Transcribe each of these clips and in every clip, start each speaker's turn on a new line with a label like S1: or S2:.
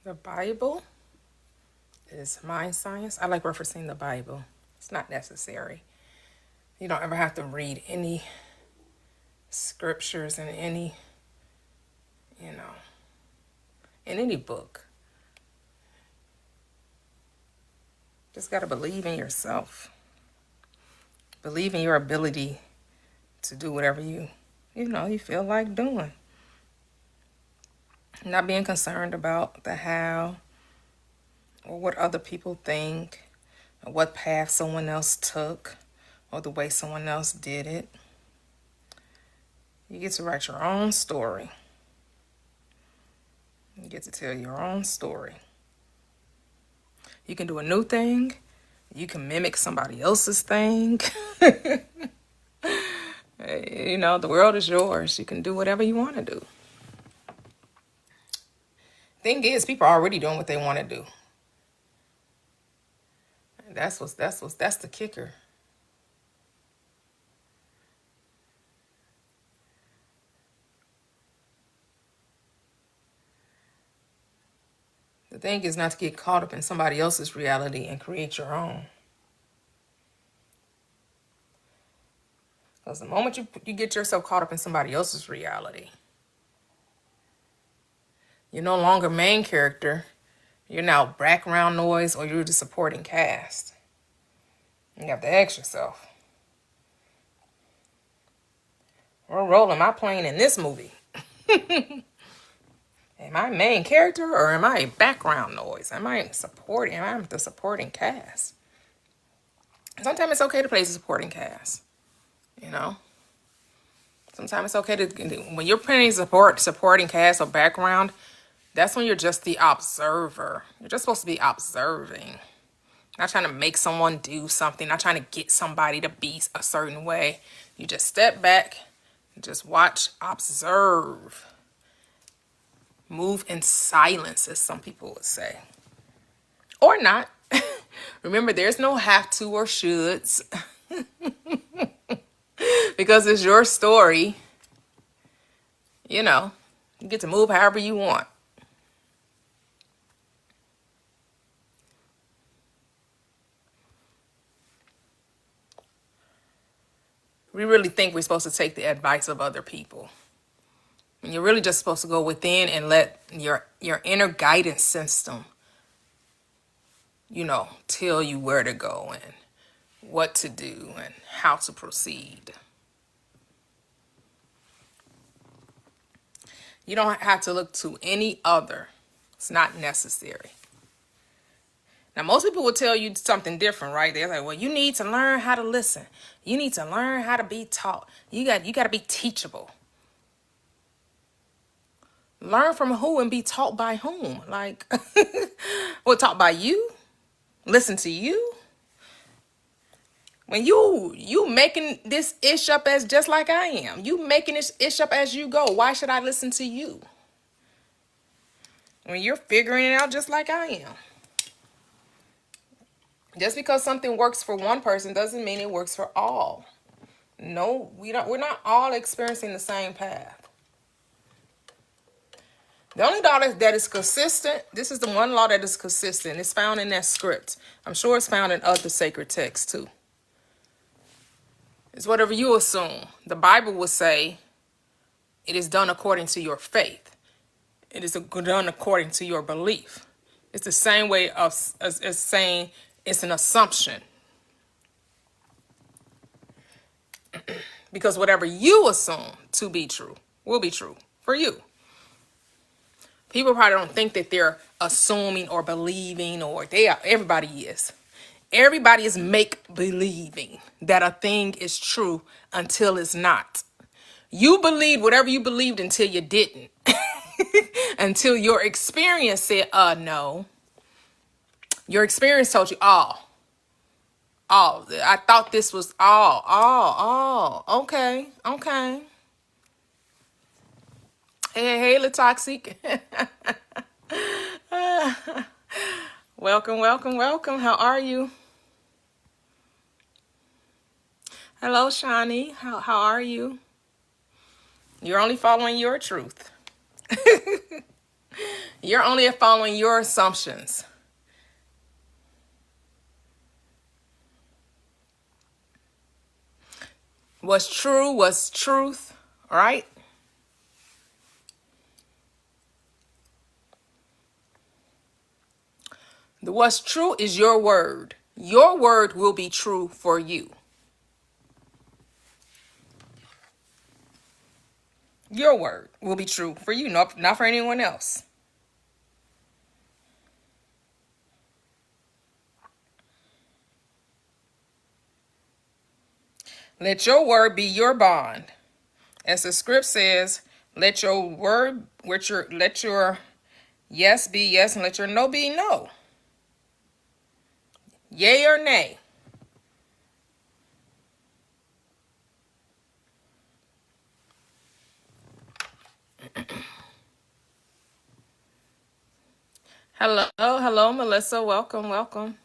S1: The Bible is mind science. I like referencing the Bible. It's not necessary. You don't ever have to read any scriptures in any, you know, in any book. Just got to believe in yourself. Believe in your ability to do whatever you feel like doing. Not being concerned about the how or what other people think or what path someone else took or the way someone else did it. You get to write your own story. You get to tell your own story. You can do a new thing. You can mimic somebody else's thing. The world is yours. You can do whatever you want to do. Thing is, people are already doing what they want to do. That's the kicker. The thing is not to get caught up in somebody else's reality and create your own. Because the moment you get yourself caught up in somebody else's reality, you're no longer main character. You're now background noise or you're the supporting cast. You have to ask yourself, what role am I playing in this movie? Am I main character or am I background noise? Am I the supporting cast? Sometimes it's okay to play the supporting cast. Sometimes it's okay to, when you're playing supporting cast or background, that's when you're just the observer. You're just supposed to be observing. Not trying to make someone do something. Not trying to get somebody to be a certain way. You just step back, just watch, observe. Move in silence, as some people would say. Or not. Remember, there's no have to or shoulds. Because it's your story. You get to move however you want. We really think we're supposed to take the advice of other people. And you're really just supposed to go within and let your inner guidance system, tell you where to go and what to do and how to proceed. You don't have to look to any other. It's not necessary. Now, most people will tell you something different, right? They're like, well, you need to learn how to listen. You need to learn how to be taught. You got to be teachable. Learn from who and be taught by whom? Like, well, taught by you? Listen to you? When you making this ish up as just like I am. You making this ish up as you go. Why should I listen to you? When you're figuring it out just like I am. Just because something works for one person doesn't mean it works for all. No, we're not all experiencing the same path. The only law that is consistent, this is the one law that is consistent. It's found in that script. I'm sure it's found in other sacred texts too. It's whatever you assume. The Bible will say it is done according to your faith. It is done according to your belief. It's the same way as saying it's an assumption. Because whatever you assume to be true will be true for you. People probably don't think that they're assuming or believing, or everybody is. Everybody is make-believing that a thing is true until it's not. You believed whatever you believed until you didn't. Until your experience said, no. Your experience told you, I thought this was okay. Hey, Latoxic. Welcome. How are you? Hello, Shani. How are you? You're only following your truth. You're only following your assumptions. What's true, what's truth, right? What's true is your word. Your word will be true for you. Your word will be true for you, not for anyone else. Let your word be your bond. As the script says, let your word, let your yes be yes and let your no be no. Yay or nay. Hello, Melissa. Welcome, welcome.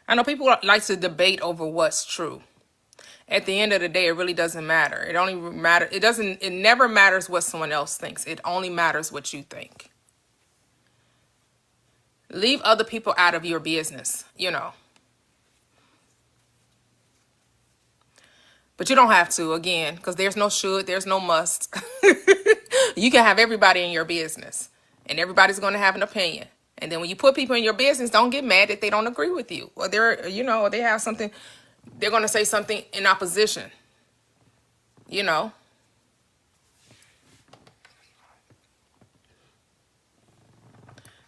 S1: I know people like to debate over what's true. At the end of the day, it really doesn't matter. It only matter. It doesn't. It never matters what someone else thinks. It only matters what you think. Leave other people out of your business. But you don't have to, again, because there's no should, there's no must. You can have everybody in your business, and everybody's going to have an opinion. And then when you put people in your business, don't get mad that they don't agree with you, or they have something, they're going to say something in opposition.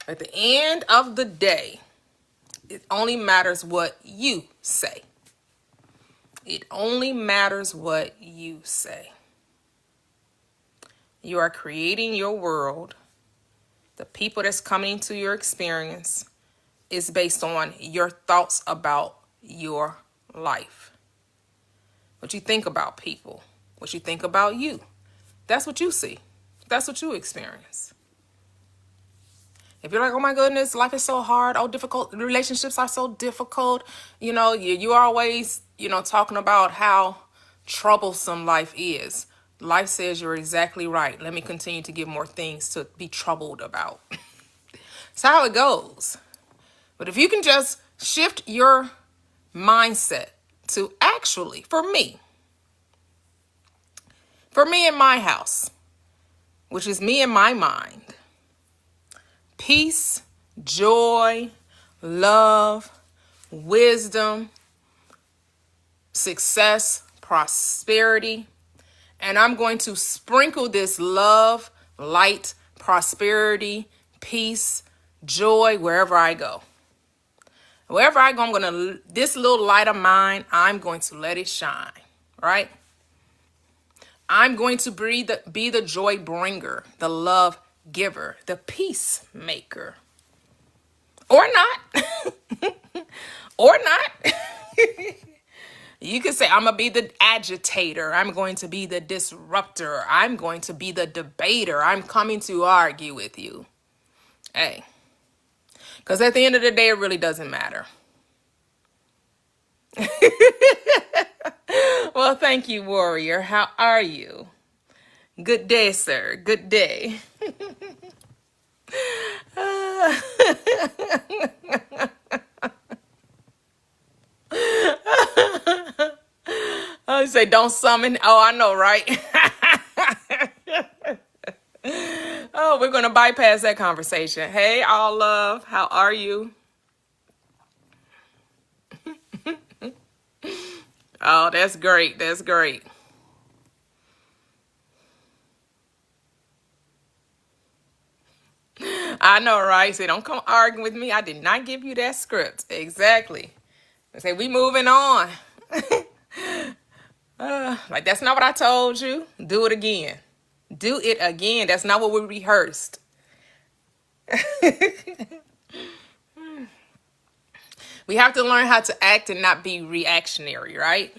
S1: At the end of the day, it only matters what you say. It only matters what you say. You are creating your world. The people that's coming into your experience is based on your thoughts about your life. What you think about people, what you think about you. That's what you see. That's what you experience. If you're like, oh my goodness, life is so hard, oh difficult, relationships are so difficult, you're always, talking about how troublesome life is. Life says you're exactly right. Let me continue to give more things to be troubled about. That's how it goes. But if you can just shift your mindset to actually, for me in my house, which is me in my mind, peace, joy, love, wisdom, success, prosperity. And I'm going to sprinkle this love, light, prosperity, peace, joy, wherever I go. Wherever I go, this little light of mine, I'm going to let it shine, right? I'm going to be the joy bringer, the love giver, the peacemaker. Or not. Or not. You could say, I'm going to be the agitator. I'm going to be the disruptor. I'm going to be the debater. I'm coming to argue with you. Hey. Because at the end of the day, it really doesn't matter. Well, thank you, warrior. How are you? Good day, sir. Good day. I say, don't summon. Oh, I know, right? Oh, we're going to bypass that conversation. Hey, all love. How are you? Oh, that's great. That's great. I know, right? Say, don't come arguing with me. I did not give you that script. Exactly. I say, we moving on. Like, that's not what I told you. Do it again. Do it again. That's not what we rehearsed. We have to learn how to act and not be reactionary, right?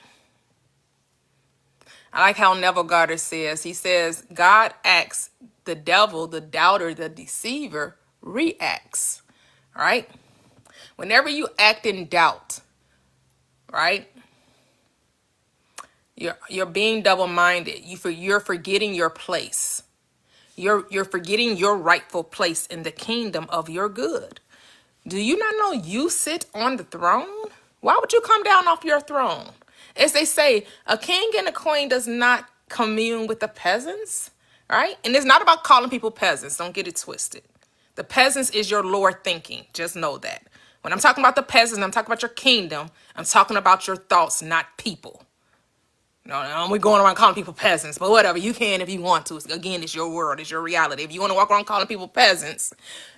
S1: I like how Neville Goddard says. He says, God acts, the devil, the doubter, the deceiver, reacts, right? Whenever you act in doubt, right? You're being double-minded. You're forgetting your place. You're forgetting your rightful place in the kingdom of your good. Do you not know you sit on the throne? Why would you come down off your throne? As they say, a king and a queen does not commune with the peasants, right? And it's not about calling people peasants. Don't get it twisted. The peasants is your Lord thinking. Just know that. When I'm talking about the peasants, I'm talking about your kingdom. I'm talking about your thoughts, not people. No, we're going around calling people peasants, but whatever. You can if you want to. Again, it's your world. It's your reality. If you want to walk around calling people peasants,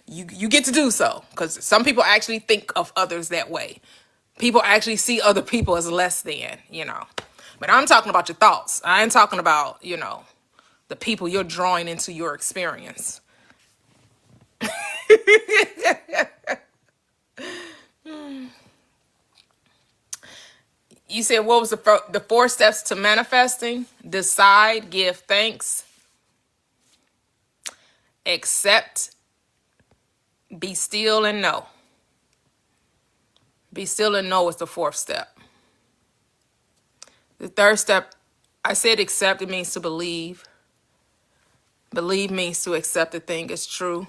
S1: you get to do so, because some people actually think of others that way. People actually see other people as less than, But I'm talking about your thoughts. I ain't talking about, the people you're drawing into your experience. You said, what was the 4 steps to manifesting? Decide, give thanks, accept, be still, and know. Be still and know is the 4th step. The 3rd step, I said accept, it means to believe. Believe means to accept the thing is true.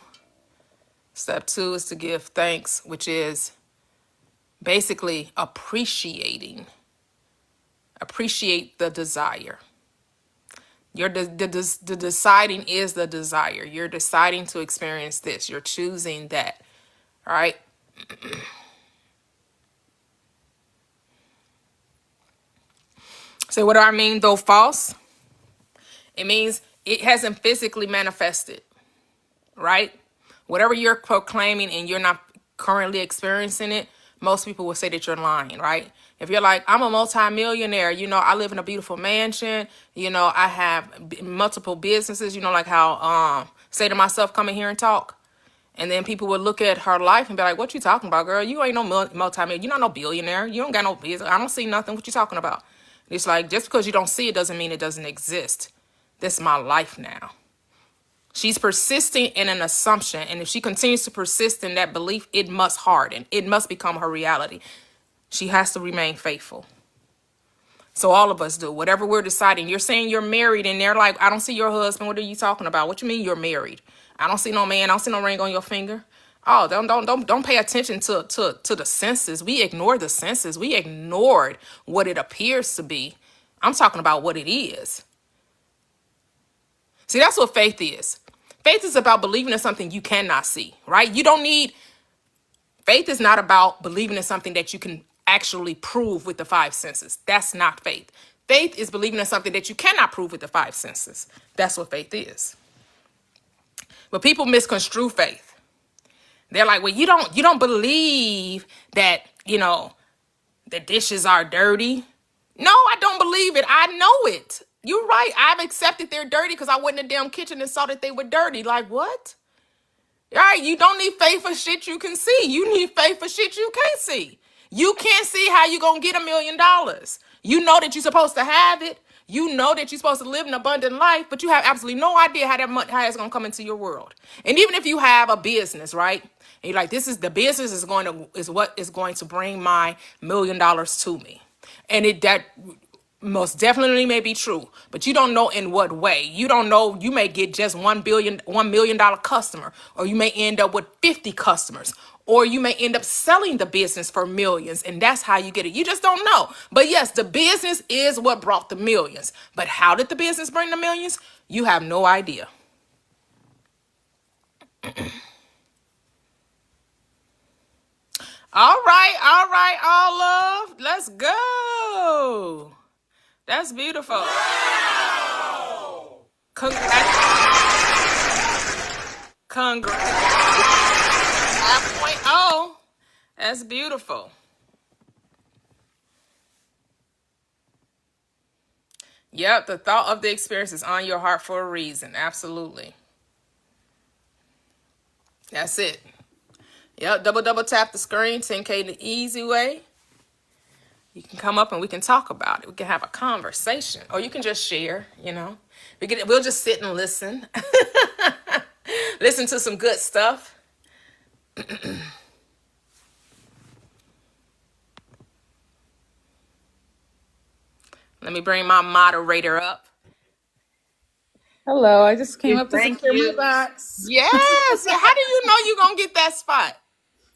S1: Step 2 is to give thanks, which is basically appreciate the desire. The deciding is the desire. You're deciding to experience this. You're choosing that. All right. So what do I mean, though false? It means it hasn't physically manifested, right? Whatever you're proclaiming and you're not currently experiencing it, most people will say that you're lying, right? If you're like, I'm a multimillionaire, I live in a beautiful mansion, I have multiple businesses, like how say to myself, come in here and talk. And then people would look at her life and be like, what you talking about, girl? You ain't no multimillionaire. You're not no billionaire. You don't got no business. I don't see nothing. What you talking about? It's like, just because you don't see it doesn't mean it doesn't exist. This is my life now. She's persisting in an assumption. And if she continues to persist in that belief, it must harden. It must become her reality. She has to remain faithful. So all of us do. Whatever we're deciding. You're saying you're married and they're like, I don't see your husband. What are you talking about? What you mean you're married? I don't see no man. I don't see no ring on your finger. Oh, don't pay attention to the senses. We ignore the senses. We ignored what it appears to be. I'm talking about what it is. See, that's what faith is. Faith is about believing in something you cannot see, right? Faith is not about believing in something that you can actually prove with the 5 senses. That's not faith. Faith is believing in something that you cannot prove with the 5 senses. That's what faith is. But people misconstrue faith. They're like, well, you don't believe that, the dishes are dirty. No, I don't believe it. I know it. You're right. I've accepted they're dirty because I went in the damn kitchen and saw that they were dirty. Like, what? All right, you don't need faith for shit you can see. You need faith for shit you can't see. You can't see how you going to get $1 million. You know that you're supposed to have it. You know that you're supposed to live an abundant life, but you have absolutely no idea how it's going to come into your world. And even if you have a business, right? And you're like, the business is what is going to bring my $1 million to me. And that most definitely may be true, but you don't know in what way. You don't know. You may get just $1 million customer, or you may end up with 50 customers, or you may end up selling the business for millions, and that's how you get it. You just don't know. But yes, the business is what brought the millions. But how did the business bring the millions? You have no idea. All right, all love. Let's go. That's beautiful. Wow. Congrats. 5.0. That's beautiful. Yep, the thought of the experience is on your heart for a reason. Absolutely. That's it. Yep, double tap the screen, 10K the easy way. You can come up and we can talk about it. We can have a conversation, or you can just share, We'll just sit and listen. Listen to some good stuff. Let me bring my moderator up.
S2: Hello, I just came up to
S1: Thank
S2: secure my
S1: you.
S2: box.
S1: Yes. How do you know you're gonna get that spot?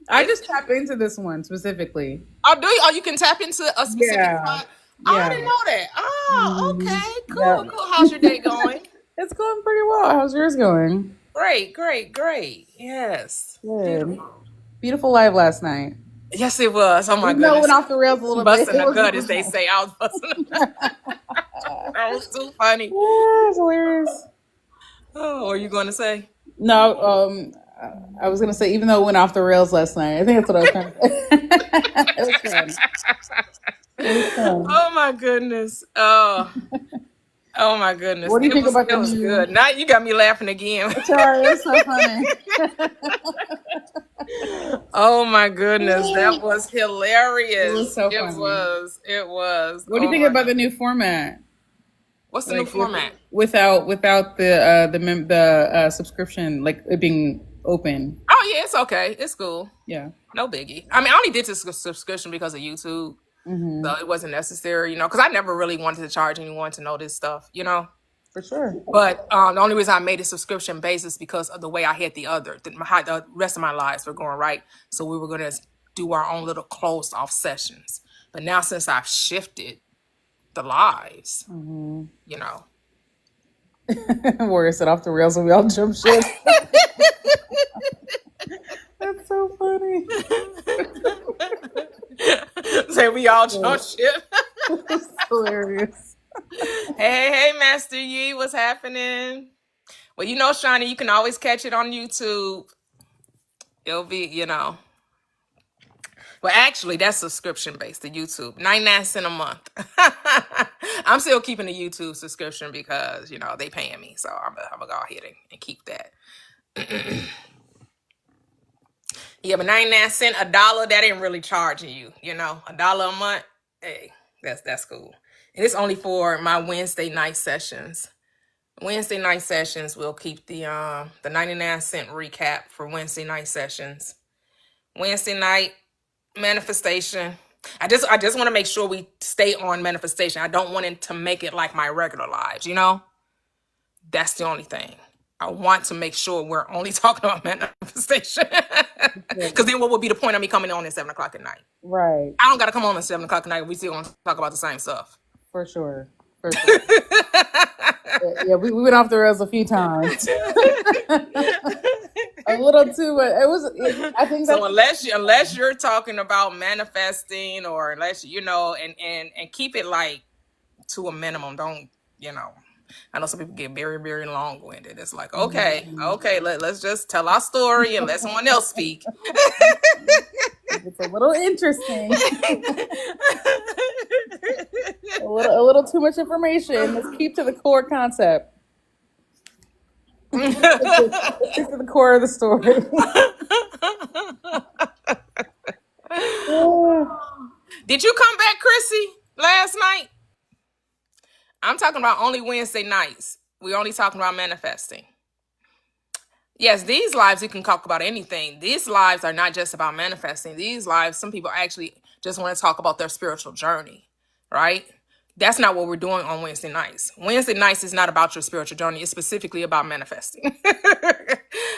S2: I just tap into this one specifically.
S1: Oh, do you? Oh, you can tap into a specific
S2: Yeah,
S1: spot. Oh, I
S2: yeah.
S1: didn't know that. Oh, okay,
S2: Yep.
S1: cool. How's your day going?
S2: It's going pretty well. How's yours going?
S1: Great. Yes,
S2: Good.
S1: beautiful.
S2: Beautiful live last night.
S1: Yes, it was. Oh my
S2: Even though it
S1: goodness,
S2: went off the rails a little bit,
S1: busting
S2: it
S1: the
S2: was
S1: gut, as
S2: really
S1: they
S2: nice.
S1: say. I was busting. That was too funny.
S2: Yeah, it's hilarious.
S1: Oh, what are you going to say?
S2: No, I was gonna say even though it went off the rails last night, I think that's what I was trying to say. It was fun. It was fun.
S1: Oh my goodness. Oh my goodness.
S2: What do you think about
S1: It
S2: the
S1: was
S2: new?
S1: good. Now you got me laughing again.
S2: Sorry, it was so funny.
S1: Oh my goodness, that was
S2: It was
S1: hilarious.
S2: so
S1: It
S2: funny.
S1: was. It was.
S2: What do you
S1: Oh
S2: think
S1: my
S2: about
S1: god.
S2: the new format?
S1: What's the new
S2: Like with
S1: format?
S2: without the subscription, like it being open.
S1: Oh yeah, it's okay. It's cool.
S2: Yeah.
S1: No biggie. I mean, I only did this subscription because of YouTube, so it wasn't necessary, because I never really wanted to charge anyone to know this stuff.
S2: For sure.
S1: But the only reason I made a subscription basis because of the way I had how the rest of my lives were going, right? So we were going to do our own little closed off sessions. But now since I've shifted the lives,
S2: Warrior set off the rails and we all jump ship. That's so funny.
S1: say we all jump ship.
S2: It's hilarious.
S1: Hey, Master Yi, what's happening? Well, Shawnee, you can always catch it on YouTube. It'll be. Well, actually, that's subscription based to YouTube. 99 cents a month. I'm still keeping the YouTube subscription because, they paying me. So I'm going to go ahead and keep that. Yeah, but 99 cents, $1, that ain't really charging you, $1 a month. Hey, that's cool. And it's only for my Wednesday night sessions. Wednesday night sessions, we'll keep the 99 cent recap for Wednesday night sessions. Wednesday night manifestation. I just want to make sure we stay on manifestation. I don't want it to make it like my regular lives, That's the only thing. I want to make sure we're only talking about manifestation. Because then what would be the point of me coming on at 7 o'clock at night?
S2: Right.
S1: I don't got to come on at 7 o'clock at night. We still want to talk about the same stuff.
S2: For sure. Yeah, we went off the rails a few times. A little too, but I think
S1: so unless you're talking about manifesting, or unless and keep it like to a minimum. Don't I know some people get very, very long-winded. It's like, okay, let's just tell our story and let someone else speak.
S2: It's a little interesting. a little too much information. Let's keep to the core concept. Let's stick to the core of the story.
S1: Did you come back, Chrissy, last night? I'm talking about only Wednesday nights. We're only talking about manifesting. Yes, these lives, you can talk about anything. These lives are not just about manifesting. These lives, some people actually just want to talk about their spiritual journey, right? That's not what we're doing on Wednesday nights. Wednesday nights is not about your spiritual journey. It's specifically about manifesting.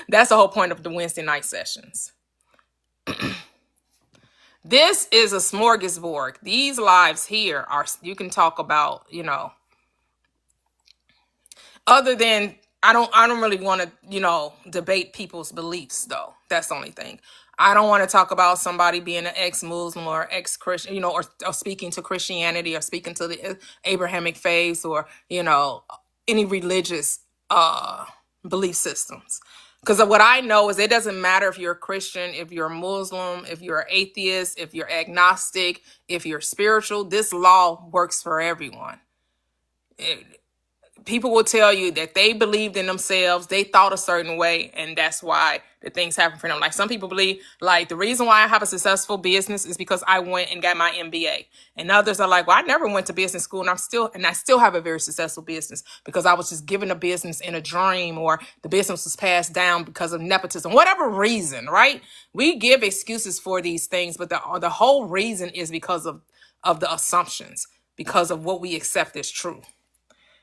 S1: That's the whole point of the Wednesday night sessions. This is a smorgasbord. These lives here you can talk about, other than I don't really want to, debate people's beliefs though. That's the only thing. I don't want to talk about somebody being an ex-Muslim or ex-Christian, or speaking to Christianity or speaking to the Abrahamic faith or, any religious belief systems. Because what I know is it doesn't matter if you're a Christian, if you're a Muslim, if you're an atheist, if you're agnostic, if you're spiritual, this law works for everyone. People will tell you that they believed in themselves, they thought a certain way, and that's why the things happen for them. Like some people believe, like the reason why I have a successful business is because I went and got my MBA. And others are like, well, I never went to business school, and I still have a very successful business because I was just given a business in a dream, or the business was passed down because of nepotism, whatever reason, right? We give excuses for these things, but the whole reason is because of the assumptions. because of what we accept as true.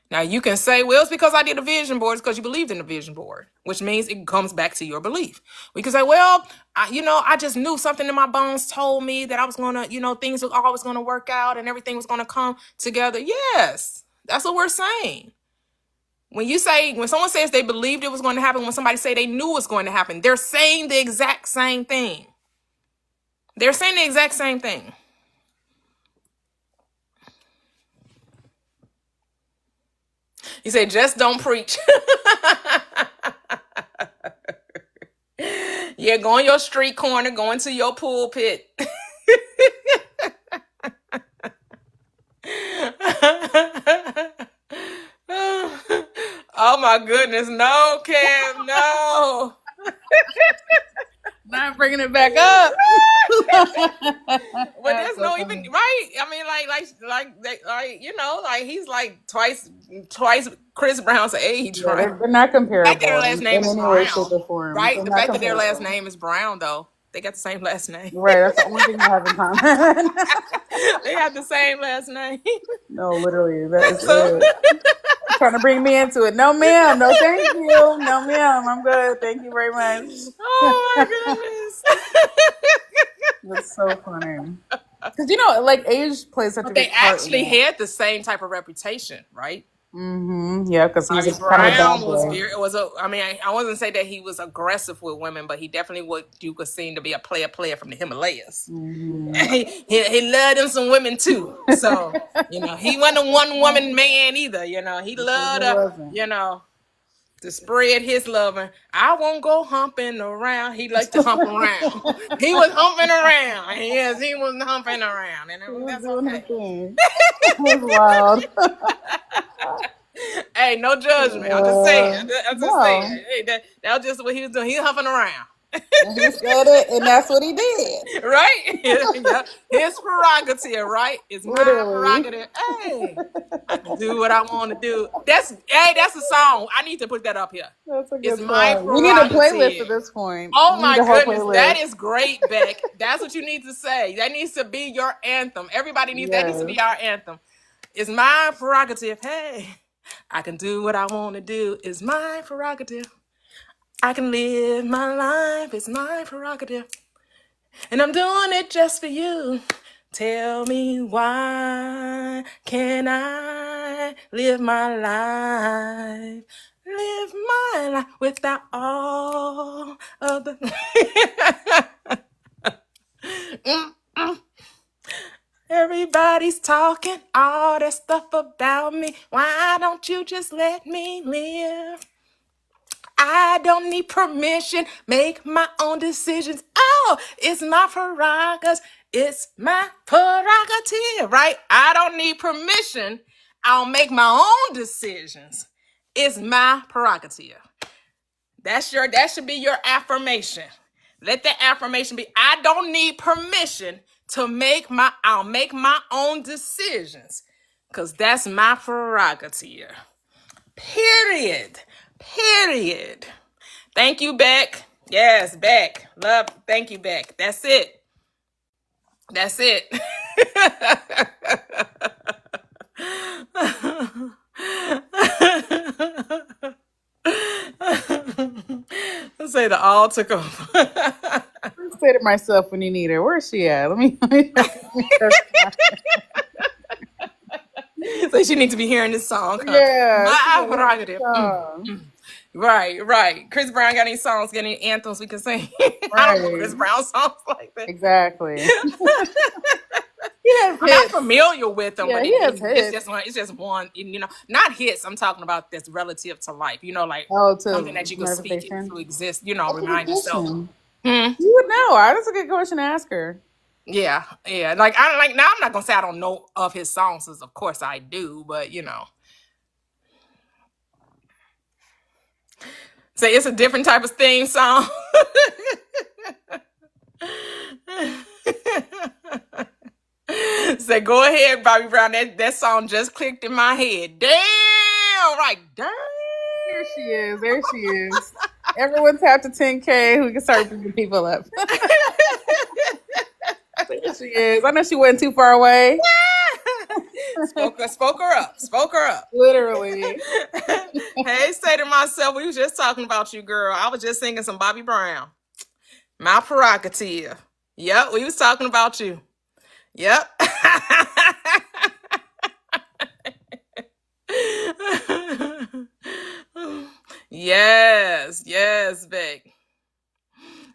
S1: Now you can say, well, it's because I did a vision board. It's because you believed in the vision board, which means it comes back to your belief. We can say, well, I just knew something in my bones told me that I was going to, things were always going to work out and everything was going to come together. Yes, that's what we're saying. When someone says they believed it was going to happen, when somebody say they knew it was going to happen, they're saying the exact same thing. They're saying the exact same thing. You say, just don't preach. Yeah, go on your street corner, go into your pulpit. Oh my goodness, no, Cam, no.
S2: Not bringing it back up.
S1: But there's no even right. I mean, he's like twice Chris Brown's age,
S2: Yeah,
S1: right?
S2: they're not comparable.
S1: The fact that their last name is
S2: in any way,
S1: Brown,
S2: shape, or form.
S1: right?
S2: They're
S1: The
S2: not
S1: fact that their last
S2: comparable.
S1: name is Brown, though, they got the same last name.
S2: Right, that's the only thing they have in common.
S1: They have the same last name.
S2: No, literally, that is it. Trying to bring me into it. No, ma'am. No, thank you. No, ma'am. I'm good. Thank you very much.
S1: Oh my goodness.
S2: That's so funny. Because like age plays such a big part.
S1: They actually had the same type of reputation, right?
S2: Mm-hmm. Yeah, because he's kind
S1: Brown
S2: of
S1: was very. I wasn't say that he was aggressive with women, but he definitely you could seem to be a player from the Himalayas. Mm-hmm. he loved him some women too. So he wasn't a one woman man either. He loved to spread his loving. I won't go humping around. He liked to hump around. He was humping around. Yes, he was humping around, and that's okay.
S2: That was wild.
S1: Hey, no judgment. I'm just saying. saying. Hey, that was just what he was doing. He was huffing around.
S2: And he said it, and that's what he did.
S1: Right? His prerogative, right? It's my prerogative. Hey, I can do what I want to do. That's a song. I need to put that up here.
S2: That's a good
S1: it's
S2: song.
S1: My prerogative.
S2: We need a playlist at this point.
S1: Oh my goodness, that is great, Beck. That's what you need to say. That needs to be your anthem. Everybody needs that needs to be our anthem. It's my prerogative. Hey, I can do what I want to do. It's my prerogative. I can live my life. It's my prerogative. And I'm doing it just for you. Tell me why can I live my life? Live my life without all of the... Everybody's talking all that stuff about me. Why don't you just let me live? I don't need permission, make my own decisions. Oh, it's my prerogative. It's my prerogative, right? I don't need permission. I'll make my own decisions. It's my prerogative. That should be your affirmation. Let the affirmation be, I don't need permission to I'll make my own decisions. Because that's my prerogative. Period. Thank you, Beck. Yes, Beck. Love. Thank you, Beck. That's it. Let's say the all took over.
S2: I say to myself when you need her, where's she at? Let me
S1: So she needs to be hearing this song. Huh?
S2: Yeah.
S1: My prerogative. Right. Chris Brown got any songs, got any anthems we can sing? Right. I don't know Chris Brown songs like that.
S2: Exactly.
S1: I'm not familiar with them, but
S2: it's
S1: just one, not hits. I'm talking about that's relative to life, something that you can speak to exist, remind yourself.
S2: You would know. That's a good question to ask her.
S1: Yeah. Now I'm not gonna say I don't know of his songs, because of course I do, but say it's a different type of theme song. Say, go ahead, Bobby Brown. That song just clicked in my head. Damn, right. Damn.
S2: There she is. Everyone tap to 10K. We can start bringing people up. There she is. I know she wasn't too far away.
S1: Spoke her up. Spoke her up.
S2: Literally.
S1: Hey, say to myself, we was just talking about you, girl. I was just singing some Bobby Brown. My prerogative. Yep, we was talking about you. Yep. Yes, yes, Beck.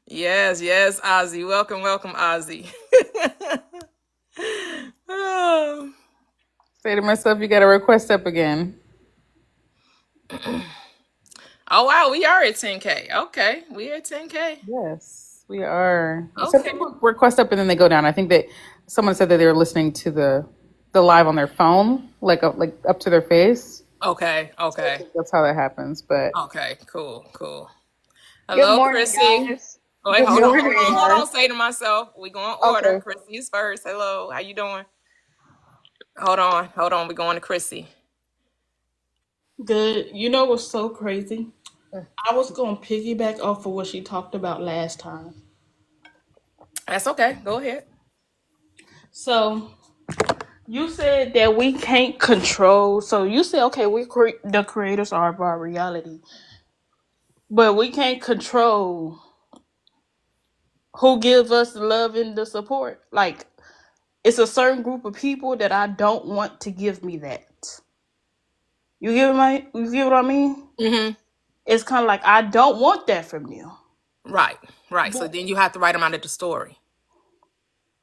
S1: Yes, yes, Ozzy. Welcome, welcome, Ozzy. Oh.
S2: Say to myself, you got to request up again.
S1: Oh, wow, we are at 10K. Okay, we are at 10K.
S2: Yes, we are. Some
S1: Okay.
S2: people request up and then they go down. I think that someone said that they were listening to the live on their phone, like up to their face.
S1: Okay,
S2: I
S1: okay,
S2: think that's how that happens. But
S1: okay, cool, cool.
S3: Good
S1: Hello,
S3: morning,
S1: Chrissy.
S3: guys.
S1: Oh, wait,
S3: Good
S1: hold on,
S3: morning,
S1: hold on, hold on.
S3: guys.
S1: Say to myself, we going order.
S3: Okay.
S1: Chrissy's first. Hello, how you doing? Hold on. We going to Chrissy.
S4: Good. You know what's so crazy? I was going to piggyback off of what she talked about last time.
S1: That's okay. Go ahead.
S4: So you said that we can't control. So you said, okay, the creators are of our reality, but we can't control who gives us the love and the support. Like, it's a certain group of people that I don't want to give me that. You get what I mean?
S1: Mm-hmm.
S4: It's kind of like I don't want that from you.
S1: Right, right. So then you have to write them out of the story.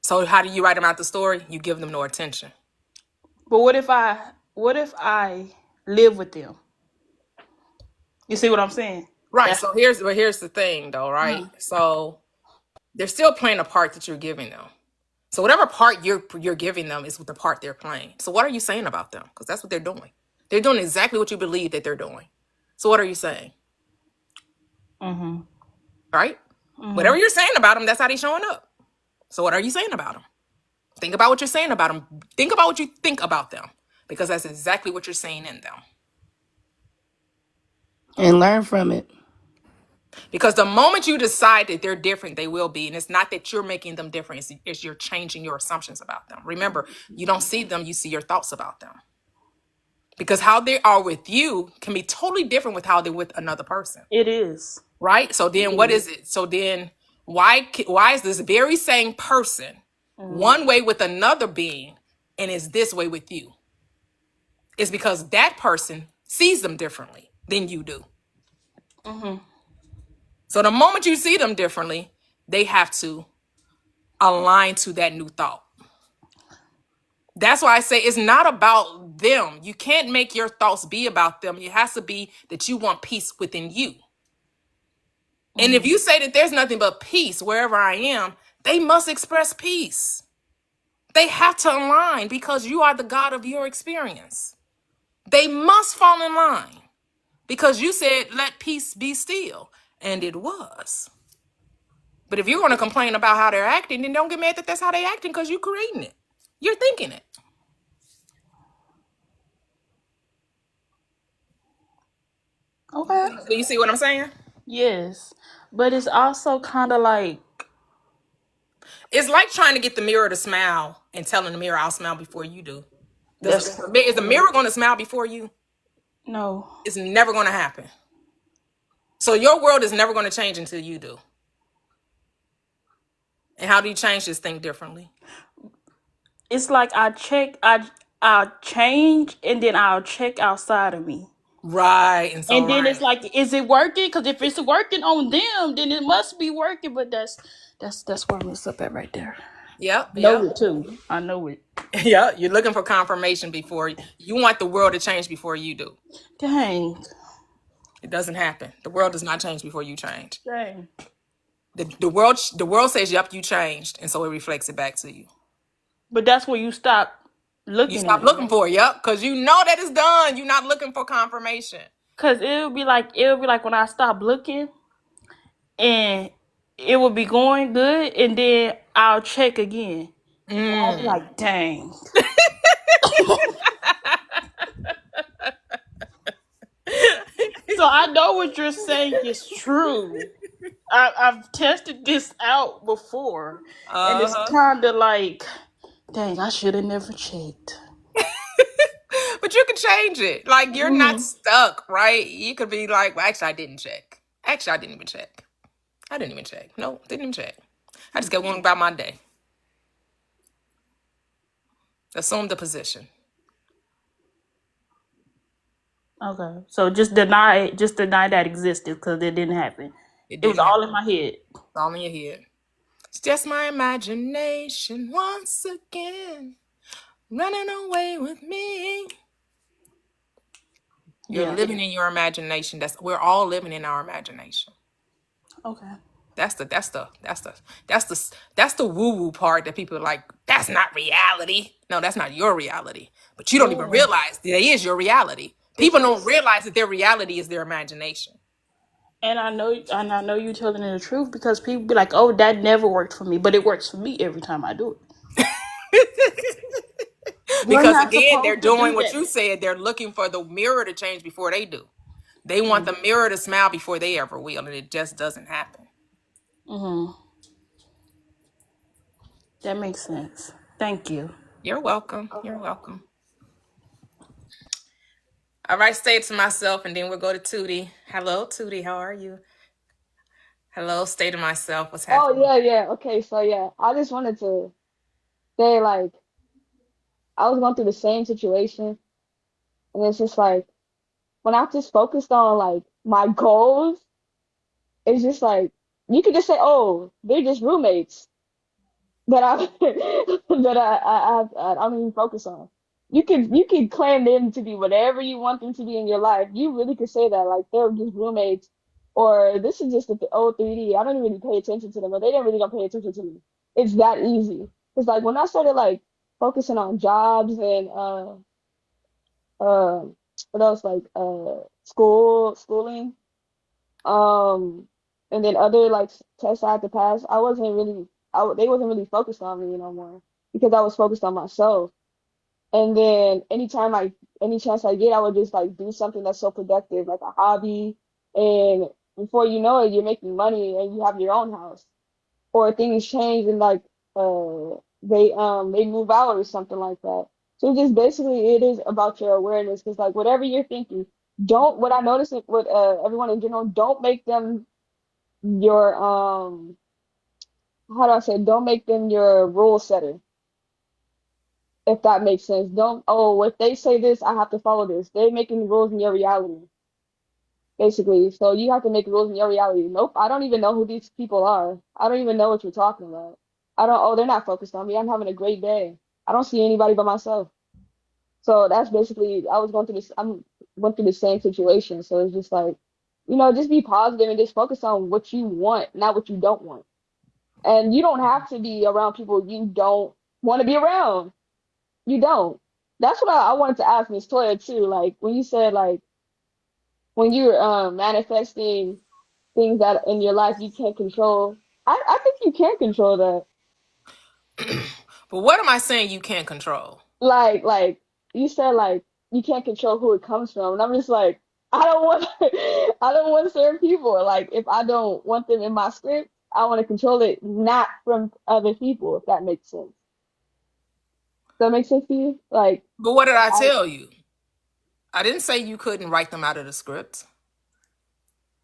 S1: So how do you write them out the story? You give them no attention.
S4: But what if I live with them? You see what I'm saying?
S1: Right.
S4: That's
S1: So here's the thing, though. Right. So they're still playing a part that you're giving them. So whatever part you're giving them is the part they're playing. So what are you saying about them? Because that's what they're doing. They're doing exactly what you believe that they're doing. So what are you saying?
S4: mm-hmm.
S1: Right?
S4: Mm-hmm.
S1: Whatever you're saying about them, that's how they're showing up. So what are you saying about them? Think about what you're saying about them. Think about what you think about them. Because that's exactly what you're saying in them.
S3: And learn from it.
S1: Because the moment you decide that they're different, they will be. And it's not that you're making them different. It's you're changing your assumptions about them. Remember, you don't see them, you see your thoughts about them. Because how they are with you can be totally different with how they're with another person.
S4: It is.
S1: Right? So then what is it? So then why is this very same person one way with another being and is this way with you? It's because that person sees them differently than you do.
S4: Mm-hmm.
S1: So the moment you see them differently, they have to align to that new thought. That's why I say it's not about them. You can't make your thoughts be about them. It has to be that you want peace within you. And if you say that there's nothing but peace wherever I am, they must express peace. They have to align because you are the God of your experience. They must fall in line because you said, let peace be still. And it was. But if you're going to complain about how they're acting, then don't get mad that that's how they're acting because you're creating it. You're thinking it.
S4: Okay.
S1: Do you see what I'm saying?
S4: Yes. But it's also kind of like,
S1: It's like trying to get the mirror to smile and telling the mirror, I'll smile before you do. Is the mirror going to smile before you?
S4: no.
S1: It's never going to happen. So your world is never going to change until you do. And how do you change this thing differently?
S4: It's like I'll change and then I'll check outside of me.
S1: Right. And so
S4: And then it's like, is it working? Because if it's working on them, then it must be working. But that's where I mess up at right there.
S1: Yep.
S4: Know it too. I know it.
S1: Yeah. You're looking for confirmation before you want the world to change before you do.
S4: Dang.
S1: It doesn't happen. The world does not change before you change.
S4: Dang.
S1: The world says, yep, you changed. And so it reflects it back to you.
S4: But that's where you stop looking.
S1: You stop looking for it, yep, because you know that it's done. You're not looking for confirmation.
S4: Because it would be like when I stop looking and it would be going good and then I'll check again. I'll be like, dang. So I know what you're saying is true. I've tested this out before. And it's kind of like, dang, I should have never checked.
S1: change it. Like, you're not stuck, right? You could be like, well, actually, I didn't check. Actually, I didn't even check. I didn't even check. No, didn't even check. I just got one about my day. Assume the position.
S4: Okay. So just deny that existed because it didn't happen.
S1: It
S4: It was
S1: didn't happen.
S4: all in my head.
S1: It's all in your head. It's just my imagination once again running away with me. You're
S4: Yeah.
S1: living in your imagination. We're all living in our imagination.
S4: Okay.
S1: That's the woo-woo part that people are like, that's not reality. No, that's not your reality. But you don't even
S4: Yeah.
S1: realize that it is your reality. People don't realize that their reality is their imagination.
S4: And I know you're telling the truth because people be like, "Oh, that never worked for me," but it works for me every time I do it. We're
S1: Because
S4: not
S1: again, they're
S4: supposed to
S1: doing
S4: do
S1: what
S4: that.
S1: you said. They're looking for the mirror to change before they do. They want the mirror to smile before they ever will, and it just doesn't happen.
S4: Mm-hmm. That makes sense. Thank you.
S1: You're welcome. You're welcome. All right, stay to myself, and then we'll go to Tootie. Hello, Tootie. How are you? Hello, stay to myself. What's
S5: Oh
S1: happening?
S5: yeah, yeah. Okay, so yeah, I just wanted to say like I was going through the same situation, and it's just like when I just focused on like my goals, it's just like you could just say, "Oh, they're just roommates," that I I don't even focus on. You could claim them to be whatever you want them to be in your life. You really could say that like they're just roommates, or this is just the old 3D. I don't really pay attention to them, or they didn't really don't pay attention to me. It's that easy. It's like when I started like focusing on jobs and uh what else like schooling um, and then other like tests I had to pass, I wasn't really, they wasn't really focused on me no more because I was focused on myself. And then any chance I get, I would just like do something that's so productive, like a hobby. And before you know it, you're making money and you have your own house. Or things change and like they move out or something like that. So just basically it is about your awareness because like whatever you're thinking, don't what I notice with everyone in general, don't make them your how do I say don't make them your rule setter, if that makes sense. Don't, oh, if they say this, I have to follow this. They're making rules in your reality, basically. So you have to make rules in your reality. Nope, I don't even know who these people are. I don't even know what you're talking about. I don't, oh, they're not focused on me. I'm having a great day. I don't see anybody but myself. So that's basically I was going through this I'm went through the same situation. So it's just like, just be positive and just focus on what you want, not what you don't want. And you don't have to be around people you don't want to be around. You don't. That's what I wanted to ask Miss Toya too. Like when you said like when you're manifesting things that in your life you can't control. I think you can control that.
S1: But what am I saying you can't control?
S5: Like you said like you can't control who it comes from. And I'm just like I don't want I don't want certain people. Like if I don't want them in my script, I want to control it not from other people, if that makes sense. Does that make sense to you? Like
S1: But what did I
S5: I
S1: tell you? I didn't say you couldn't write them out of the script.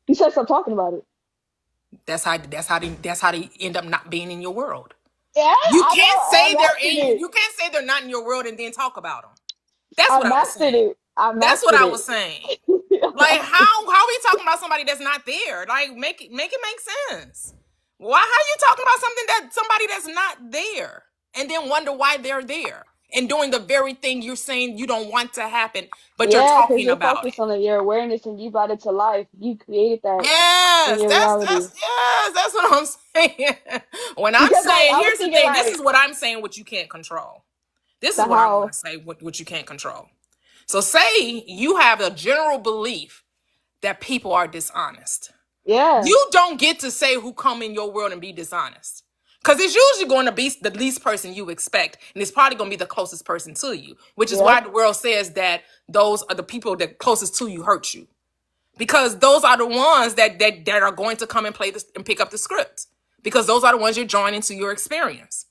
S5: you said stop talking about it.
S1: That's how they end up not being in your world.
S5: Yeah,
S1: You
S5: I
S1: can't
S5: know. I
S1: say they're
S5: mastered
S1: in.
S5: it.
S1: You can't say they're not in your world and then talk about them. That's
S5: I
S1: what I was
S5: mastered
S1: saying.
S5: it. I
S1: That's what
S5: mastered
S1: I
S5: it.
S1: was saying. Like how are we talking about somebody that's not there? Like make it make sense. Why how are you talking about somebody that's not there and then wonder why they're there and doing the very thing you're saying you don't want to happen, but you're
S5: Yeah, because
S1: talking
S5: you're
S1: about it.
S5: focused on it, your awareness and you brought it to life. You created that in
S1: Yes,
S5: your reality.
S1: that's what I'm saying. When I'm
S5: Because like
S1: saying,
S5: I was
S1: here's the
S5: thinking
S1: thing, this is
S5: like
S1: what I'm saying, what you can't control. This is
S5: the
S1: what I want
S5: how.
S1: to say, what you can't control. So say you have a general belief that people are dishonest.
S5: Yeah.
S1: You don't get to say who come in your world and be dishonest. Because it's usually going to be the least person you expect, and it's probably going to be the closest person to you, which is why
S5: Yep.
S1: the world says that those are the people that closest to you hurt you. Because those are the ones that are going to come and play this and pick up the script. Because those are the ones you're drawing into your experience.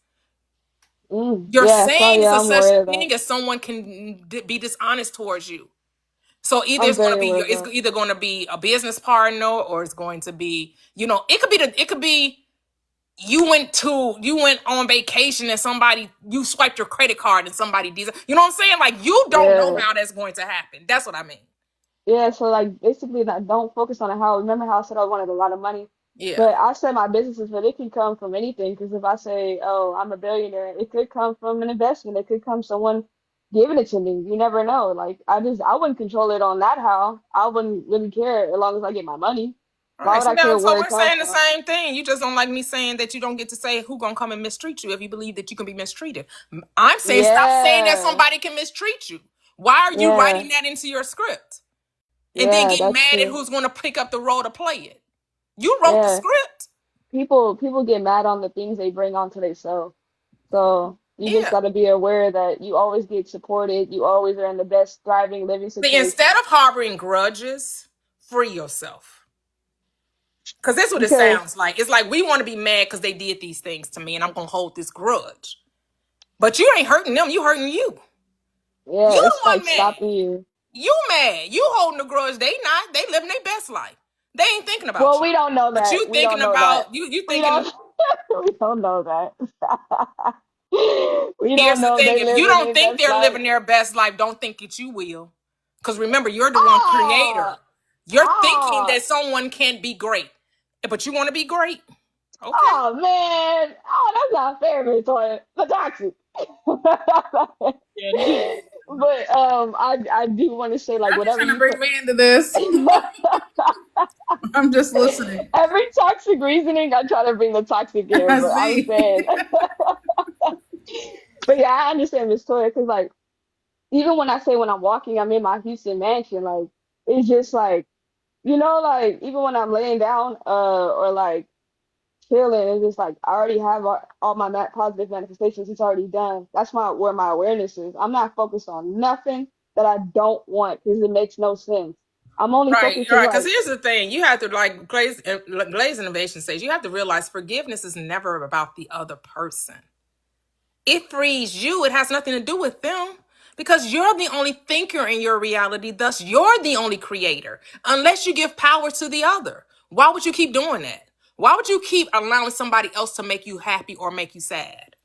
S1: You're
S5: Yeah, so
S1: saying it's
S5: yeah,
S1: a
S5: I'm
S1: such
S5: aware of that.
S1: thing as someone can be dishonest towards you. So either
S5: I'm
S1: it's going
S5: very
S1: to be
S5: aware of
S1: it's
S5: that.
S1: either going to be a business partner, or it's going to be, it could be you went on vacation and somebody, you swiped your credit card and somebody did, you know what I'm saying? Like, you don't know
S5: Yeah.
S1: how that's going to happen. That's what I mean.
S5: Yeah, so like basically not, don't focus on how, remember how I said I wanted a lot of money?
S1: Yeah.
S5: But I said my businesses, but it can come from anything. Because if I say, oh, I'm a billionaire, it could come from an investment. It could come someone giving it to me. You never know. Like I wouldn't control it on that how. I wouldn't really care as long as I get my money.
S1: All
S5: Why
S1: right.
S5: would
S1: So
S5: I
S1: now,
S5: care
S1: so
S5: where it
S1: we're
S5: comes
S1: saying the
S5: from?
S1: same thing. You just don't like me saying that you don't get to say who gonna come and mistreat you if you believe that you can be mistreated. I'm saying stop saying that
S5: Yeah,
S1: somebody can mistreat you. Why are you
S5: yeah,
S1: writing that into your script and then
S5: yeah,
S1: getting
S5: that's
S1: mad at
S5: true.
S1: who's gonna pick up the role to play it? You wrote the
S5: Yeah.
S1: script.
S5: People get mad on the things they bring onto themselves. So you just
S1: Yeah.
S5: got to be aware that you always get supported. You always are in the best thriving living
S1: See, instead
S5: situation.
S1: of harboring grudges, free yourself. Because that's what it
S5: Because
S1: sounds like. It's like we want to be mad because they did these things to me and I'm going to hold this grudge. But you ain't hurting them. You hurting you.
S5: yeah,
S1: You
S5: it's
S1: the
S5: like
S1: one mad.
S5: stopping you.
S1: You mad. You holding the grudge. They not. They living their best life. They ain't thinking about
S5: Well,
S1: you.
S5: we don't know
S1: But
S5: that.
S1: you
S5: We
S1: thinking
S5: don't know that.
S1: about, you
S5: We
S1: thinking,
S5: don't. We don't know that. We don't
S1: here's the
S5: know if
S1: thing.
S5: they
S1: If you
S5: living
S1: don't
S5: their
S1: think
S5: best
S1: they're
S5: life.
S1: living their best life, don't think that you will. Because remember, you're the one
S5: Oh,
S1: creator. You're thinking
S5: oh,
S1: that someone can't be great. But you want to be great. Okay.
S5: oh, man. Oh, that's not fair, Victoria. The toxic.
S4: Yeah, he
S5: But I do want to say like
S2: I'm just
S5: whatever
S2: trying to
S5: you
S2: bring
S5: put.
S2: me into this. I'm just listening.
S5: Every toxic reasoning, I try to bring the toxic in,
S2: I
S5: but I'm
S2: see.
S5: saying, but yeah, I understand Miss Toya because like even when I say when I'm walking, I'm in my Houston mansion, like it's just like like even when I'm laying down, or like chilling, it's just like I already have all my positive manifestations. It's already done. That's where my awareness is. I'm not focused on nothing that I don't want because it makes no sense. I'm only
S1: Right,
S5: focused because
S1: right. Because
S5: like
S1: here's the thing: you have to, like Glaze Innovation says, you have to realize forgiveness is never about the other person. It frees you. It has nothing to do with them because you're the only thinker in your reality. Thus, you're the only creator. Unless you give power to the other, why would you keep doing that? Why would you keep allowing somebody else to make you happy or make you sad?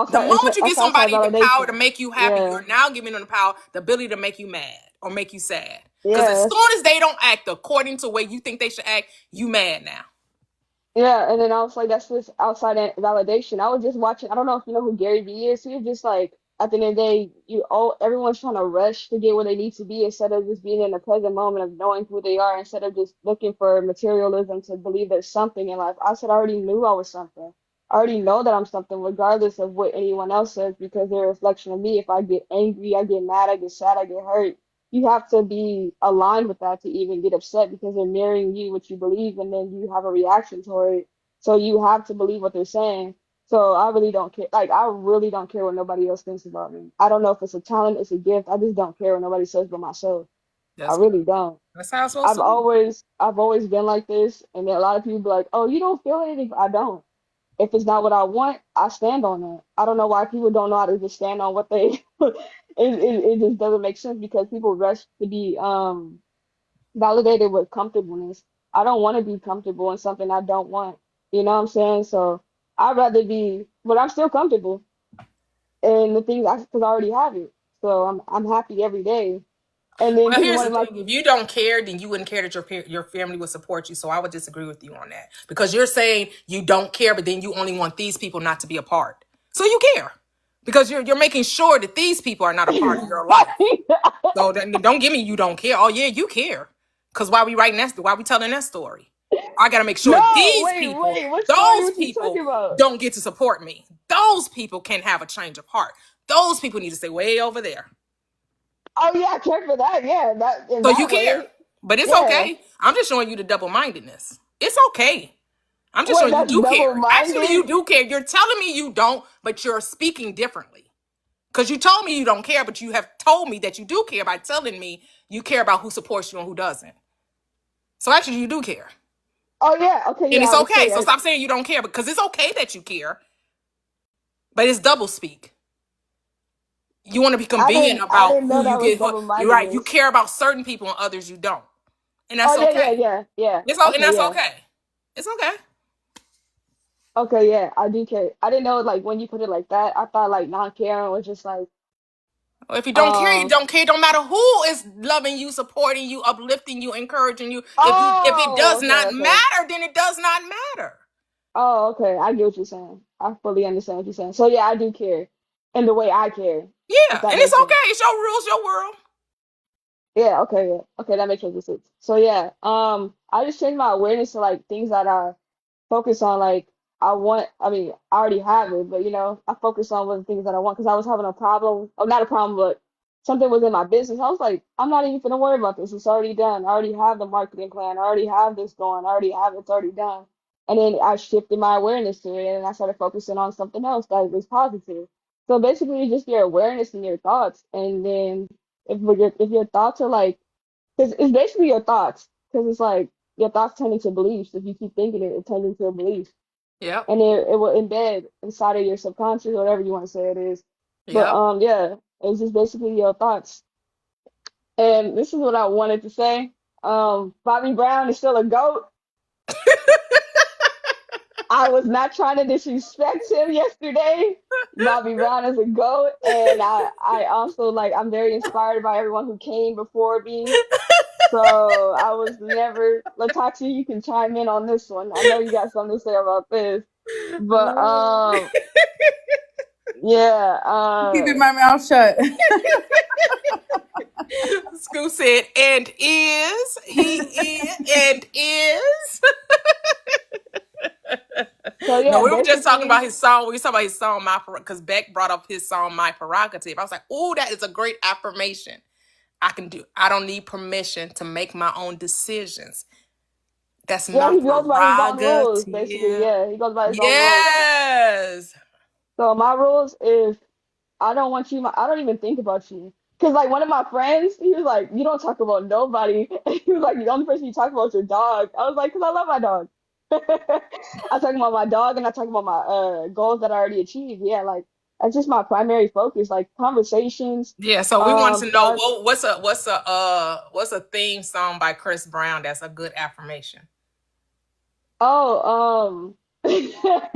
S1: The
S5: outside,
S1: moment you give
S5: that's outside
S1: somebody the power to
S5: validation.
S1: make you happy,
S5: Yeah.
S1: you're now giving them the power, the ability to make you mad or make you sad. Because as
S5: Yeah,
S1: soon as they don't act according to the way you think they should act, you mad now.
S5: yeah, and then I was like, that's just outside validation. I was just watching. I don't know if you know who Gary Vee is. He was just like, at the end of the day, everyone's trying to rush to get where they need to be instead of just being in the present moment of knowing who they are, instead of just looking for materialism to believe there's something in life. I said, I already knew I was something. I already know that I'm something, regardless of what anyone else says, because they're a reflection of me. If I get angry, I get mad, I get sad, I get hurt. You have to be aligned with that to even get upset because they're mirroring you what you believe and then you have a reaction toward it. So you have to believe what they're saying. So I really don't care. Like I really don't care what nobody else thinks about me. I don't know if it's a talent, it's a gift. I just don't care what nobody says but myself. I
S1: That's good.
S5: really don't.
S1: That's how it's supposed
S5: I've
S1: to be.
S5: always I've always been like this, and then a lot of people be like, "Oh, you don't feel anything." I don't. If it's not what I want, I stand on it. I don't know why people don't know how to just stand on what they. It just doesn't make sense because people rush to be validated with comfortableness. I don't want to be comfortable in something I don't want. You know what I'm saying? So I'd rather be, but I'm still comfortable in the things because I already have it. So I'm happy every day. And then
S1: Well,
S5: people
S1: here's
S5: want
S1: the
S5: to like,
S1: thing: if you don't care, then you wouldn't care that your family would support you. So I would disagree with you on that because you're saying you don't care, but then you only want these people not to be a part. So you care because you're making sure that these people are not a part of your life. So then don't give me you don't care. Oh yeah, you care. Because why we writing that? Why we telling that story? I gotta make sure
S5: no,
S1: these people,
S5: what story
S1: those
S5: was you talking
S1: people,
S5: about?
S1: don't get to support me. Those people can have a change of heart. Those people need to stay way over there.
S5: Oh yeah, I care for that. Yeah, that in
S1: So you
S5: that
S1: care.
S5: way.
S1: But it's
S5: Yeah.
S1: okay. I'm just showing you the double mindedness. It's okay. I'm just
S5: Wait,
S1: showing you
S5: that's
S1: do
S5: double
S1: care. Actually,
S5: minded.
S1: you do care. You're telling me you don't, but you're speaking differently. Because you told me you don't care, but you have told me that you do care by telling me you care about who supports you and who doesn't. So actually, you do care.
S5: Oh yeah, okay,
S1: And
S5: yeah,
S1: it's
S5: I would
S1: okay.
S5: say
S1: So stop saying you don't care because it's okay that you care. but it's double speak. You want to be
S5: I
S1: convenient
S5: didn't I
S1: about
S5: didn't
S1: who
S5: know
S1: you
S5: that was
S1: get. You're right. You
S5: double-mindedness.
S1: care about certain people and others you don't, and
S5: Oh
S1: that's
S5: yeah, yeah,
S1: okay.
S5: yeah, yeah.
S1: And
S5: Okay,
S1: that's
S5: yeah.
S1: okay. It's okay.
S5: Okay, yeah, I do care. I didn't know like when you put it like that. I thought like non-caring was just like
S1: Well, if you don't care, you
S5: um
S1: don't care. It don't matter who is loving you, supporting you, uplifting you, encouraging you. If it
S5: oh,
S1: does
S5: okay,
S1: not
S5: okay.
S1: matter, then it does not matter.
S5: Oh, okay. I get what you're saying. I fully understand what you're saying. So yeah, I do care in the way I care, if
S1: Yeah,
S5: that
S1: and it's
S5: makes sense.
S1: okay. It's your rules, your world.
S5: Yeah, okay, yeah. Okay, that makes sense. So yeah, I just changed my awareness to like things that I focus on. Like I mean, I already have it, but I focus on what the things that I want because I was having a problem, oh, not a problem, but something was in my business. I was like, I'm not even gonna worry about this. It's already done. I already have the marketing plan. I already have this going. I already have it's already done. And then I shifted my awareness to it, and I started focusing on something else that was positive. So basically, it's just your awareness and your thoughts, and then if your thoughts are like, because it's basically your thoughts, because it's like your thoughts turn into beliefs. If you keep thinking it, it turns into a belief,
S1: Yep.
S5: and it will embed inside of your subconscious, whatever you want to say it is. But
S1: Yep.
S5: yeah, it's just basically your thoughts. And this is what I wanted to say. Bobby Brown is still a GOAT. I was not trying to disrespect him yesterday. Bobby Brown is a GOAT, and I also like I'm very inspired by everyone who came before me. So I was never Latachi, you can chime in on this one. I know you got something to say about this. But yeah,
S2: Keeping my mouth shut.
S1: Scoop said, and is he is and is.
S5: so
S1: No,
S5: yeah,
S1: we were just talking about
S5: basically,
S1: his song. We were talking about his song, because Beck brought up his song, My Prerogative. I was like, oh, that is a great affirmation. I don't need permission to make my own decisions. That's
S5: yeah,
S1: my
S5: he goes by his own rules, basically.
S1: prerogative.
S5: Yeah, he goes by his own rules.
S1: Yes.
S5: So my rules is I don't want you, I don't even think about you. Because, like, one of my friends, he was like, you don't talk about nobody. He was like, the only person you talk about is your dog. I was like, because I love my dog. I talk about my dog and I talk about my goals that I already achieved. Yeah, like, that's just my primary focus, like conversations,
S1: Yeah, so we want to know
S5: thoughts.
S1: what's a theme song by Chris Brown that's a good affirmation.
S5: Oh, he got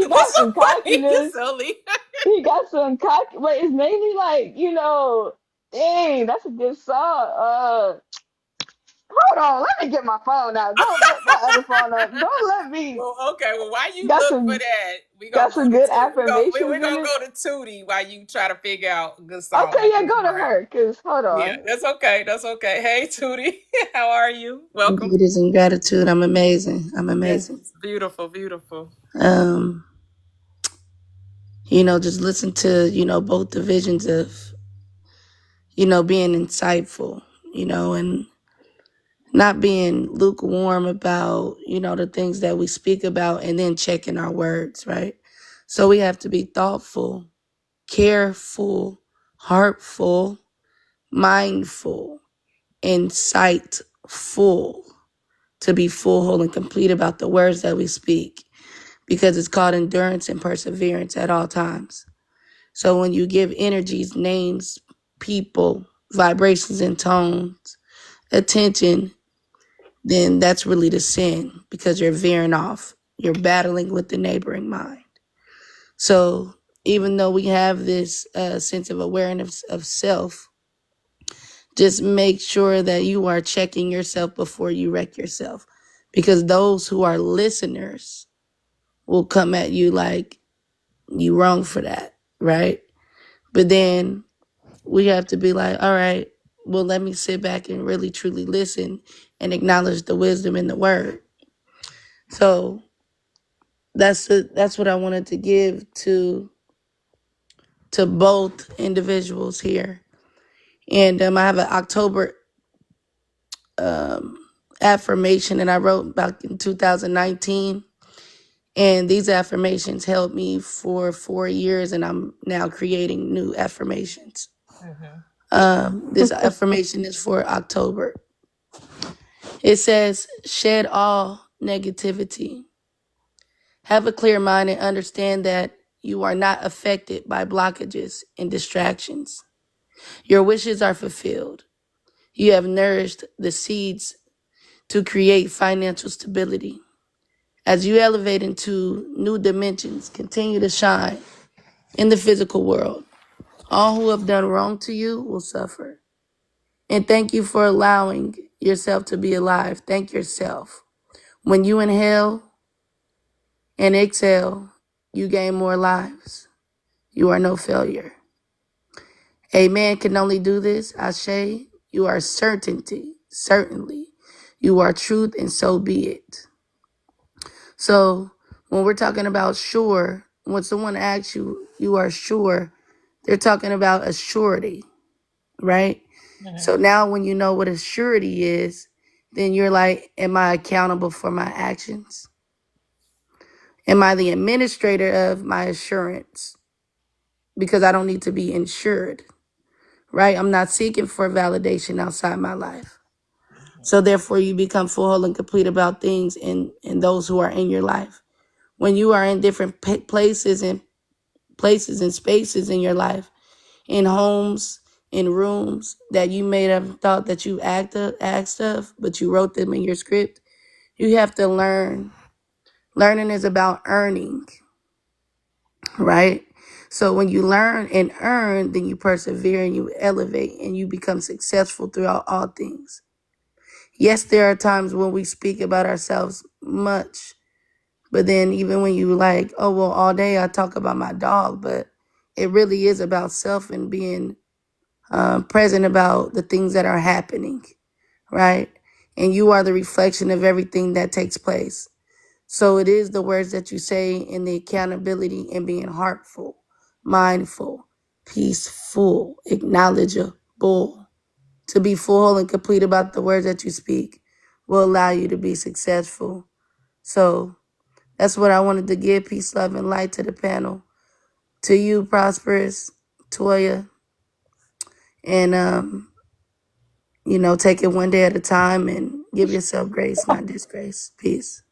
S1: What's so
S5: some
S1: funny,
S5: cockiness.
S1: silly?
S5: He got some cock, but it's mainly like, dang, that's a good song. Hold on, let me get my phone out. Don't put that other phone up. Don't let me.
S1: Well, okay. Well, while you
S5: Got
S1: look for
S5: some
S1: that, we gonna
S5: got
S1: go
S5: some
S1: to
S5: good
S1: Tootie.
S5: affirmations
S1: We're
S5: in
S1: gonna
S5: it.
S1: go to Tootie while you try to figure out a good song by
S5: Okay, yeah,
S1: Chris
S5: go to
S1: Brown.
S5: her, cause hold
S1: Yeah,
S5: on.
S1: that's okay. That's okay. Hey, Tootie, how are you? Welcome.
S3: Beauties and gratitude. I'm amazing. I'm
S1: Yes,
S3: amazing.
S1: beautiful, beautiful.
S3: Um, just listen to, both the visions of, being insightful, and not being lukewarm about, the things that we speak about and then checking our words, right? So we have to be thoughtful, careful, heartful, mindful, insightful, to be full, whole, and complete about the words that we speak, because it's called endurance and perseverance at all times. So when you give energies, names, people, vibrations, and tones attention, then that's really the sin, because you're veering off. You're battling with the neighboring mind. So even though we have this sense of awareness of self, just make sure that you are checking yourself before you wreck yourself, because those who are listeners will come at you like you wrong for that, right? But then we have to be like, all right, well, let me sit back and really truly listen and acknowledge the wisdom in the word. So that's what I wanted to give to both individuals here. And I have an October affirmation that I wrote back in 2019. And these affirmations helped me for 4 years, and I'm now creating new affirmations. This affirmation is for October. It says, shed all negativity. Have a clear mind and understand that You are not affected by blockages and distractions. Your wishes are fulfilled. You have nourished the seeds to create financial stability. As you elevate into new dimensions, continue to shine in the physical world. All who have done wrong to you will suffer. And thank you for allowing yourself to be alive. Thank yourself. When you inhale and exhale, you gain more lives. You are no failure. A man can only do this. Ashe, you are certainty. Certainly. You are truth, and so be it. So when we're talking about sure, when someone asks you, you are sure, they're talking about a surety, right? So now when you know what a surety is, then you're like, am I accountable for my actions? Am I the administrator of my assurance? Because I don't need to be insured, right? I'm not seeking for validation outside my life. So therefore you become full, whole, and complete about things in those who are in your life. When you are in different places and spaces in your life, in homes, in rooms that you may have thought that you asked of, but you wrote them in your script, you have to learn. Learning is about earning, right? So when you learn and earn, then you persevere and you elevate and you become successful throughout all things. Yes, there are times when we speak about ourselves much, but then even when you like, oh, well, all day I talk about my dog, but it really is about self and being present about the things that are happening, right? And you are the reflection of everything that takes place. So it is the words that you say and the accountability and being heartful, mindful, peaceful, acknowledgeable. To be full and complete about the words that you speak will allow you to be successful. So that's what I wanted to give. Peace, love, and light to the panel. To you, Prosperous, Toyia, and take it one day at a time and give yourself grace, not disgrace. Peace.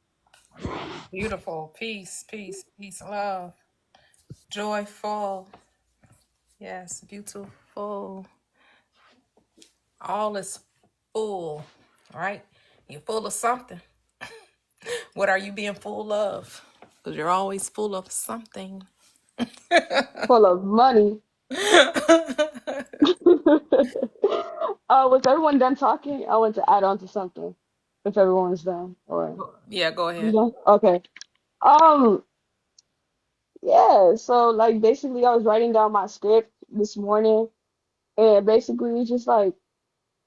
S1: Beautiful. Peace, peace, peace, love. Joyful. Yes, beautiful. All is full, right? You're full of something. What are you being full of? Because you're always full of something.
S5: Full of money. Was everyone done talking? I want to add on to something. If everyone's done, or
S1: Yeah, go
S5: you
S1: ahead.
S5: done? Okay. Um, yeah. So like basically, I was writing down my script this morning, and basically it's just like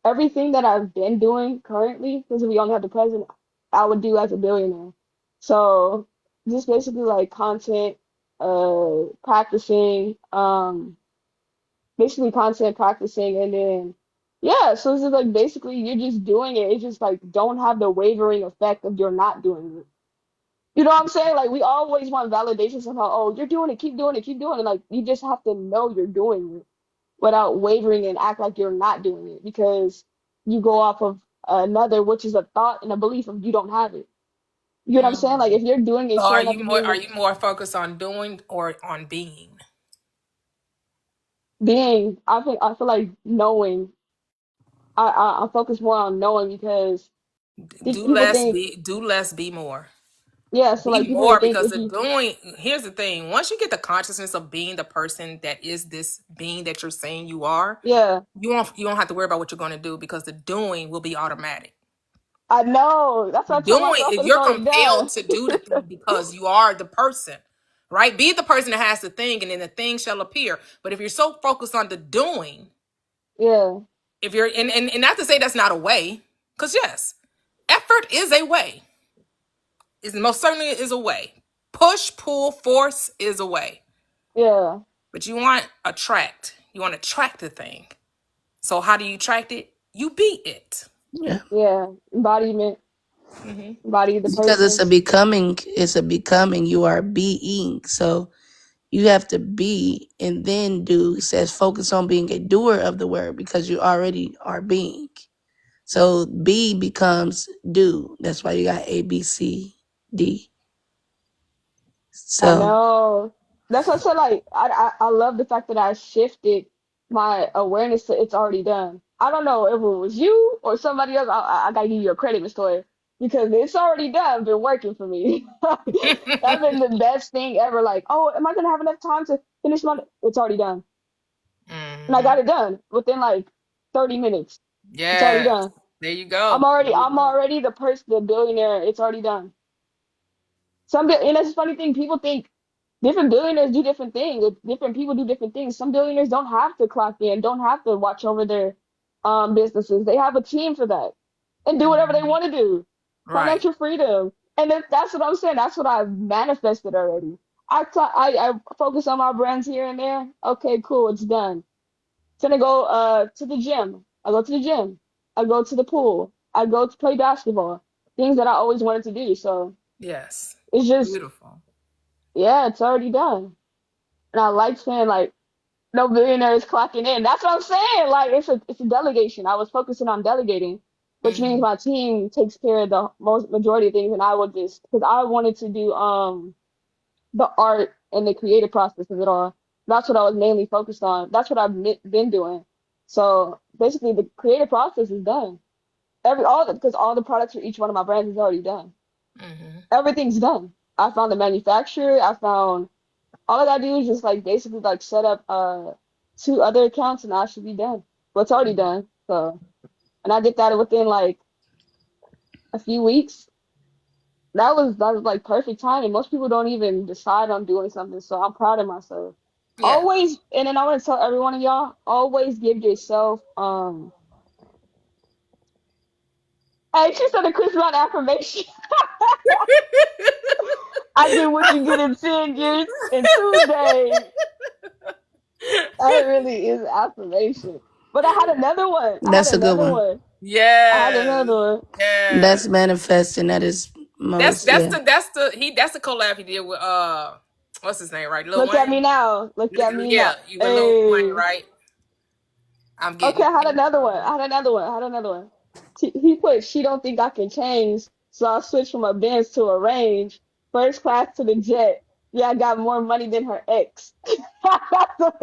S5: everything that I've been doing currently, because we only have the present, I would do as a billionaire. So just basically like content, practicing, basically content practicing, and then yeah, so it's just like basically you're just doing it. It's just like don't have the wavering effect of you're not doing it. You know what I'm saying? Like we always want validation somehow. Oh, you're doing it, keep doing it, keep doing it. Like you just have to know you're doing it without wavering and act like you're not doing it because you go off of another, which is a thought and a belief of you don't have it. You know what I'm saying? Like if you're doing it,
S1: So are
S5: showing up
S1: you
S5: and
S1: more
S5: doing
S1: are
S5: it,
S1: you more focused on doing or on being?
S5: being, I feel like knowing. I focus more on knowing because people think,
S1: Do less, be more.
S5: yeah. So
S1: Be
S5: like people would
S1: more
S5: think
S1: because
S5: if
S1: the
S5: you,
S1: doing, here's the thing. Once you get the consciousness of being the person that is this being that you're saying you are,
S5: yeah,
S1: you don't have to worry about what you're going to do because the doing will be automatic.
S5: I know. That's what I told
S1: Doing,
S5: myself
S1: if
S5: to
S1: you're
S5: slow it
S1: compelled
S5: down.
S1: to do the thing because you are the person, right? Be the person that has the thing and then the thing shall appear. But if you're so focused on the doing,
S5: Yeah,
S1: if you're and not to say that's not a way, because yes, effort is a way. Is most certainly is a way. Push, pull, force is a way.
S5: yeah,
S1: But you want attract. You want to track the thing. So how do you track it? You beat it.
S3: Yeah.
S5: yeah. Embodiment, embody the
S3: Because
S5: person.
S3: it's a becoming. You are being. So you have to be and then do. It says focus on being a doer of the word because you already are being. So be becomes do. That's why you got A, B, C, D.
S5: I
S3: So
S5: know. That's what I said. Like, I love the fact that I shifted my awareness to it's already done. I don't know if it was you or somebody else. I gotta give you a credit, Miss Toya, because it's already done. Been working for me. That's been the best thing ever. Like, oh, am I gonna have enough time to finish my? It's already done, and I
S1: Hmm.
S5: got it done within like 30 minutes. It's already
S1: Yes.
S5: done.
S1: There you go. There you
S5: I'm
S1: go.
S5: already the billionaire. It's already done. And that's the funny thing. People think different billionaires do different things. Different people do different things. Some billionaires don't have to clock in, don't have to watch over their businesses. They have a team for that and do whatever they
S1: Hmm.
S5: want to do.
S1: Right.
S5: Financial freedom. And that's what I'm saying. That's what I've manifested already. I focus on my brands here and there. Okay, cool, it's done. Then I go to the gym. I go to the gym. I go to the pool. I go to play basketball. Things that I always wanted to do. So
S1: Yes.
S5: it's just
S1: Beautiful.
S5: yeah, it's already done. And I like saying like no billionaires clocking in. That's what I'm saying. Like it's a delegation. I was focusing on delegating, which means
S1: Hmm.
S5: my team takes care of the most majority of things, and I would just because I wanted to do the art and the creative process of it all. That's what I was mainly focused on. That's what been doing. So basically, the creative process is done. Because all the products for each one of my brands is already done.
S1: Hmm.
S5: Everything's done. I found the manufacturer. I found all I gotta do is just like basically like set up two other accounts and I should be done. Well, it's already done. So and I did that within like a few weeks. That was like perfect timing. Most people don't even decide on doing something, so I'm proud of myself.
S1: Yeah.
S5: Always, and then I want to tell every one of y'all, always give yourself hey, she said a Chris Brown affirmation. I get what you get in 10 years in 2 days. That really is affirmation. But I had another one. I had
S3: That's a good
S5: another
S3: one.
S5: one. I had
S1: Yes.
S5: another one.
S3: That's
S1: Yes.
S3: manifesting. That is
S1: That's
S3: most,
S1: that's
S3: yeah.
S1: the that's the he that's the collab he did with what's his name, right? Lil
S5: Look at
S1: Wayne.
S5: me now. Look at me
S1: Yeah,
S5: now.
S1: you with Lil Wayne,
S5: Hey.
S1: right? I'm
S5: Okay,
S1: getting
S5: I had another one. I had another one. I had another one. He put, she don't think I can change, so I switched from a Benz to a Range, first class to the jet. Yeah, I got more money than her ex.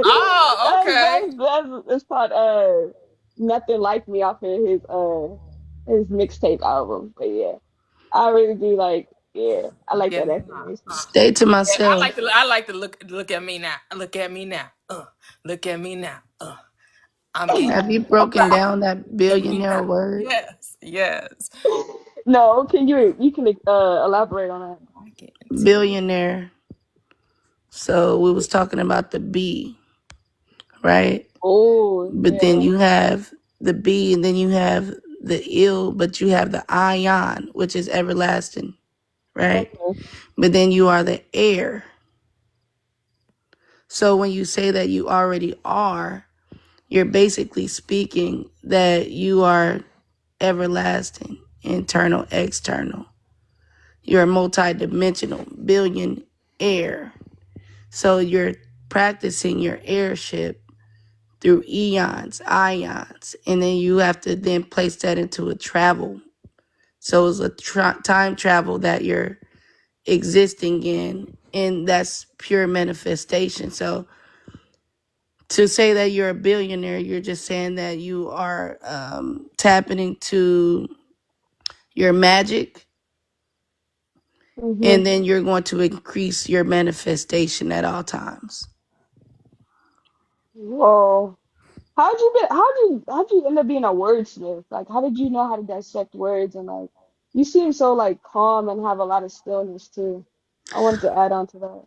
S1: Oh, okay.
S5: That's called Nothing Like Me off of his mixtape album. But yeah, I really do like yeah, I like that
S1: Getting
S5: affirmation.
S3: Stay to
S1: yeah,
S3: myself.
S1: I like to look at me now. Look at me now. Look at me now. I'm getting
S3: Have you
S1: more
S3: broken
S1: power.
S3: down that
S1: Look at me now.
S3: billionaire word?
S1: Yes, yes.
S5: No, you can elaborate on that?
S1: I get into
S3: Billionaire. So we was talking about the B, right?
S5: Oh,
S3: But then
S5: yeah.
S3: you have the B, and then you have the ill, but you have the ion, which is everlasting, right?
S5: Okay.
S3: But then you are the air. So when you say that you already are, you're basically speaking that you are everlasting, internal, external. You're multidimensional, billion air. So you're practicing your airship through eons, ions, and then you have to then place that into a travel. So it's a time travel that you're existing in, and that's pure manifestation. So to say that you're a billionaire, you're just saying that you are tapping into your magic,
S5: Mm-hmm.
S3: and then you're going to increase your manifestation at all times.
S5: Whoa. How'd you end up being a wordsmith? Like, how did you know how to dissect words and like, you seem so like calm and have a lot of stillness too. I wanted to add on to that.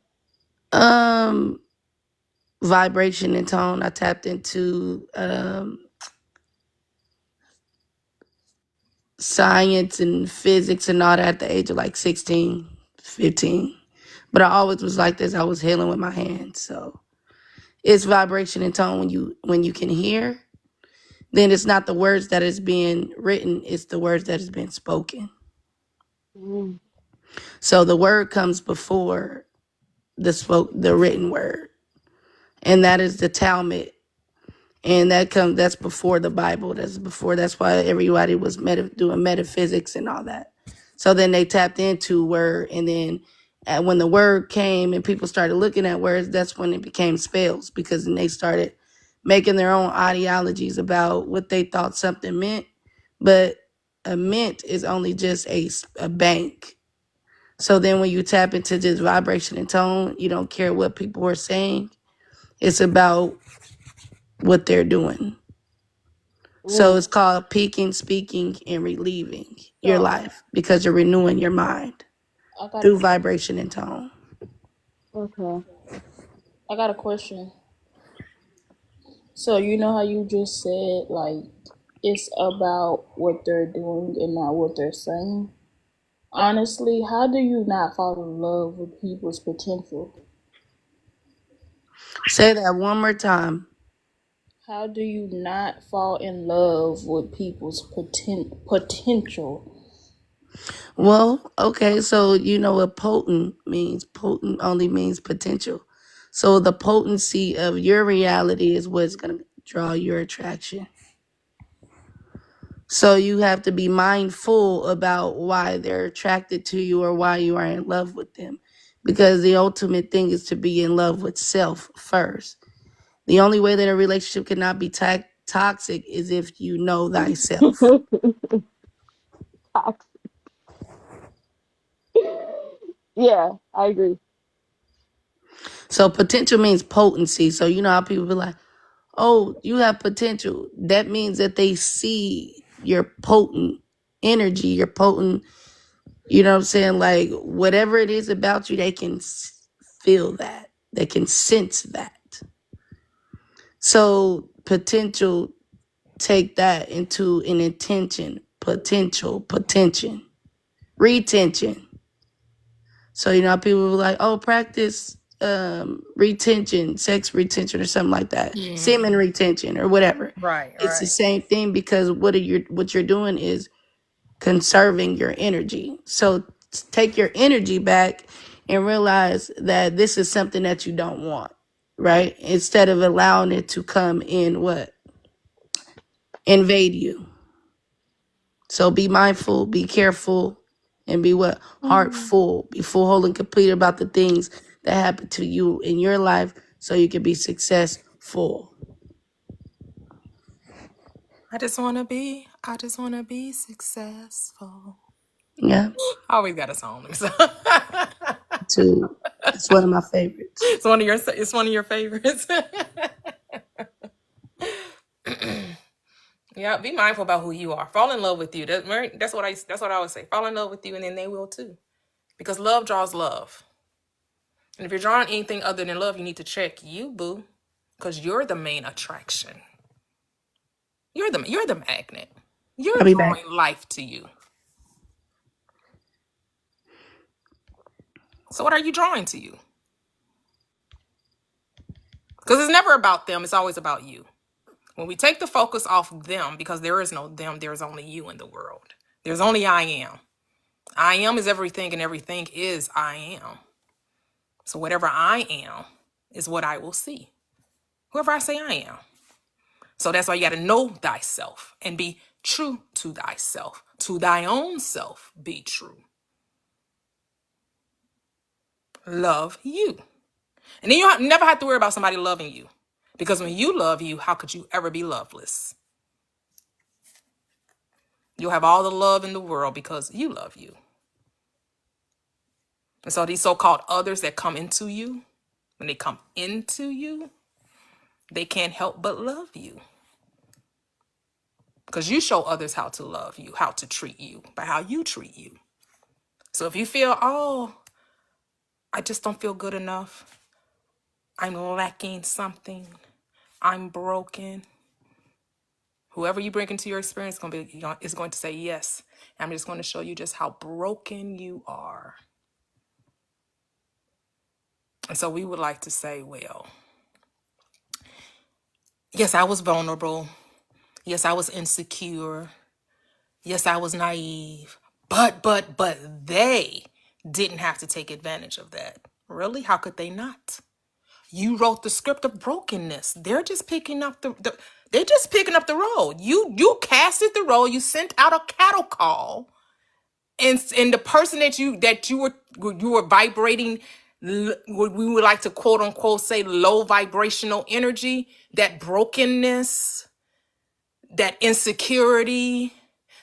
S3: Um, Vibration and tone. I tapped into science and physics and all that at the age of like 16, 15. But I always was like this. I was healing with my hands. So it's vibration and tone when you can hear. Then it's not the words that is being written, it's the words that is being spoken.
S5: Mm.
S3: So the word comes before the written word. And that is the Talmud. And that's before the Bible. That's why everybody was doing metaphysics and all that. So then they tapped into word, and then And when the word came and people started looking at words, that's when it became spells, because then they started making their own ideologies about what they thought something meant. But a mint is only just a bank. So then when you tap into just vibration and tone, you don't care what people are saying. It's about what they're doing. So it's called peaking, speaking, and relieving your
S4: So
S3: life, because you're renewing your mind
S4: I got
S3: through vibration and tone.
S5: Okay.
S4: I got a question. So you know how you just said like it's about what they're doing and not what they're saying? Honestly, how do you not fall in love with people's potential?
S3: Say that one more time.
S4: How do you not fall in love with people's potential?
S3: Well, okay, so you know what potent means. Potent only means potential. So the potency of your reality is what's going to draw your attraction. So you have to be mindful about why they're attracted to you or why you are in love with them. Because the ultimate thing is to be in love with self first. The only way that a relationship cannot be toxic is if you know thyself.
S5: Toxic. Yeah, I agree.
S3: So potential means potency. So you know how people be like, oh, you have potential. That means that they see your potent energy, your potent, you know what I'm saying? Like whatever it is about you, they can feel that. They can sense that. So potential, take that into an intention, potential, retention. So, you know, how people were like, oh, practice retention, sex retention or something like that. Semen retention or whatever.
S1: Right,
S3: It's the
S1: right.
S3: same thing, because what you're doing is conserving your energy. So take your energy back and realize that this is something that you don't want, right? Instead of allowing it to come in invade you. So be mindful, be careful, and be what? Heartful. Be full, whole, and complete about the things that happen to you in your life so you can be successful.
S1: I just wanna be successful.
S3: Yeah.
S1: I always got a song. So
S3: Too. It's one of my favorites.
S1: it's one of your favorites. Yeah, be mindful about who you are. Fall in love with you. That's what I always say. Fall in love with you, and then they will too. Because love draws love. And if you're drawing anything other than love, you need to check you, boo. Because you're the main attraction. You're the magnet. You're
S3: I'll be back.
S1: drawing life to you. So what are you drawing to you? Because it's never about them, it's always about you. When we take the focus off them, because there is no them, there is only you in the world. There's only I am. I am is everything, and everything is I am. So whatever I am is what I will see. Whoever I say I am. So that's why you got to know thyself and be true to thyself. To thy own self be true. Love you. And then you never have to worry about somebody loving you. Because when you love you, how could you ever be loveless? You'll have all the love in the world because you love you. And so these so-called others that come into you, when they come into you, they can't help but love you. Because you show others how to love you, how to treat you, by how you treat you. So if you feel, oh, I just don't feel good enough, I'm lacking something, I'm broken, whoever you bring into your experience is going to say yes. I'm just going to show you just how broken you are. And so we would like to say, well, yes, I was vulnerable. Yes, I was insecure. Yes, I was naive. But they didn't have to take advantage of that. Really? How could they not? You wrote the script of brokenness. They're just picking up they're just picking up the role. You casted the role. You sent out a cattle call. and the person that you were vibrating, what we would like to quote unquote say low vibrational energy, that brokenness, that insecurity,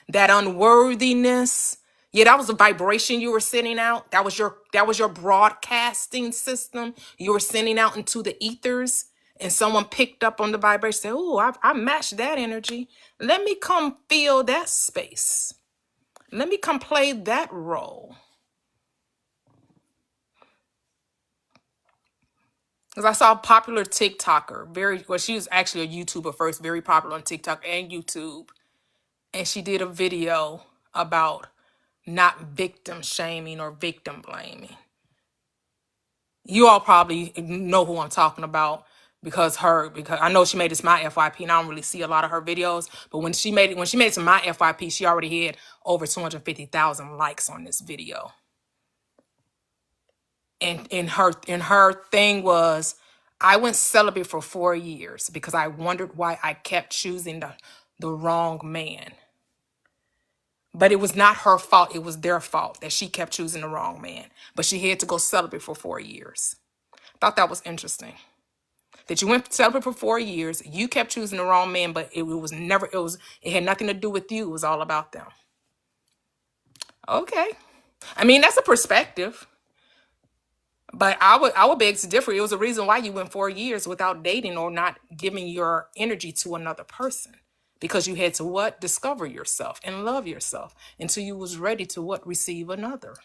S1: that unworthiness. Yeah, that was a vibration you were sending out. That was your broadcasting system. You were sending out into the ethers, and someone picked up on the vibration. Said, "Oh, I matched that energy. Let me come fill that space. Let me come play that role." Because I saw a popular TikToker, she was actually a YouTuber first, very popular on TikTok and YouTube, and she did a video about not victim shaming or victim blaming. You all probably know who I'm talking about because I know she made this my FYP, and I don't really see a lot of her videos. But when she made it to my FYP, she already had over 250,000 likes on this video. And her thing was, I went celibate for 4 years because I wondered why I kept choosing the wrong man. But it was not her fault. It was their fault that she kept choosing the wrong man. But she had to go celibate for 4 years. Thought that was interesting. That you went celibate for 4 years, you kept choosing the wrong man, but it had nothing to do with you. It was all about them. Okay. I mean, that's a perspective. But I would beg to differ. It was a reason why you went 4 years without dating or not giving your energy to another person. Because you had to what? Discover yourself and love yourself until you was ready to what? Receive another.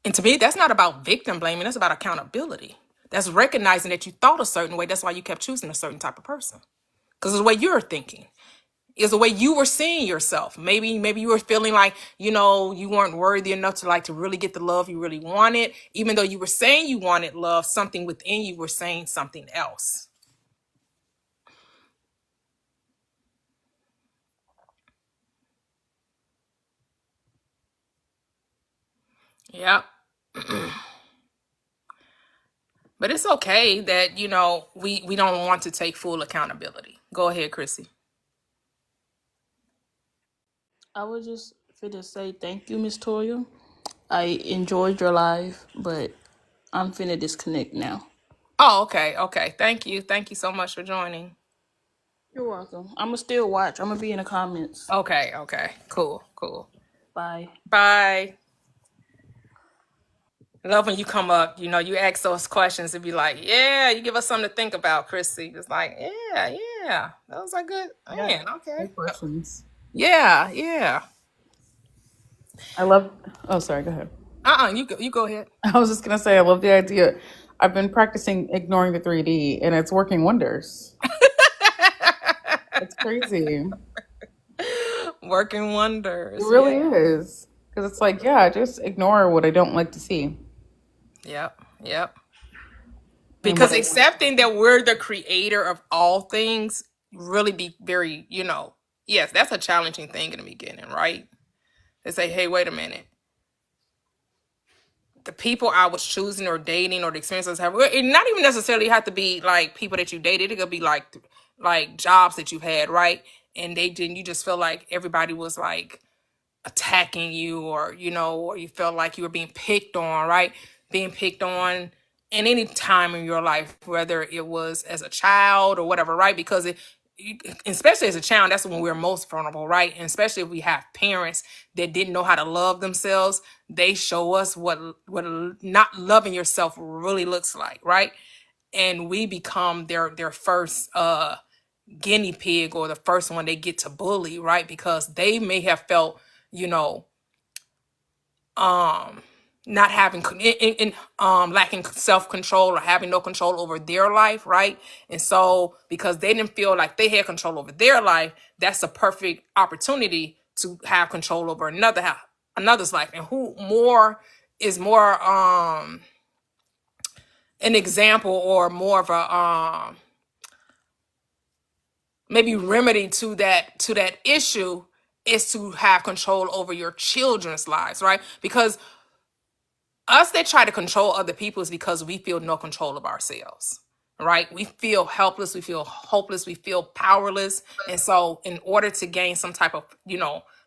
S1: And to me, that's not about victim blaming. That's about accountability. That's recognizing that you thought a certain way. That's why you kept choosing a certain type of person. Because it's the way you're thinking. It's the way you were seeing yourself. Maybe you were feeling like, you weren't worthy enough to really get the love you really wanted. Even though you were saying you wanted love, something within you were saying something else. Yeah. But it's okay that, we don't want to take full accountability. Go ahead, Chrissy.
S4: I was just finna say thank you, Miss Toya. I enjoyed your live, but I'm finna disconnect now.
S1: Oh, okay. Okay. Thank you. Thank you so much for joining.
S4: You're welcome. I'ma still watch. I'm gonna be in the comments.
S1: Okay. Okay. Cool. Cool.
S4: Bye.
S1: Bye. I love when you come up, you ask those questions and be like, yeah, you give us something to think about, Chrissy. It's like, yeah. Those are good.
S2: Yeah,
S1: Man, okay.
S2: great questions.
S1: Yeah.
S2: I love. Oh, sorry. Go ahead.
S1: You go ahead.
S2: I was just gonna say I love the idea. I've been practicing ignoring the 3D, and it's working wonders. It's crazy.
S1: Working
S2: It
S1: wonders.
S2: really is. Because it's like, yeah, just ignore what I don't like to see.
S1: Yep.
S2: And
S1: Because
S2: what I,
S1: accepting that we're the creator of all things really be very, yes, that's a challenging thing in the beginning, right? They say, hey, wait a minute. The people I was choosing or dating or the experiences I have, it not even necessarily have to be like people that you dated. It could be like jobs that you've had, right? And you just feel like everybody was like attacking you, or or you felt like you were being picked on, right? Being picked on in any time in your life, whether it was as a child or whatever, right? Because especially as a child, that's when we're most vulnerable, right? And especially if we have parents that didn't know how to love themselves, they show us what not loving yourself really looks like, right? And we become their first guinea pig, or the first one they get to bully, right? Because they may have felt, you know, not having lacking self-control or having no control over their life, right? And so because they didn't feel like they had control over their life, that's a perfect opportunity to have control over another's life. And who more is more an example, or more of a maybe remedy to that issue, is to have control over your children's lives, right? Because us that try to control other people is because we feel no control of ourselves, right? We feel helpless, we feel hopeless, we feel powerless. And so in order to gain some type of,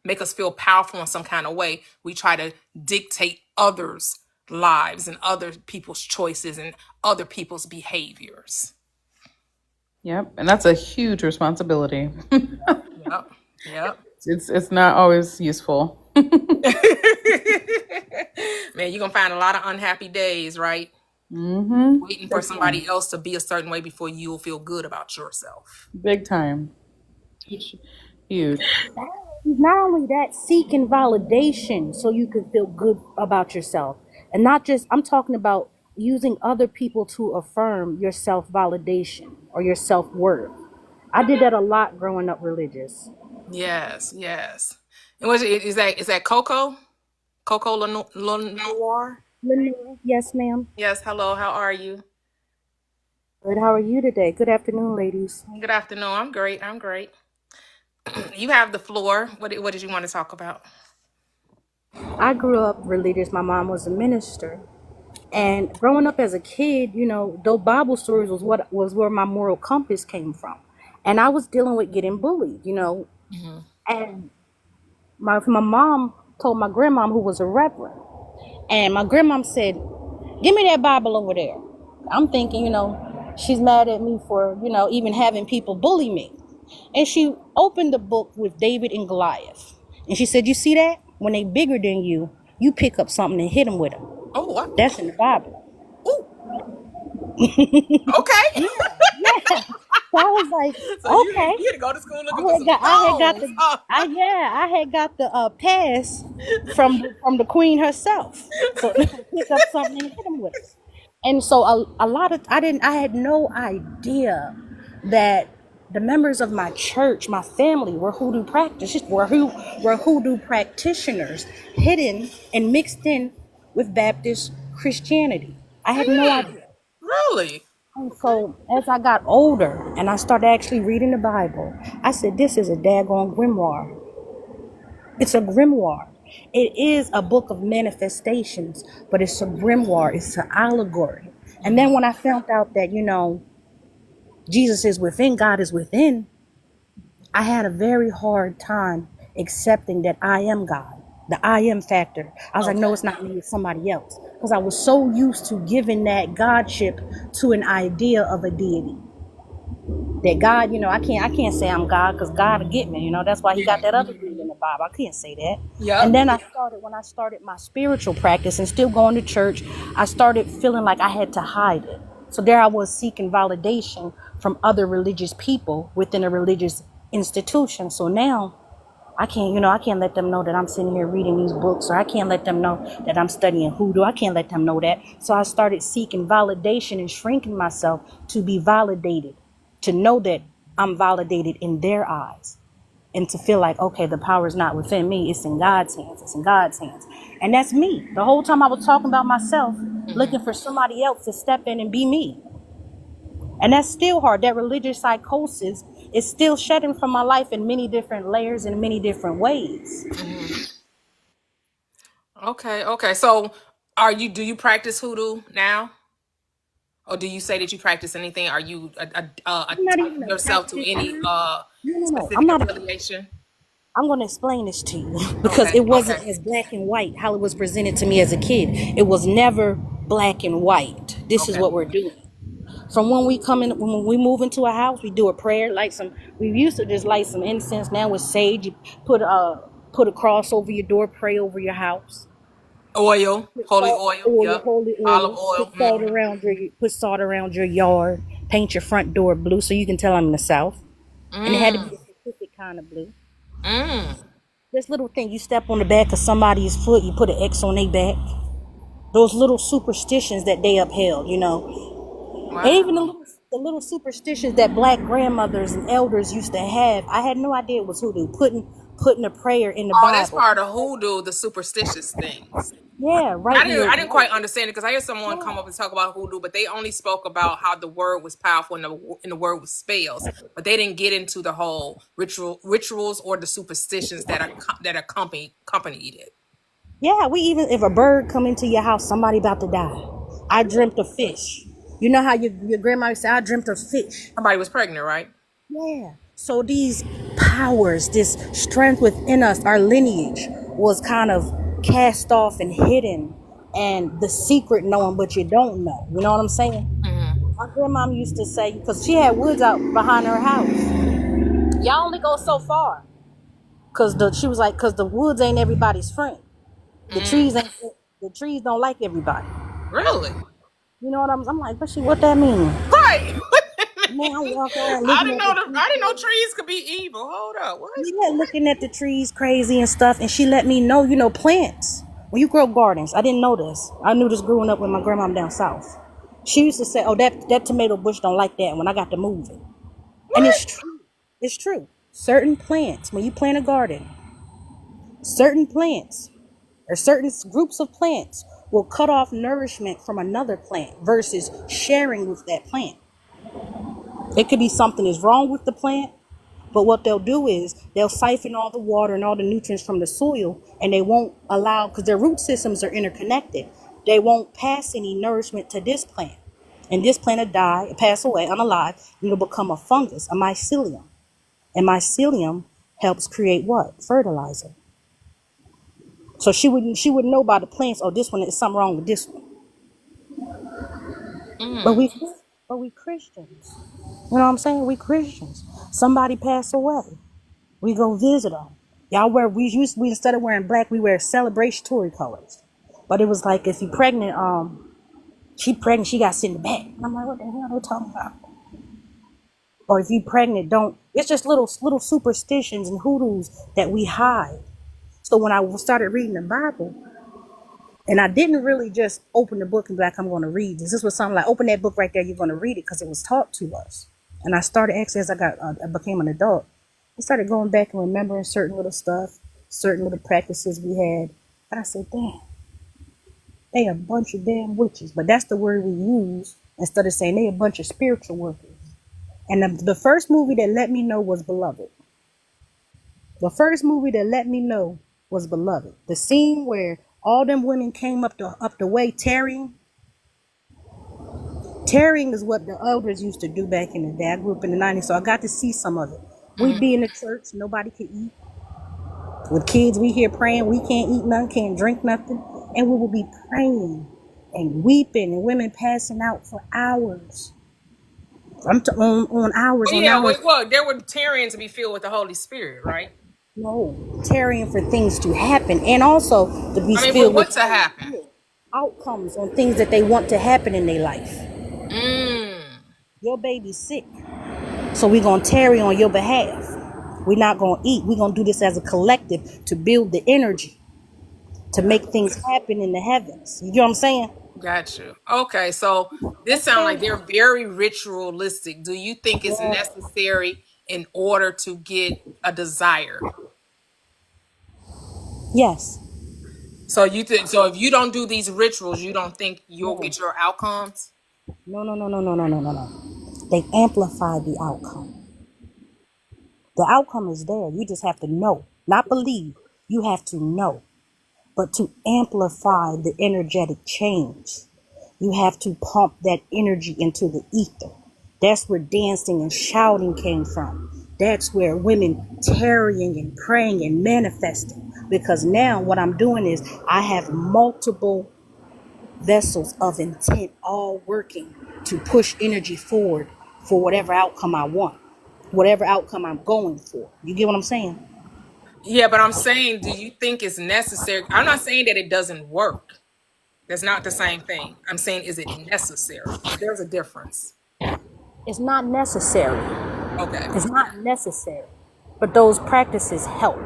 S1: make us feel powerful in some kind of way, we try to dictate others' lives and other people's choices and other people's behaviors.
S2: Yep, and that's a huge responsibility.
S1: Yep. Yep.
S2: It's not always useful.
S1: Man, you're gonna find a lot of unhappy days, right?
S2: Mm-hmm.
S1: Waiting for somebody else to be a certain way before you'll feel good about yourself.
S2: Big time. Huge.
S6: Not only that, seeking validation so you can feel good about yourself. And not just, I'm talking about using other people to affirm your self validation or your self worth. I did that a lot growing up religious.
S1: Yes, yes. And is that Coco? Coco Lenoir?
S6: Lenore, yes, ma'am.
S1: Yes, hello, how are you?
S6: Good. How are you today? Good afternoon, ladies.
S1: Good afternoon. I'm great. I'm great. You have the floor. What did you want to talk about?
S6: I grew up religious. My mom was a minister. And growing up as a kid, those Bible stories was where my moral compass came from. And I was dealing with getting bullied.
S1: Mm-hmm.
S6: And my mom told my grandmom, who was a reverend, and my grandmom said, "Give me that Bible over there." I'm thinking, she's mad at me for, even having people bully me. And she opened the book with David and Goliath. And she said, "You see that? When they bigger than you, you pick up something and hit them with them.
S1: Oh, what?
S6: That's in the Bible."
S1: Ooh. Okay.
S6: Yeah. So I was like,
S1: So
S6: okay.
S1: you had to go to school
S6: I
S1: looking
S6: had
S1: for some
S6: got the,
S1: stones.
S6: I had got the pass from the queen herself. So pick up something and hit him with it. And so a lot of I had no idea that the members of my church, my family, were hoodoo practitioners, hidden and mixed in with Baptist Christianity. I had no idea.
S1: Really?
S6: And so as I got older and I started actually reading the Bible, I said, this is a daggone grimoire. It's a grimoire. It is a book of manifestations, but it's a grimoire. It's an allegory. And then when I found out that, Jesus is within, God is within, I had a very hard time accepting that I am God, the I am factor. I was like, no, it's not me, it's somebody else. Because I was so used to giving that godship to an idea of a deity. That God, I can't say I'm God because God will get me. That's why he got that other dude in the Bible. I can't say that.
S1: Yep.
S6: And then when I started my spiritual practice and still going to church, I started feeling like I had to hide it. So there I was seeking validation from other religious people within a religious institution. So now I can't let them know that I'm sitting here reading these books, or I can't let them know that I'm studying hoodoo. I can't let them know that. So I started seeking validation and shrinking myself to be validated, to know that I'm validated in their eyes, and to feel like, okay, the power is not within me. It's in God's hands. It's in God's hands. And that's me. The whole time I was talking about myself, looking for somebody else to step in and be me. And that's still hard. That religious psychosis is still shedding from my life in many different layers and many different ways.
S1: Okay. So do you practice hoodoo now? Or do you say that you practice anything? Are you
S6: I'm not even
S1: attaching
S6: a
S1: yourself to any
S6: no. I'm
S1: specific
S6: not.
S1: affiliation?
S6: I'm going to explain this to you because it wasn't as black and white how it was presented to me as a kid. It was never black and white. This is what we're doing. From when we move into a house, we do a prayer, we used to just light some incense. Now with sage, you put a cross over your door, pray over your house.
S1: Oil, holy oil, yep.
S6: Holy oil.
S1: Olive oil.
S6: Put salt around your yard. Paint your front door blue so you can tell I'm in the South. And it had to be a specific kind of blue. This little thing, you step on the back of somebody's foot, you put an X on their back. Those little superstitions that they upheld,
S1: Wow.
S6: And even the little superstitions that black grandmothers and elders used to have, I had no idea it was hoodoo. Putting a prayer in the Bible.
S1: That's part of hoodoo, the superstitious things.
S6: Yeah, right.
S1: I didn't quite understand it because I heard someone come up and talk about hoodoo, but they only spoke about how the word was powerful and the word was spells, but they didn't get into the whole rituals or the superstitions that accompanied it.
S6: Yeah, if a bird come into your house, somebody about to die. I dreamt a fish. You know how your grandma used to say, I dreamt of fish.
S1: Somebody was pregnant, right?
S6: Yeah. So these powers, this strength within us, our lineage was kind of cast off and hidden, and the secret knowing but you don't know. You know what I'm saying?
S1: Mm-hmm.
S6: My grandmom used to say, because she had woods out behind her house. Y'all only go so far. She was like, cause the woods ain't everybody's friend. The
S1: Mm.
S6: trees ain't the trees don't like everybody.
S1: Really?
S6: You know what I'm like, what that mean?
S1: Right.
S6: Man, I walk around
S1: I
S6: looking
S1: didn't
S6: at
S1: know
S6: the
S1: the
S6: trees.
S1: I didn't know trees could be evil. Hold up. What?
S6: Yeah, looking at the trees crazy and stuff, and she let me know, plants. When you grow gardens, I didn't know this. I knew this growing up with my grandma down south. She used to say, "Oh, that tomato bush don't like that." When I got to move it, and
S1: What?
S6: it's true. It's true. Certain plants, when you plant a garden, certain plants or certain groups of plants will cut off nourishment from another plant versus sharing with that plant. It could be something is wrong with the plant. But what they'll do is they'll siphon all the water and all the nutrients from the soil, and they won't allow, because their root systems are interconnected, they won't pass any nourishment to this plant. And this plant will die, pass away, unalive, and it'll become a fungus, a mycelium. And mycelium helps create what? Fertilizer. So she wouldn't know about the plants, oh, this one is something wrong with this one. But
S1: Mm.
S6: we Christians. You know what I'm saying? We Christians. Somebody passed away. We go visit them. Y'all we instead of wearing black, we wear celebratory colors. But it was like if you pregnant, she pregnant, she got to sit in the back. And I'm like, what the hell are they talking about? Or if you pregnant, don't. It's just little superstitions and hoodoos that we hide. So when I started reading the Bible, and I didn't really just open the book and be like, I'm going to read this. This was something like, open that book right there, you're going to read it, because it was taught to us. And I started actually as I became an adult, I started going back and remembering certain little stuff, certain little practices we had. And I said, damn, they a bunch of damn witches. But that's the word we use instead of saying they a bunch of spiritual workers. And the first movie that let me know was Beloved. The first movie that let me know was Beloved. The scene where all them women came up the way tarrying. Tarrying is what the elders used to do back in the day. I grew up in the 90s, so I got to see some of it. We'd be in the church, nobody could eat. With kids, we here praying, we can't eat nothing, can't drink nothing. And we will be praying and weeping and women passing out for hours. On hours,
S1: Well,
S6: on
S1: yeah.
S6: hours.
S1: Well, there were Tyrians to be filled with the Holy Spirit, right?
S6: No, tarrying for things to happen, and also to be
S1: I mean, for
S6: filled with
S1: what to happen?
S6: outcomes on things that they want to happen in their life.
S1: Mm.
S6: Your baby's sick, so we're gonna tarry on your behalf. We're not gonna eat. We're gonna do this as a collective to build the energy to make things happen in the heavens. You know what I'm saying?
S1: Got you. Okay, so this
S6: That's
S1: sounds like
S6: family.
S1: they're very ritualistic. Do you think it's
S6: Yeah.
S1: necessary in order to get a desire?
S6: Yes.
S1: So you think so if you don't do these rituals, you don't think you'll
S6: No.
S1: get your outcomes?
S6: No. No. No. No. No. No. No. No. No. They amplify the outcome. The outcome is there. You just have to know, not believe. You have to know, but to amplify the energetic change, you have to pump that energy into the ether. That's where dancing and shouting came from. That's where women tarrying and praying and manifesting. Because now what I'm doing is I have multiple vessels of intent all working to push energy forward for whatever outcome I want, whatever outcome I'm going for. You get what I'm saying?
S1: Yeah, but I'm saying, do you think it's necessary? I'm not saying that it doesn't work. That's not the same thing. I'm saying, is it necessary? There's a difference.
S6: It's not necessary.
S1: Okay.
S6: It's not necessary. But those practices help.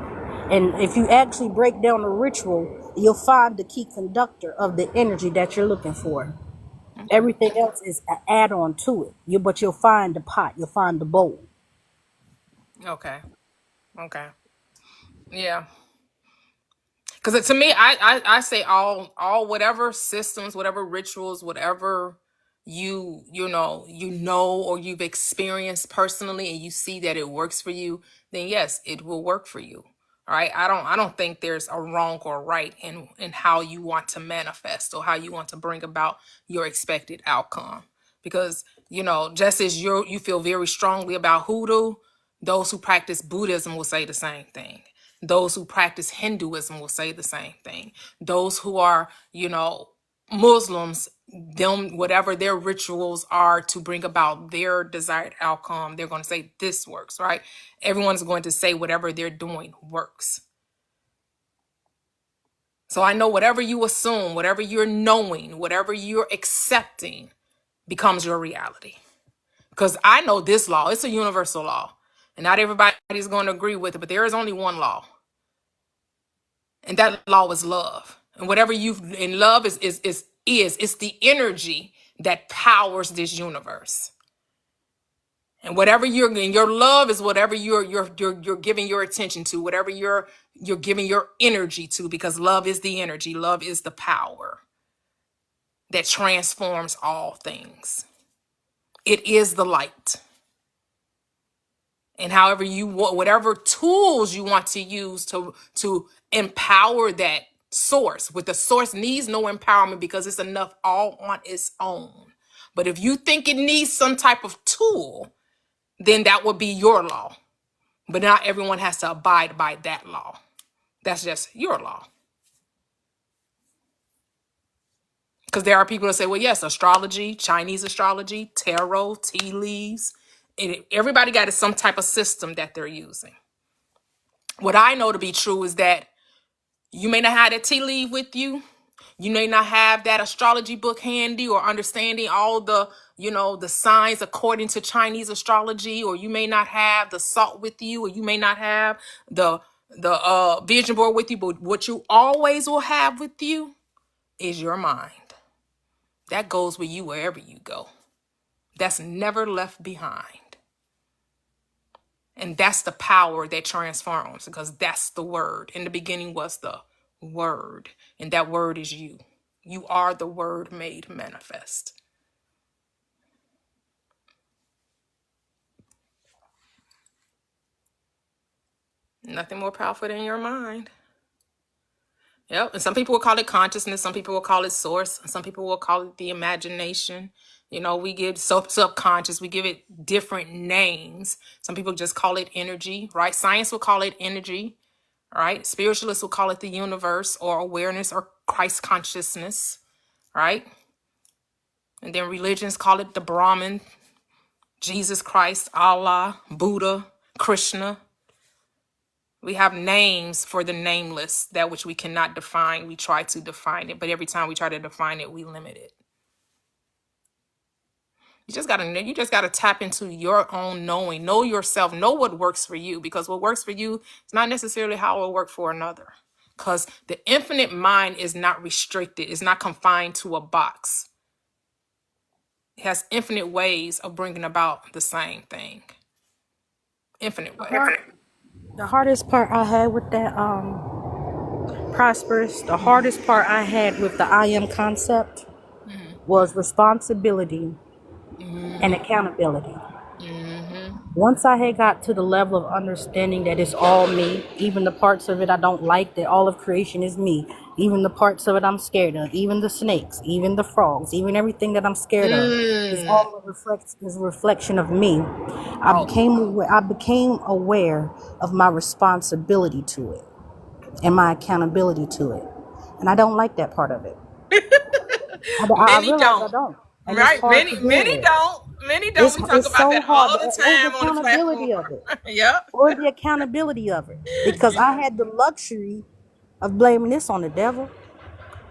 S6: And if you actually break down the ritual, you'll find the key conductor of the energy that you're looking for.
S1: Okay.
S6: Everything else is an add-on to it. But you'll find the pot, you'll find the bowl.
S1: Okay. Okay. Yeah. Because to me, I say all whatever systems, whatever rituals, whatever you know or you've experienced personally, and you see that it works for you, then yes, it will work for you. All right. I don't think there's a wrong or right in how you want to manifest or how you want to bring about your expected outcome. Because, just as you feel very strongly about hoodoo, those who practice Buddhism will say the same thing. Those who practice Hinduism will say the same thing. Those who are, Muslims, them, whatever their rituals are to bring about their desired outcome, they're going to say this works, right? Everyone's going to say whatever they're doing works. So I know whatever you assume, whatever you're knowing, whatever you're accepting becomes your reality. Because I know this law, it's a universal law. And not everybody's going to agree with it, but there is only one law. And that law is love. And whatever in love is it's the energy that powers this universe. And whatever your love is whatever you're giving your attention to, whatever you're giving your energy to, because love is the energy, love is the power that transforms all things. It is the light. And however you want, whatever tools you want to use to empower that source, with the source needs no empowerment because it's enough all on its own. But if you think it needs some type of tool, then that would be your law. But not everyone has to abide by that law. That's just your law. Because there are people that say, well, yes, astrology, Chinese astrology, tarot, tea leaves. Everybody got some type of system that they're using. What I know to be true is that you may not have that tea leaf with you. You may not have that astrology book handy or understanding all the, the signs according to Chinese astrology, or you may not have the salt with you, or you may not have the vision board with you. But what you always will have with you is your mind. That goes with you wherever you go. That's never left behind. And that's the power that transforms, because that's the word. In the beginning was the word, and that word is you. You are the word made manifest. Nothing more powerful than your mind. Yep. And some people will call it consciousness. Some people will call it source. Some people will call it the imagination. We give subconscious. We give it different names. Some people just call it energy, right? Science will call it energy, right? Spiritualists will call it the universe or awareness or Christ consciousness, right? And then religions call it the Brahman, Jesus Christ, Allah, Buddha, Krishna. We have names for the nameless, that which we cannot define. We try to define it, but every time we try to define it, we limit it. You just gotta tap into your own knowing. Know yourself. Know what works for you, because what works for you is not necessarily how it will work for another. Because the infinite mind is not restricted. It's not confined to a box. It has infinite ways of bringing about the same thing. Infinite ways.
S6: The hardest part I had with that Prosperous, the hardest part I had with the I am concept was responsibility and accountability. Once I had got to the level of understanding that it's all me, even the parts of it I don't like, that all of creation is me, even the parts of it I'm scared of, even the snakes, even the frogs, even everything that I'm scared of, is all a reflection of me. I became aware of my responsibility to it and my accountability to it. And I don't like that part of it. I
S1: Many
S6: realize I
S1: don't.
S6: don't. And it's
S1: Right?
S6: hard to deal
S1: Many
S6: with.
S1: don't. Many don't. We talk
S6: It's
S1: about
S6: so
S1: that
S6: hard.
S1: all the
S6: Or the
S1: time on the
S6: accountability of
S1: platform.
S6: it.
S1: Yep.
S6: Or the accountability of it. Because I had the luxury of blaming this on the devil,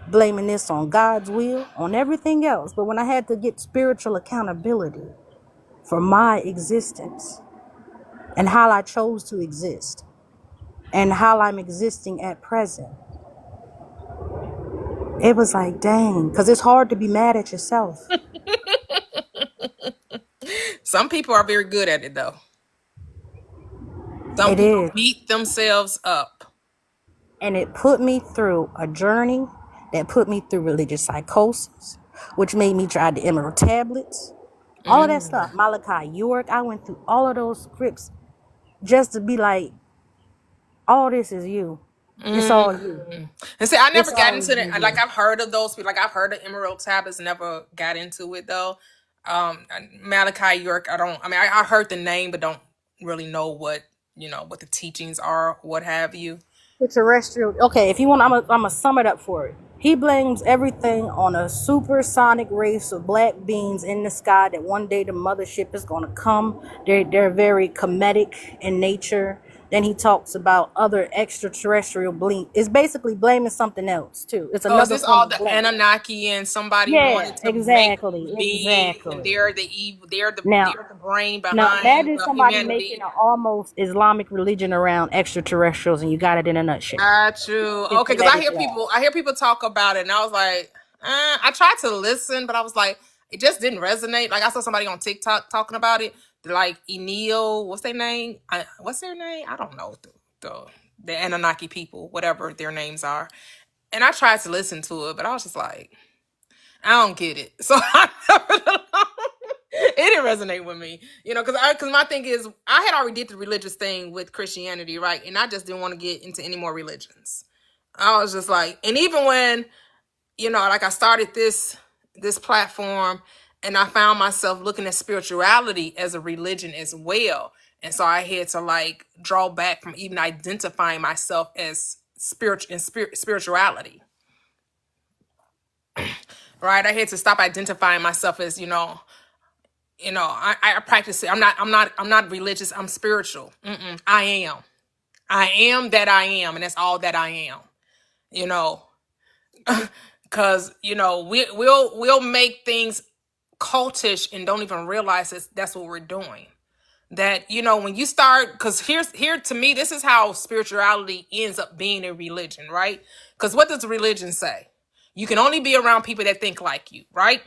S6: blaming this on God's will, on everything else. But when I had to get spiritual accountability for my existence and how I chose to exist and how I'm existing at present, it was like, dang, because it's hard to be mad at yourself.
S1: Some people are very good at it, though. Some
S6: It
S1: people
S6: is.
S1: beat themselves up.
S6: And it put me through a journey that put me through religious psychosis, which made me try the emerald tablets, all of that stuff. Malachi York, I went through all of those scripts just to be like, all this is you. It's all you.
S1: And see, I never
S6: It's
S1: got
S6: all
S1: into
S6: you.
S1: it. Like, I've heard of those people. Like, I've heard of emerald tablets. Never got into it, though. Malachi York. I heard the name, but don't really know what what the teachings are, what have you.
S6: Terrestrial. Okay, if you want, I'm gonna sum it up for you. He blames everything on a supersonic race of black beings in the sky. That one day the mothership is gonna come. They're very comedic in nature. Then he talks about other extraterrestrial blink. It's basically blaming something else too. It's
S1: Oh, is
S6: another
S1: this
S6: form
S1: all
S6: of
S1: the
S6: blame.
S1: Anunnaki and somebody
S6: Yeah,
S1: wanted to make
S6: exactly,
S1: being, and
S6: exactly.
S1: they're the evil,
S6: Now,
S1: they're the brain
S6: now
S1: behind
S6: imagine somebody making
S1: humanity.
S6: an almost Islamic religion around extraterrestrials, and you got it in a nutshell.
S1: Got you. Okay, because
S6: Systematic lie.
S1: I hear people talk about it, and I was like, I tried to listen, but I was like, it just didn't resonate. Like I saw somebody on TikTok talking about it, like Enil, what's their name? What's their name? I don't know the the Anunnaki people, whatever their names are. And I tried to listen to it, but I was just like, I don't get it. So it didn't resonate with me, because my thing is, I had already did the religious thing with Christianity, right? And I just didn't want to get into any more religions. I was just like, and even when, like I started this platform, and I found myself looking at spirituality as a religion as well. And so I had to like draw back from even identifying myself as spirituality. Right? I had to stop identifying myself as, I practice it. I'm not religious. I'm spiritual. I am. I am that I am, and that's all that I am. You know, because we'll make things cultish and don't even realize that's what we're doing. That when you start, because here to me, this is how spirituality ends up being a religion, right? Because what does religion say? You can only be around people that think like you, right?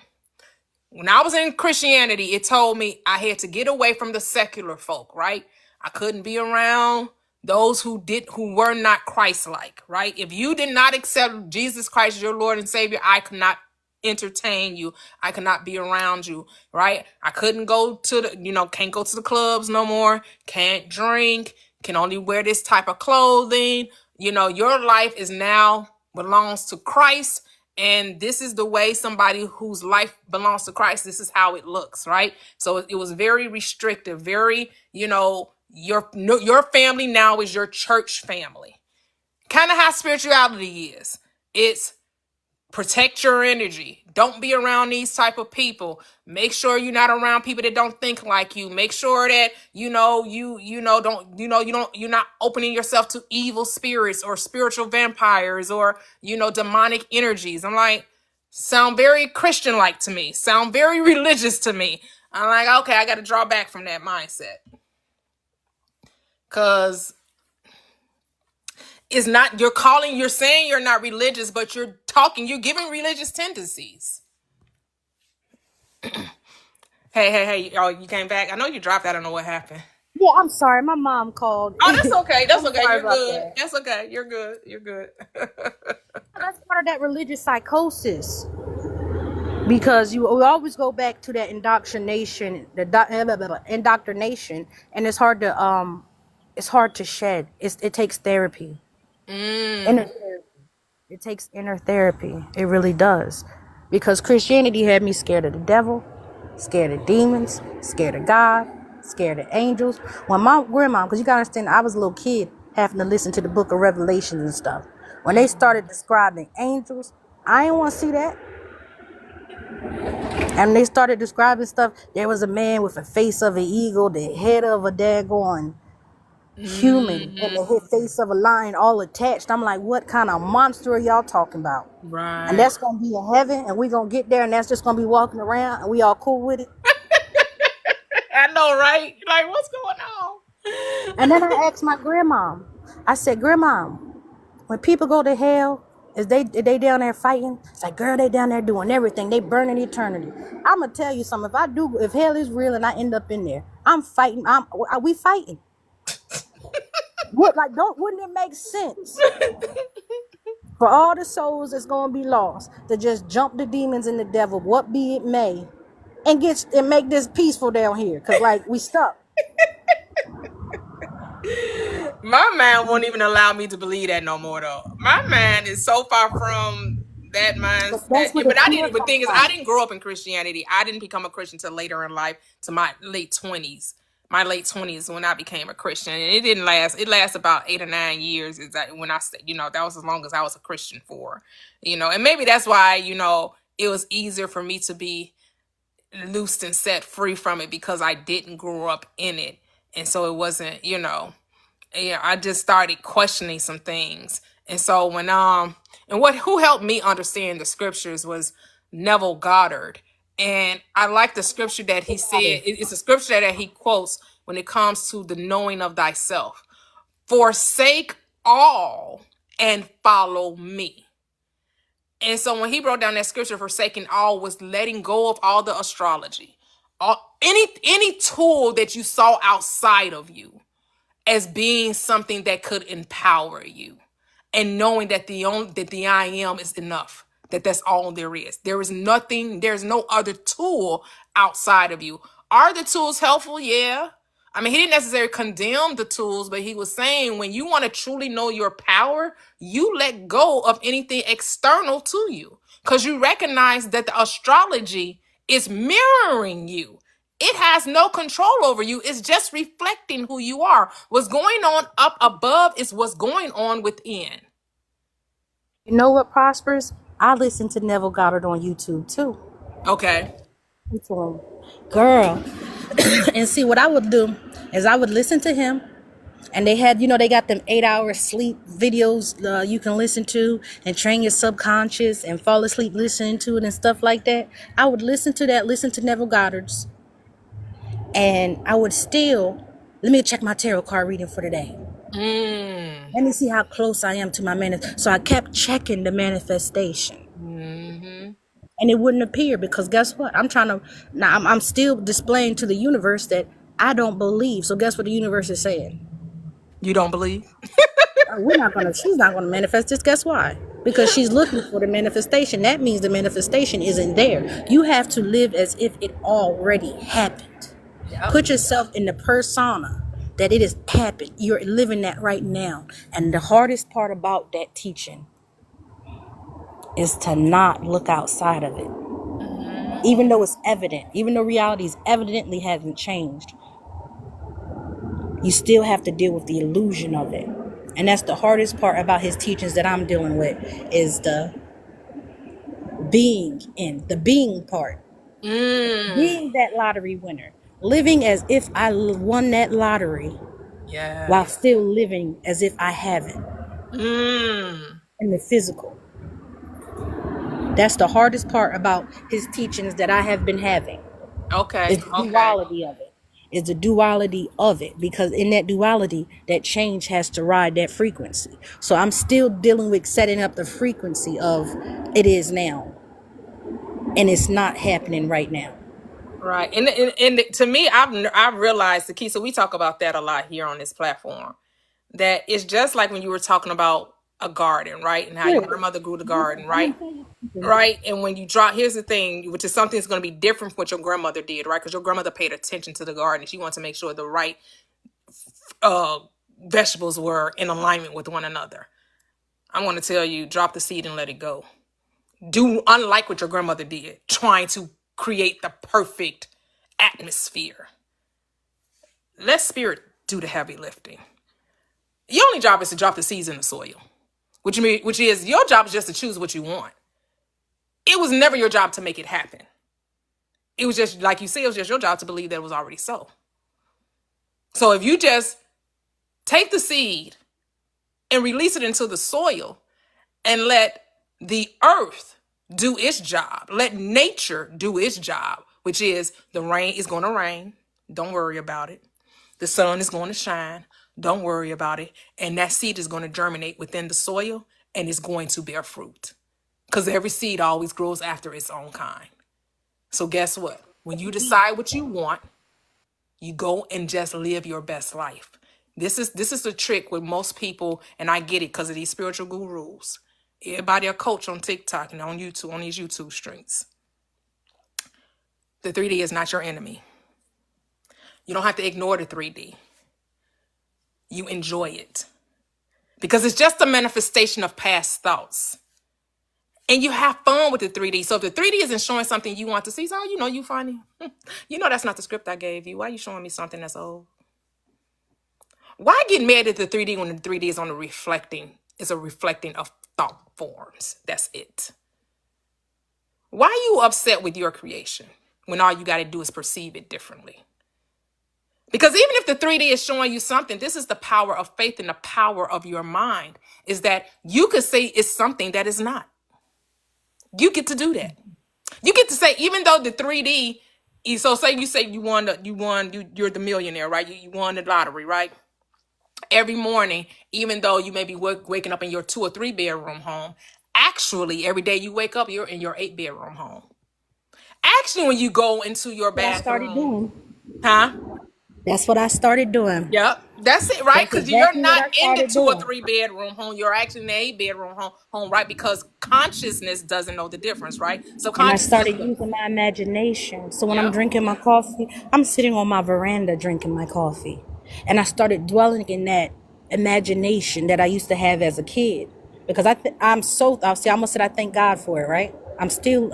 S1: When I was in Christianity, it told me I had to get away from the secular folk, right? I couldn't be around those who were not Christ-like, right? If you did not accept Jesus Christ as your Lord and Savior, I could not entertain you. I could not be around you, right? I couldn't go to can't go to the clubs no more, can't drink, can only wear this type of clothing. Your life is now belongs to Christ. And this is the way somebody whose life belongs to Christ, this is how it looks, right? So it was very restrictive, very, your family now is your church family. Kind of how spirituality is. It's protect your energy. Don't be around these type of people. Make sure you're not around people that don't think like you. Make sure that you're not opening yourself to evil spirits or spiritual vampires or demonic energies. I'm like, sound very Christian like to me. Sound very religious to me. I'm like, okay, I got to draw back from that mindset. Cause it's not, you're saying you're not religious, but you're giving religious tendencies. Hey, oh, you came back. I know you dropped. I don't know what happened.
S6: Yeah, I'm sorry. My mom called.
S1: Oh, that's okay. That's okay.
S6: Sorry
S1: You're
S6: about
S1: good.
S6: that.
S1: That's okay. You're good. You're good.
S6: That's part of that religious psychosis. Because we always go back to that indoctrination, indoctrination, and it's hard to shed. It takes therapy. Inner therapy. It takes inner therapy. It really does. Because Christianity had me scared of the devil, scared of demons, scared of God, scared of angels. When my grandma, because you gotta understand, I was a little kid having to listen to the book of Revelations and stuff. When they started describing angels, I didn't want to see that. And they started describing stuff. There was a man with a face of an eagle, the head of a daggone human, and the face of a lion, all attached. I'm like, what kind of monster are y'all talking about?
S1: Right.
S6: And that's gonna be in heaven, and we gonna get there, and that's just gonna be walking around, and we all cool with it.
S1: I know, right? Like, what's going on?
S6: And then I asked my grandma. I said, Grandma, when people go to hell, is they down there fighting? It's like, girl, they down there doing everything. They burning eternity. I'm gonna tell you something. If hell is real and I end up in there, I'm fighting. We fighting. Wouldn't it make sense for all the souls that's gonna be lost to just jump the demons and the devil, what be it may, and make this peaceful down here? Cause like we stuck.
S1: My man won't even allow me to believe that no more, though. My man is so far from that
S6: But that's
S1: mindset.
S6: where
S1: Yeah,
S6: the
S1: but I
S6: fear
S1: didn't. But
S6: comes
S1: thing is, I
S6: from.
S1: didn't grow up in Christianity. I didn't become a Christian till later in life, to my late 20s. My late 20s when I became a Christian, and it didn't last. It lasted about 8 or 9 years. Is that when I said, that was as long as I was a Christian for, and maybe that's why, it was easier for me to be loosed and set free from it because I didn't grow up in it, and so it wasn't, I just started questioning some things. And so who helped me understand the scriptures was Neville Goddard. And I like the scripture that he said, it's a scripture that he quotes when it comes to the knowing of thyself. Forsake all and follow me. And so when he wrote down that scripture, forsaking all was letting go of all the astrology, any tool that you saw outside of you as being something that could empower you, and knowing that the I am is enough, that's all there is. There is nothing, there's no other tool outside of you. Are the tools helpful? Yeah. I mean, he didn't necessarily condemn the tools, but he was saying when you want to truly know your power, you let go of anything external to you, because you recognize that the astrology is mirroring you. It has no control over you. It's just reflecting who you are. What's going on up above is what's going on within.
S6: You know what, Prosperous? I listen to Neville Goddard on YouTube too.
S1: Okay.
S6: To him. Girl. And see, what I would do is I would listen to him, and they had, they got them 8-hour sleep videos you can listen to and train your subconscious and fall asleep listening to it and stuff like that. I would listen to that, listen to Neville Goddard's, and I would still, let me check my tarot card reading for today. Let me see how close I am to my manifestation. So I kept checking the manifestation. And it wouldn't appear, because guess what? I'm still displaying to the universe that I don't believe. So guess what the universe is saying?
S1: You don't believe?
S6: She's not gonna manifest this. Guess why? Because she's looking for the manifestation. That means the manifestation isn't there. You have to live as if it already happened.
S1: Yep.
S6: Put yourself in the persona that it has happened. You're living that right now. And the hardest part about that teaching is to not look outside of it. Even though it's evident, even though reality evidently hasn't changed, you still have to deal with the illusion of it. And that's the hardest part about his teachings that I'm dealing with, is the being part. Being that lottery winner. Living as if I won that lottery, while still living as if I haven't. In the physical. That's the hardest part about his teachings that I have been having.
S1: Okay.
S6: It's the duality of it. It's the duality of it, because in that duality, that change has to ride that frequency. So I'm still dealing with setting up the frequency of it is now, and it's not happening right now.
S1: Right. And to me, I've realized the key. So we talk about that a lot here on this platform. That it's just like when you were talking about a garden, right? And how your grandmother grew the garden, right? Right. And when you drop, here's the thing, which is something that's going to be different from what your grandmother did, right? Because your grandmother paid attention to the garden. She wanted to make sure the right vegetables were in alignment with one another. I'm going to tell you, drop the seed and let it go. Do unlike what your grandmother did, trying to create the perfect atmosphere. Let spirit do the heavy lifting. Your only job is to drop the seeds in the soil, which is your job is just to choose what you want. It was never your job to make it happen. It was just, like you said, it was just your job to believe that it was already so. So if you just take the seed and release it into the soil and let the earth do its job, let nature do its job, which is the rain is going to rain. Don't worry about it. The sun is going to shine. Don't worry about it. And that seed is going to germinate within the soil, and it's going to bear fruit. Because every seed always grows after its own kind. So guess what? When you decide what you want, you go and just live your best life. This is the trick with most people, and I get it because of these spiritual gurus. Everybody a coach on TikTok and on YouTube, on these YouTube streams. The 3D is not your enemy. You don't have to ignore the 3D. You enjoy it. Because it's just a manifestation of past thoughts. And you have fun with the 3D. So if the 3D isn't showing something you want to see, so you know you funny. You know that's not the script I gave you. Why are you showing me something that's old? Why get mad at the 3D when the 3D is on the reflecting? It's a reflecting of thought forms. That's it. Why are you upset with your creation when all you got to do is perceive it differently? Because even if the 3D is showing you something, this is the power of faith and the power of your mind, is that you could say it's something that is not. You get to do that. You get to say, even though the 3D is, so say you're the millionaire, right? You won the lottery, right? Every morning, even though you may be waking up in your 2 or 3 bedroom home, actually every day you wake up, you're in your 8 bedroom home. Actually, when you go into your
S6: What I started
S1: bathroom,
S6: doing.
S1: huh?
S6: That's what I started doing.
S1: Yep, that's it, right?
S6: That's
S1: Because you're
S6: exactly what
S1: not
S6: I
S1: in the
S6: started
S1: 2 or
S6: doing.
S1: 3 bedroom home. You're actually in the 8 bedroom home, right? Because consciousness doesn't know the difference, right? So
S6: And I
S1: consciousness,
S6: started using my imagination. So when I'm
S1: yep.
S6: drinking my coffee, I'm sitting on my veranda drinking my coffee. And I started dwelling in that imagination that I used to have as a kid. Because I'm so, I almost said I thank God for it, right? I'm still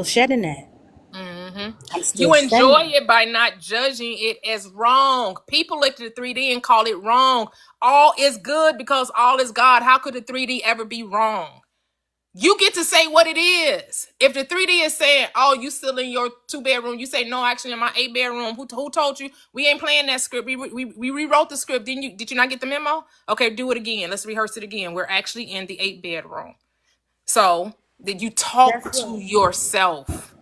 S6: shedding that.
S1: Hmm.
S6: I'm still
S1: You enjoy
S6: shedding it.
S1: it by not judging it as wrong. People look at the 3D and call it wrong. All is good because all is God. How could the 3D ever be wrong? You get to say what it is. If the 3D is saying, "Oh, you still in your 2 bedroom," you say, "No, actually, in my 8 bedroom." Who told you? We ain't playing that script. We rewrote the script. Didn't you? Did you not get the memo? Okay, do it again. Let's rehearse it again. We're actually in the 8 bedroom. So did you talk
S6: That's
S1: to
S6: what.
S1: yourself?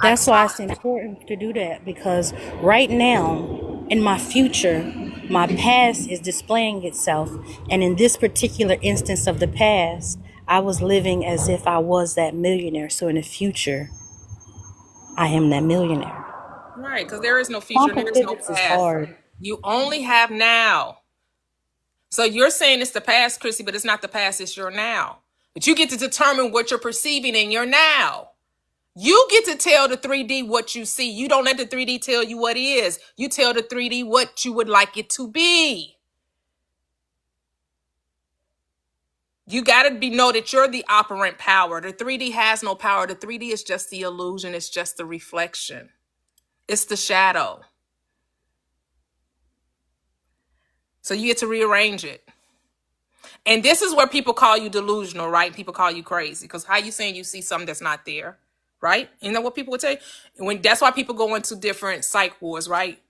S1: I
S6: That's why it's
S1: talk.
S6: important to do that, because right now in my future, my past is displaying itself. And in this particular instance of the past, I was living as if I was that millionaire. So in the future, I am that millionaire.
S1: Right, because there is no future and
S6: Quantum
S1: there is no
S6: physics is
S1: past.
S6: hard.
S1: You only have now. So you're saying it's the past, Chrissy, but it's not the past, it's your now. But you get to determine what you're perceiving in your now. You get to tell the 3D what you see. You don't let the 3D tell you what is. You tell the 3D what you would like it to be. You got to know that you're the operant power. The 3D has no power. The 3D is just the illusion. It's just the reflection. It's the shadow. So you get to rearrange it. And this is where people call you delusional, right? People call you crazy. Because how you saying you see something that's not there, right? You know what people would say? That's why people go into different psych wards, right?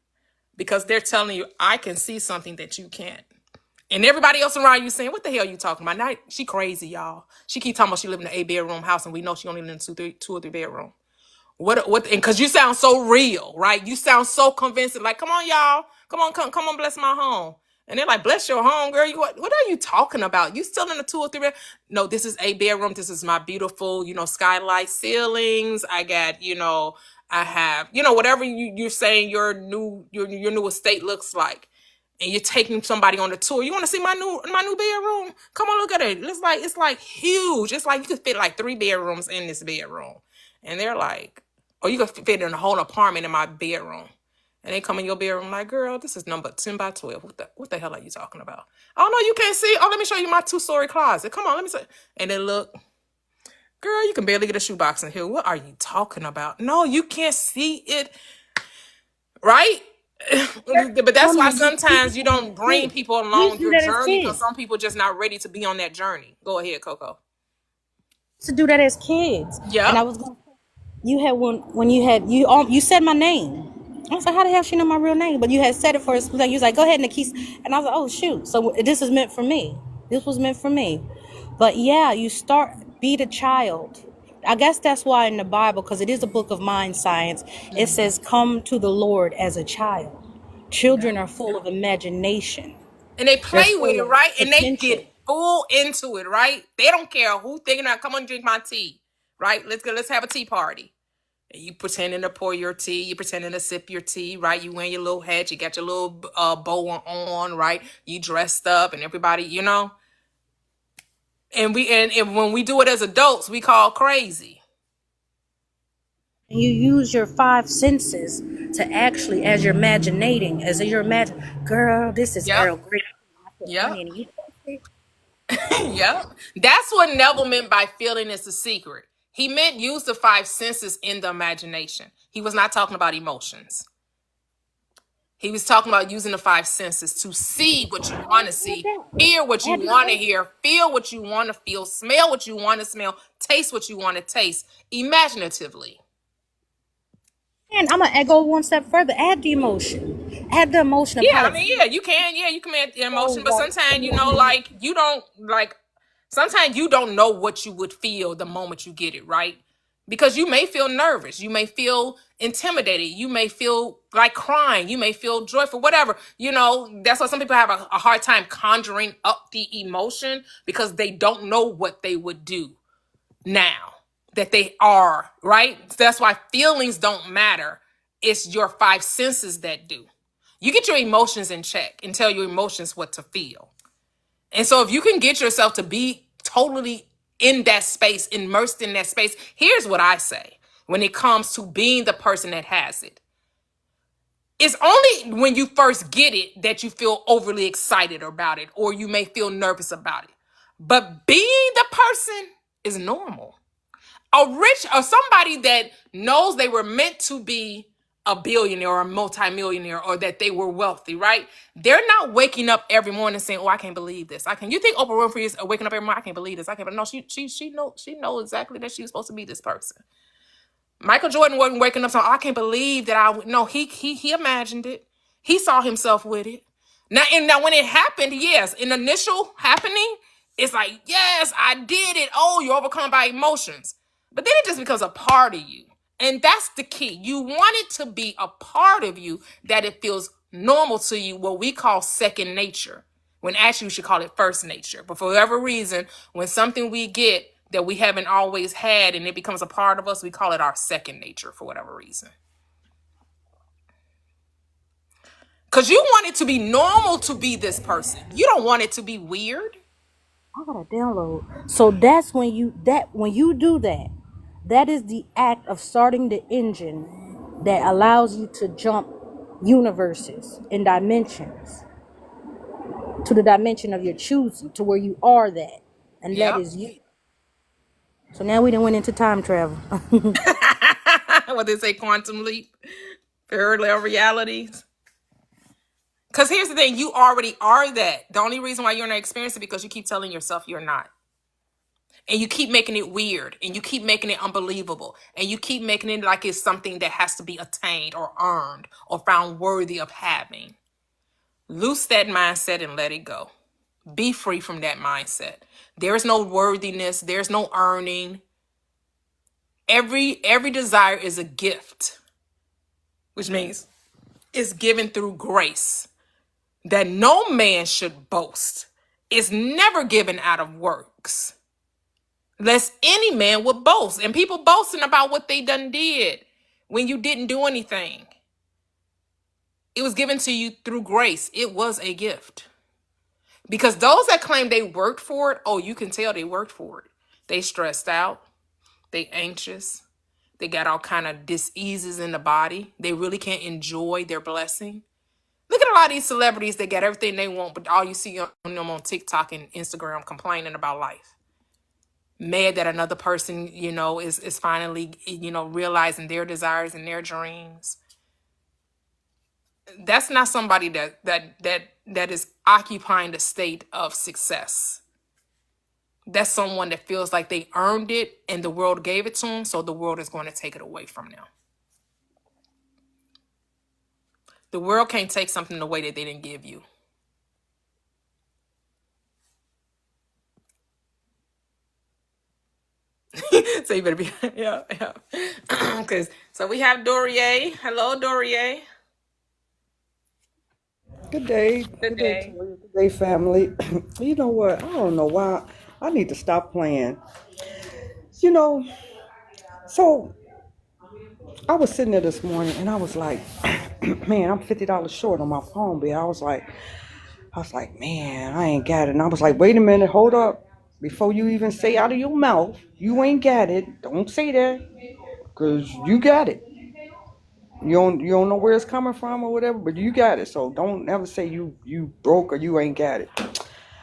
S1: Because they're telling you, I can see something that you can't. And everybody else around you saying, what the hell are you talking about? Now, she crazy, y'all. She keep talking about she live in an 8 bedroom house and we know she only live in a 2 or 3 bedroom. And because you sound so real, right? You sound so convincing. Like, come on, y'all. Come on, bless my home. And they're like, bless your home, girl. What are you talking about? You still in a 2 or 3 bedroom? No, this is a bedroom. This is my beautiful, skylight ceilings. I got, I have, whatever you're saying your new estate looks like. And you're taking somebody on a tour. You want to see my new bedroom? Come on, look at it. It's like huge. It's like you could fit like 3 bedrooms in this bedroom. And they're like, or you could fit in a whole apartment in my bedroom. And they come in your bedroom like, girl, this is number 10 by 12. What the hell are you talking about? Oh, no, you can't see. Oh, let me show you my 2-story closet. Come on, let me see. And then look, girl, you can barely get a shoebox in here. What are you talking about? No, you can't see it. Right? But that's why sometimes you don't bring people
S6: We used
S1: along
S6: to do
S1: your
S6: that as
S1: journey because
S6: kids.
S1: some people just not ready to be on that journey. Go ahead, Coco.
S6: To do that as kids. And
S1: Yep.
S6: I was going to, you had when you said my name. I was like, how the hell she know my real name? But you had said it for us. You was like, go ahead, Nikis. And I was like, oh shoot. So this is meant for me. This was meant for me. But yeah, be the child. I guess that's why in the Bible, because it is a book of mind science, it says, come to the Lord as a child. Children are full of imagination.
S1: And they
S6: They're
S1: play with
S6: full
S1: it,
S6: of
S1: right? And they
S6: potential.
S1: get full into it, right? They don't care who thinking about, come on, drink my tea, right? Let's have a tea party. And you pretending to pour your tea, you pretending to sip your tea, right? You wearing your little hat, you got your little bow on, right? You dressed up, and everybody, And when we do it as adults, we call crazy.
S6: And you use your 5 senses to actually, as you're imaginating, girl, this is
S1: Yep.
S6: Earl Grey. I feel
S1: Yep.
S6: honey, and you
S1: Yep. That's what Neville meant by feeling is the secret. He meant use the five senses in the imagination. He was not talking about emotions. He was talking about using the five senses to see what you want to
S6: Add
S1: see,
S6: that.
S1: hear what you
S6: Add
S1: want to
S6: emotion.
S1: hear, feel what you want to feel, smell what you want to smell, taste what you want to taste, imaginatively.
S6: And I'm gonna go one step further. Add the emotion. Add the emotion of
S1: Yeah,
S6: how
S1: I
S6: it
S1: mean,
S6: feels.
S1: you can add the emotion,
S6: So,
S1: but sometimes, like, you don't, like, sometimes you don't know what you would feel the moment you get it, right? Because you may feel nervous, you may feel intimidated, you may feel like crying, you may feel joyful, whatever. That's why some people have a hard time conjuring up the emotion because they don't know what they would do now that they are, right? That's why feelings don't matter. It's your five senses that do. You get your emotions in check and tell your emotions what to feel. And so if you can get yourself to be totally in that space, immersed in that space, here's what I say when it comes to being the person that has it. It's only when you first get it that you feel overly excited about it or you may feel nervous about it. But being the person is normal. A rich or somebody that knows they were meant to be a billionaire or a multimillionaire or that they were wealthy, right? They're not waking up every morning saying, "Oh, I can't believe this. I can." You think Oprah Winfrey is waking up every morning? I can't believe this. I can't. But no, she knows exactly that she was supposed to be this person. Michael Jordan wasn't waking up saying, "Oh, I can't believe that I." No, he imagined it. He saw himself with it. Now when it happened, yes, in initial happening, it's like, yes, I did it. Oh, you're overcome by emotions. But then it just becomes a part of you. And that's the key. You want it to be a part of you that it feels normal to you, what we call second nature. When actually we should call it first nature. But for whatever reason, when something we get that we haven't always had and it becomes a part of us, we call it our second nature for whatever reason. Because you want it to be normal to be this person. You don't want it to be weird.
S6: I gotta download. So that's when you do that, that is the act of starting the engine that allows you to jump universes and dimensions to the dimension of your choosing, to where you are that, and that
S1: Yep.
S6: is you. So now we done went into time travel.
S1: What they say, quantum leap, parallel realities. Because here's the thing, you already are that. The only reason why you're not experiencing it because you keep telling yourself you're not. And you keep making it weird and you keep making it unbelievable and you keep making it like it's something that has to be attained or earned or found worthy of having. Loose that mindset and let it go. Be free from that mindset. There is no worthiness, there's no earning. Every desire is a gift, which means it's given through grace that no man should boast. It's never given out of works, lest any man would boast. And people boasting about what they done did when you didn't do anything. It was given to you through grace. It was a gift. Because those that claim they worked for it, oh, you can tell they worked for it. They stressed out. They anxious. They got all kind of diseases in the body. They really can't enjoy their blessing. Look at a lot of these celebrities that get everything they want, but all you see on them on TikTok and Instagram complaining about life. Mad that another person, is finally, realizing their desires and their dreams. That's not somebody that is occupying the state of success. That's someone that feels like they earned it and the world gave it to them, so the world is going to take it away from them. The world can't take something away that they didn't give you. So you better be, yeah. Okay, so we have Dorier. Hello, Dorier.
S7: Good day.
S1: Good
S7: Good day,
S1: day.
S7: Toyia. Good day, family. You know what? I don't know why. I need to stop playing. You know, so I was sitting there this morning and I was like, man, I'm $50 short on my phone bill. I was like, man, I ain't got it. And I was like, wait a minute, hold up. Before you even say out of your mouth, you ain't got it. Don't say that. Because you got it. You don't know where it's coming from or whatever, but you got it. So don't ever say you broke or you ain't got it.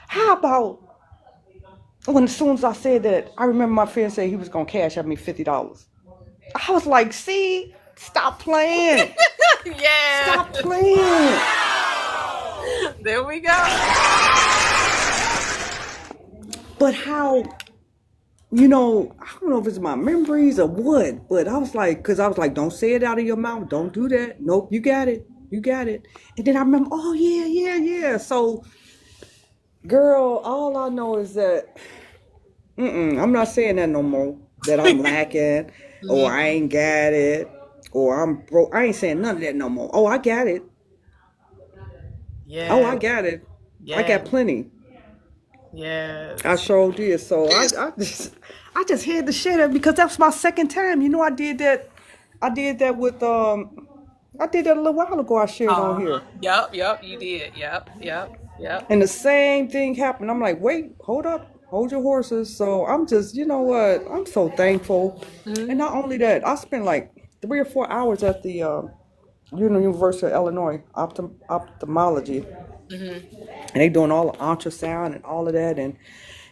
S7: How about when as soon as I said that, I remember my friend said he was gonna cash at me $50. I was like, see, stop playing.
S1: Yeah.
S7: Stop playing.
S1: There we go.
S7: But how, I don't know if it's my memories or what, but I was like, because I was like, don't say it out of your mouth. Don't do that. Nope, you got it. You got it. And then I remember, oh, yeah, yeah, yeah. So, girl, all I know is that I'm not saying that no more, that I'm lacking or I ain't got it or I'm broke. I ain't saying none of that no more. Oh, I got it. Oh,
S1: Yeah.
S7: I got it. I
S1: Yeah.
S7: got plenty. I
S1: Yes.
S7: sure did. So I just had to share that because that's my second time. I did that. I did that with I did that a little while ago. I shared on here,
S1: Yep. Yep. You did. Yep. Yep. Yep.
S7: and the same thing happened. I'm like, wait, hold up, hold your horses. So I'm just, you know what? I'm so thankful, and not only that, I spent like 3 or 4 hours at the University of Illinois ophthalmology,
S1: Mm-hmm.
S7: and they doing all the ultrasound and all of that. And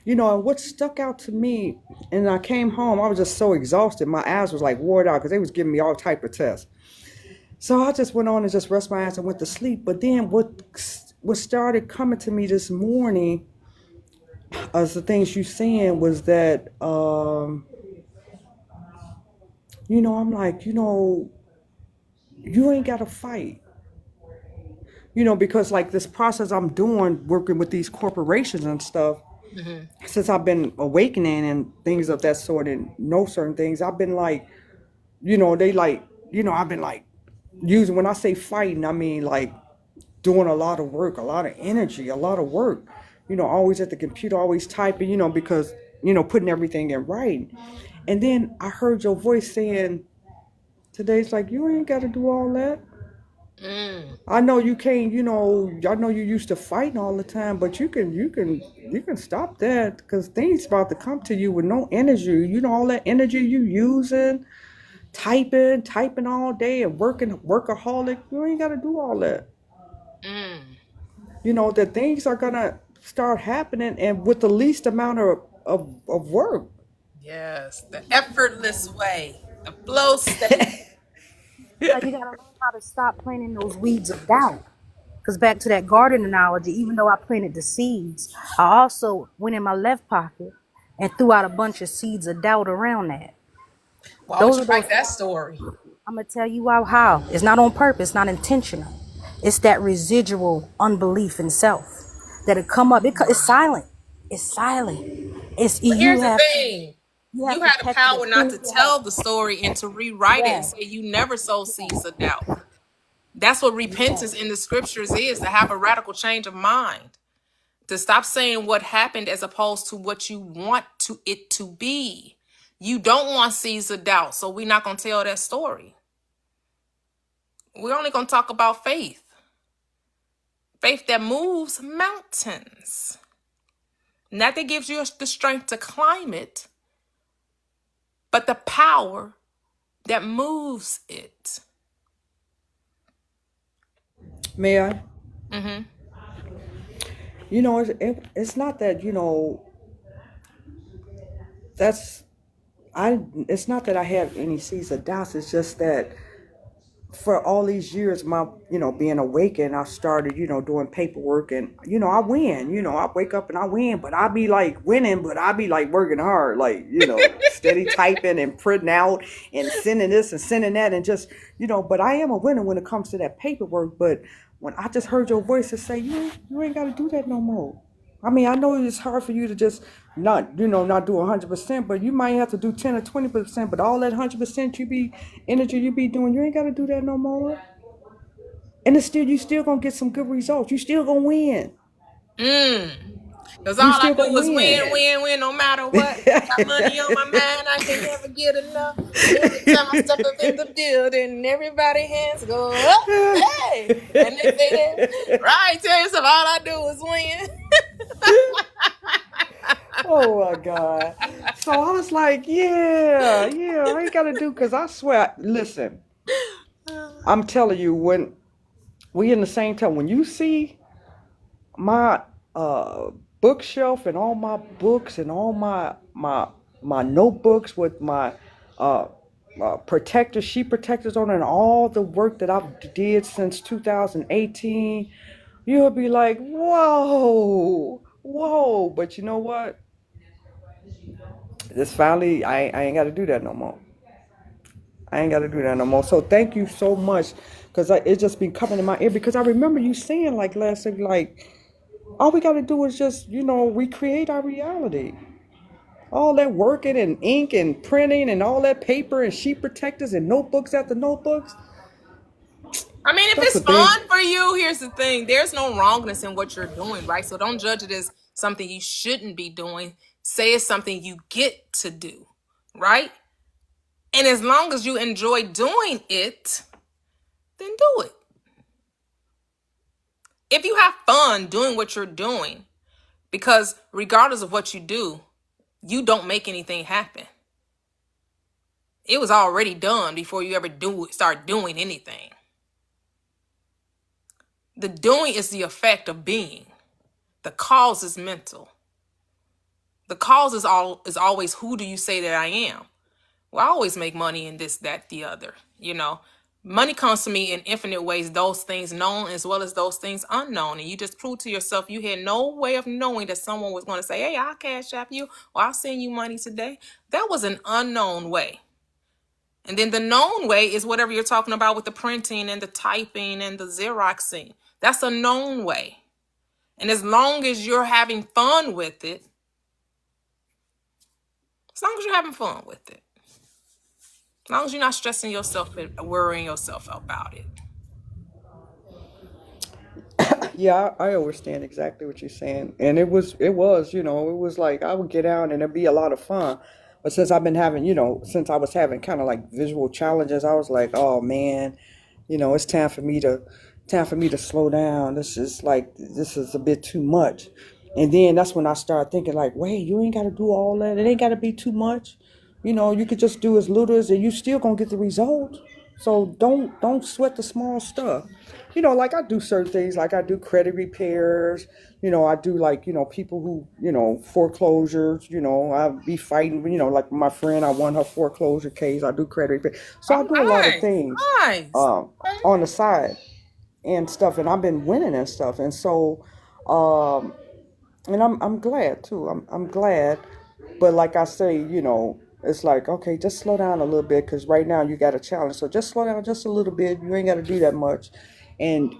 S7: what stuck out to me, and I came home, I was just so exhausted. My eyes was like wore out because they was giving me all type of tests. So I just went on and just rest my eyes and went to sleep. But then what started coming to me this morning as the things you saying was that I'm like, you ain't gotta fight. Because like this process I'm doing working with these corporations and stuff,
S1: Mm-hmm.
S7: since I've been awakening and things of that sort and know certain things, I've been like, they like, I've been like using, when I say fighting, I mean like doing a lot of work, a lot of energy, a lot of work, always at the computer, always typing, because, putting everything in writing. And then I heard your voice saying, today's like, you ain't got to do all that.
S1: Mm.
S7: I know you can't, I know you used to fighting all the time, but you can stop that because things about to come to you with no energy. All that energy you using, typing all day and working, workaholic. You ain't got to do all that.
S1: Mm.
S7: That things are gonna start happening and with the least amount of work.
S1: Yes. The effortless way. The flow state.
S6: Like you gotta learn how to stop planting those weeds of doubt. Because back to that garden analogy, even though I planted the seeds, I also went in my left pocket and threw out a bunch of seeds of doubt around that.
S1: Why would
S6: Those
S1: you
S6: are
S1: write
S6: those.
S1: that story?
S6: I'm gonna tell you how. It's not on purpose, not intentional. It's that residual unbelief in self that'll come up. It's silent. It's silent. It's
S1: But
S6: you
S1: here's the
S6: have to
S1: thing.
S6: you have
S1: You
S6: to
S1: had the
S6: catch it as
S1: power not
S6: soon as
S1: to
S6: it happens.
S1: tell the story and to rewrite it and
S6: Yeah,
S1: say you never sow seeds of doubt. That's what repentance in the scriptures is, to have a radical change of mind. To stop saying what happened as opposed to what you want it to be. You don't want seeds of doubt, so we're not going to tell that story. We're only going to talk about faith. Faith that moves mountains. Not that gives you the strength to climb it, but the power that moves it.
S7: May I?
S1: Mm-hmm.
S7: It's not that that's I. It's not that I have any seeds of doubts. It's just that for all these years, my being awakened, I started doing paperwork, and I win. I wake up and I win, but I be like winning, but I be like working hard, like steady typing and printing out and sending this and sending that, and just But I am a winner when it comes to that paperwork. But when I just heard your voice to say you ain't got to do that no more. I mean, I know it's hard for you to just not do 100%, but you might have to do 10 or 20%. But all that 100% energy you be doing, you ain't got to do that no more. And it's still, you still gonna get some good results. You still gonna win.
S1: Mm. Because all
S7: You
S1: I
S7: still
S1: do
S7: gonna
S1: is
S7: win.
S1: win, win, win, no matter what. Got money on my mind, I can never get enough. And every time I step up in the building, everybody hands go up, hey! And they say that, right, tell yourself, all I do is win.
S7: Oh my God. So I was like, yeah, I ain't gotta do, because I swear, listen, I'm telling you, when we in the same time, when you see my bookshelf and all my books and all my notebooks with my uh, protectors, sheet protectors on, and all the work that I've did since 2018, you'll be like, whoa, whoa. But you know what? This finally, I ain't got to do that no more. I ain't got to do that no more. So thank you so much, because it just been coming in my ear. Because I remember you saying like last week, like all we got to do is just recreate our reality. All that working and ink and printing and all that paper and sheet protectors and notebooks after notebooks.
S1: I mean, if
S7: That's
S1: it's
S7: what they.
S1: fun for you, here's the thing. There's no wrongness in what you're doing, right? So don't judge it as something you shouldn't be doing. Say it's something you get to do, right? And as long as you enjoy doing it, then do it. If you have fun doing what you're doing, because regardless of what you do, you don't make anything happen. It was already done before you ever start doing anything. The doing is the effect of being. The cause is mental. The cause is always, who do you say that I am? Well, I always make money in this, that, the other. Money comes to me in infinite ways, those things known as well as those things unknown. And you just prove to yourself you had no way of knowing that someone was going to say, hey, I'll cash app you, or I'll send you money today. That was an unknown way. And then the known way is whatever you're talking about with the printing and the typing and the Xeroxing. That's a known way. And as long as you're having fun with it, as long as you're having fun with it, as long as you're not stressing yourself and worrying yourself about it.
S7: Yeah, I understand exactly what you're saying, and it was like I would get out and it'd be a lot of fun, but since I've been having, since I was having kind of like visual challenges, I was like, oh man, it's time for me to slow down. This is a bit too much, and then that's when I started thinking like, wait, you ain't got to do all that. It ain't got to be too much. You could just do as little as, and you still gonna get the result. So don't sweat the small stuff. Like I do certain things, like I do credit repairs. I do like people who foreclosures. I be fighting. Like my friend, I won her foreclosure case. I do credit repair, so I
S1: Oh,
S7: do a lot of
S1: nice.
S7: things
S1: Nice. Okay.
S7: on the side and stuff, and I've been winning and stuff, and so um, and I'm glad too. I'm glad, but like I say, it's like, okay, just slow down a little bit, because right now you got a challenge. So just slow down just a little bit. You ain't got to do that much,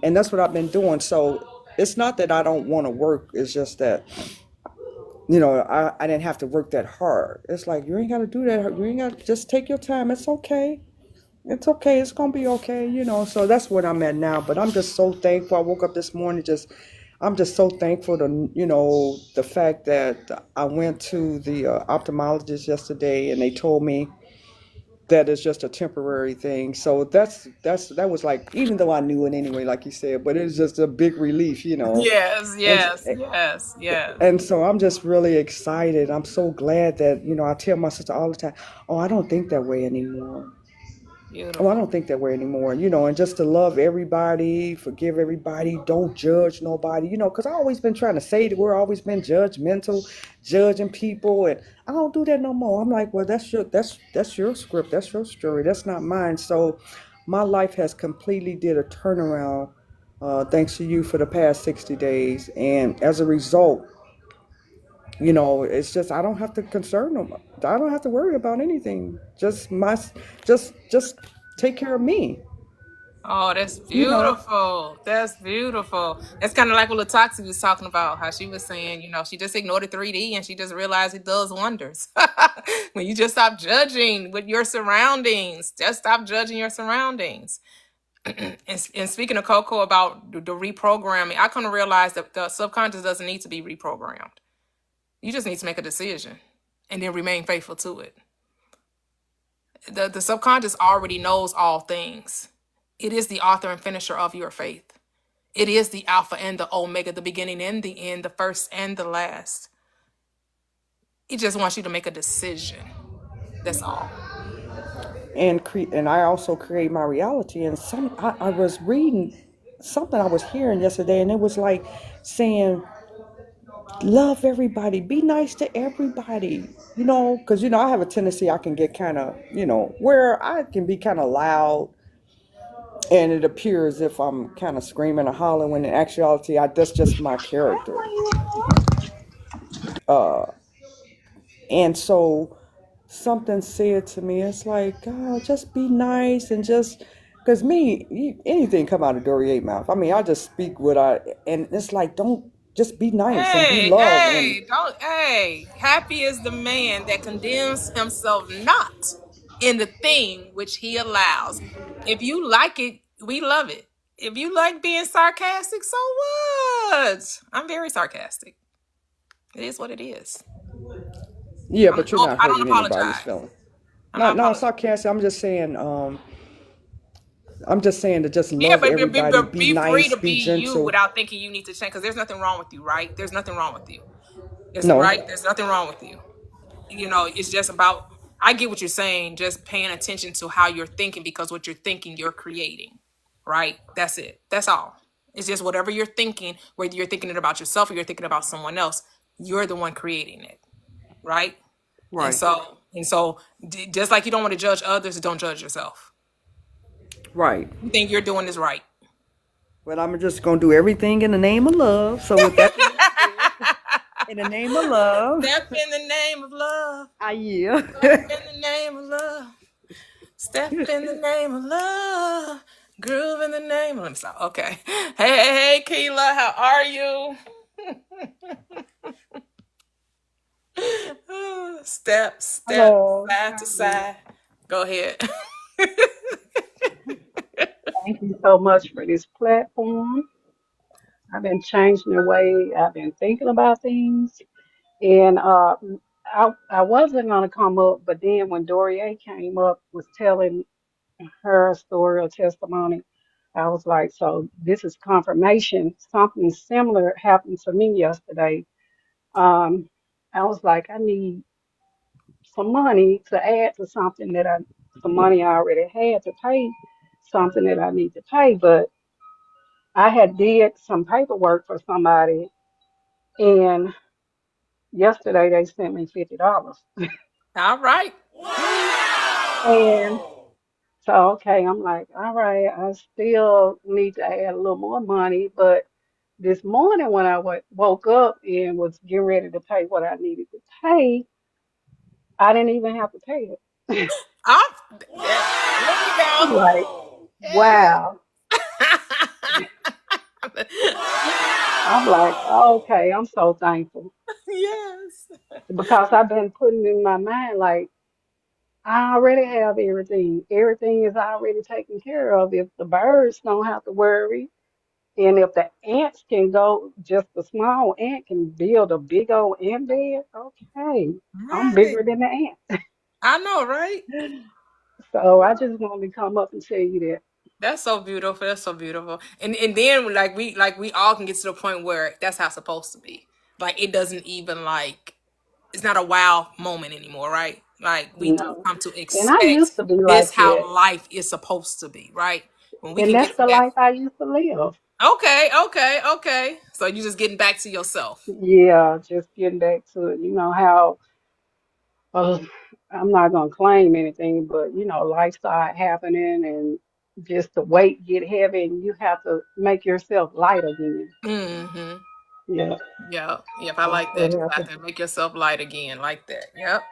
S7: and that's what I've been doing. So it's not that I don't want to work. It's just that I didn't have to work that hard. It's like you ain't got to do that. You ain't got to, just take your time. It's okay. It's okay. It's gonna be okay. So that's what I'm at now. But I'm just so thankful. I woke up this morning I'm just so thankful to the fact that I went to the ophthalmologist yesterday, and they told me that it's just a temporary thing. So that was like, even though I knew it anyway, like you said, but it's just a big relief.
S1: Yes,
S7: And
S1: yes, yes, yes.
S7: and so I'm just really excited. I'm so glad that I tell my sister all the time, oh, I don't think that way anymore. Oh, I
S1: Beautiful.
S7: don't think that way anymore, and just to love everybody, forgive everybody, don't judge nobody, because I always been trying to say that we're always been judgmental, judging people, and I don't do that no more. I'm like, well, that's your script, that's your story, that's not mine. So my life has completely did a turnaround, thanks to you for the past 60 days, and as a result, it's just I don't have to concern them. I don't have to worry about anything. Just take care of me.
S1: Oh, that's
S7: You know.
S1: beautiful. That's beautiful. It's kind of like what Latoxi was talking about, how she was saying, she just ignored the 3D and she just realized it does wonders. When you just stop judging with your surroundings, just stop judging your surroundings. And speaking of Coco about the reprogramming, I kind of realized that the subconscious doesn't need to be reprogrammed. You just need to make a decision and then remain faithful to it. The subconscious already knows all things. It is the author and finisher of your faith. It is the Alpha and the Omega, the beginning and the end, the first and the last. It just wants you to make a decision. That's all.
S7: And I also create my reality. And I was reading something I was hearing yesterday, and it was like saying love everybody, be nice to everybody, because, I have a tendency I can get kind of, where I can be kind of loud and it appears if I'm kind of screaming or hollering when in actuality, that's just my character. And so something said to me, it's like, oh, just be nice and just, because anything come out of Dorier mouth. I mean, I just speak and it's like, don't just be nice and be
S1: Hey,
S7: love. And
S1: hey, don't, hey, happy is the man that condemns himself not in the thing which he allows. If you like it, we love it. If you like being sarcastic, so what? I'm very sarcastic. It is what it is.
S7: yeah, but you're not
S1: I don't
S7: hurting anybody's
S1: apologize.
S7: feeling.
S1: I'm not
S7: Not, no,
S1: apologizing.
S7: sarcastic. I'm just saying to just
S1: Yeah,
S7: love
S1: but
S7: everybody, be
S1: be free
S7: nice,
S1: to
S7: be
S1: be you
S7: gentle.
S1: without thinking you need to change. Because there's nothing wrong with you, right? There's nothing wrong with you. There's
S7: No,
S1: right. There's nothing wrong with you. It's just about. I get what you're saying. Just paying attention to how you're thinking, because what you're thinking, you're creating. Right. That's it. That's all. It's just whatever you're thinking, whether you're thinking it about yourself or you're thinking about someone else, you're the one creating it. Right. And
S7: right,
S1: so, just like you don't want to judge others, don't judge yourself.
S7: right.
S1: You think you're doing this right.
S7: But I'm just gonna do everything in the name of love. So with that being said, in the name of love,
S1: Step in the name of love.
S7: I yield.
S1: Step in the name of love. Step in the name of love. Groove in the name of. Let me stop. Okay. Hey, Keela, how are you? Step,
S8: Hello.
S1: side
S8: How
S1: to
S8: are you?
S1: side. Go ahead.
S8: Thank you so much for this platform. I've been changing the way I've been thinking about things. And I wasn't gonna come up, but then when Dorier came up, was telling her story or testimony, I was like, so this is confirmation. Something similar happened to me yesterday. Um, I was like, I need some money to add to some money I already had to pay something that I need to pay, but I had did some paperwork for somebody, and yesterday they sent me $50.
S1: All right.
S8: And so, okay, I'm like, all right, I still need to add a little more money, but this morning when I woke up and was getting ready to pay what I needed to pay, I didn't even have to pay it.
S1: I'm, there we
S8: I'm
S1: go.
S8: like, wow. I'm like, okay, I'm so thankful
S1: Yes.
S8: because I've been putting in my mind like I already have everything. Everything is already taken care of. If the birds don't have to worry, and if the ants can go, just a small ant can build a big old ant bed. Okay, I'm
S1: Right.
S8: bigger than the ant.
S1: I know, right?
S8: So I just wanted to come up and tell you that.
S1: That's so beautiful. That's so beautiful. And then like we all can get to the point where that's how it's supposed to be. Like it doesn't even like it's not a wow moment anymore, right? Like we
S8: You
S1: do
S8: know,
S1: come to
S8: and I
S1: expect
S8: used to be
S1: this
S8: like that,
S1: how life is supposed to be, right? When we
S8: and
S1: can
S8: that's
S1: get to
S8: the
S1: that.
S8: life I used to live.
S1: Okay, okay, okay. So you just getting back to yourself.
S8: Yeah, just getting back to it. You know how uh, I'm not gonna claim anything, but life started happening and just the weight get heavy and you have to make yourself light again.
S1: Mm-hmm.
S8: Yeah,
S1: Yep. Yep. I
S8: that's
S1: like that.
S8: what
S1: You have
S8: happened.
S1: to make yourself light again, like that. Yep.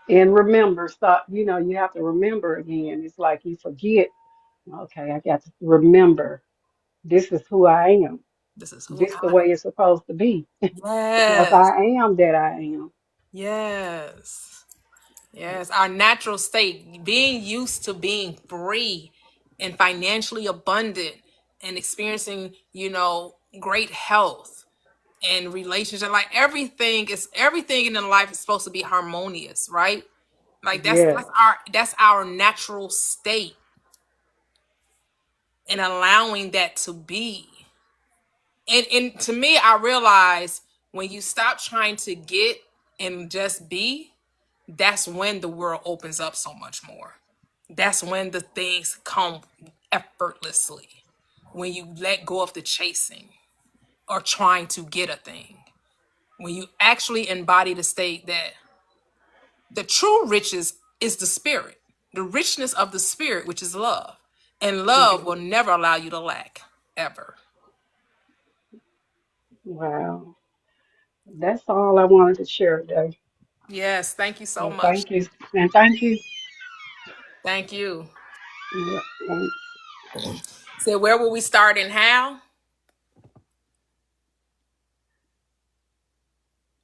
S8: And remember, stop, you have to remember again. It's like you forget, okay, I got to remember this is who I am.
S1: This is who
S8: This the
S1: I
S8: way it's supposed to be. Because
S1: Yes.
S8: I am that I am.
S1: Yes. Yes. Our natural state, being used to being free and financially abundant and experiencing, great health and relationship. Like everything in the life is supposed to be harmonious, right? Like that's
S8: Yes,
S1: that's our that's our natural state and allowing that to be. And to me, I realize when you stop trying to get and just be, that's when the world opens up so much more. That's when the things come effortlessly. When you let go of the chasing or trying to get a thing. when you actually embody the state that the true riches is the spirit, the richness of the spirit, which is love. And love will never allow you to lack, ever.
S8: Wow. That's all I wanted to share today.
S1: Yes, thank you so
S8: So
S1: much.
S8: thank you. And thank you.
S1: Thank you.
S8: Yeah, thanks.
S1: So where will we start and how?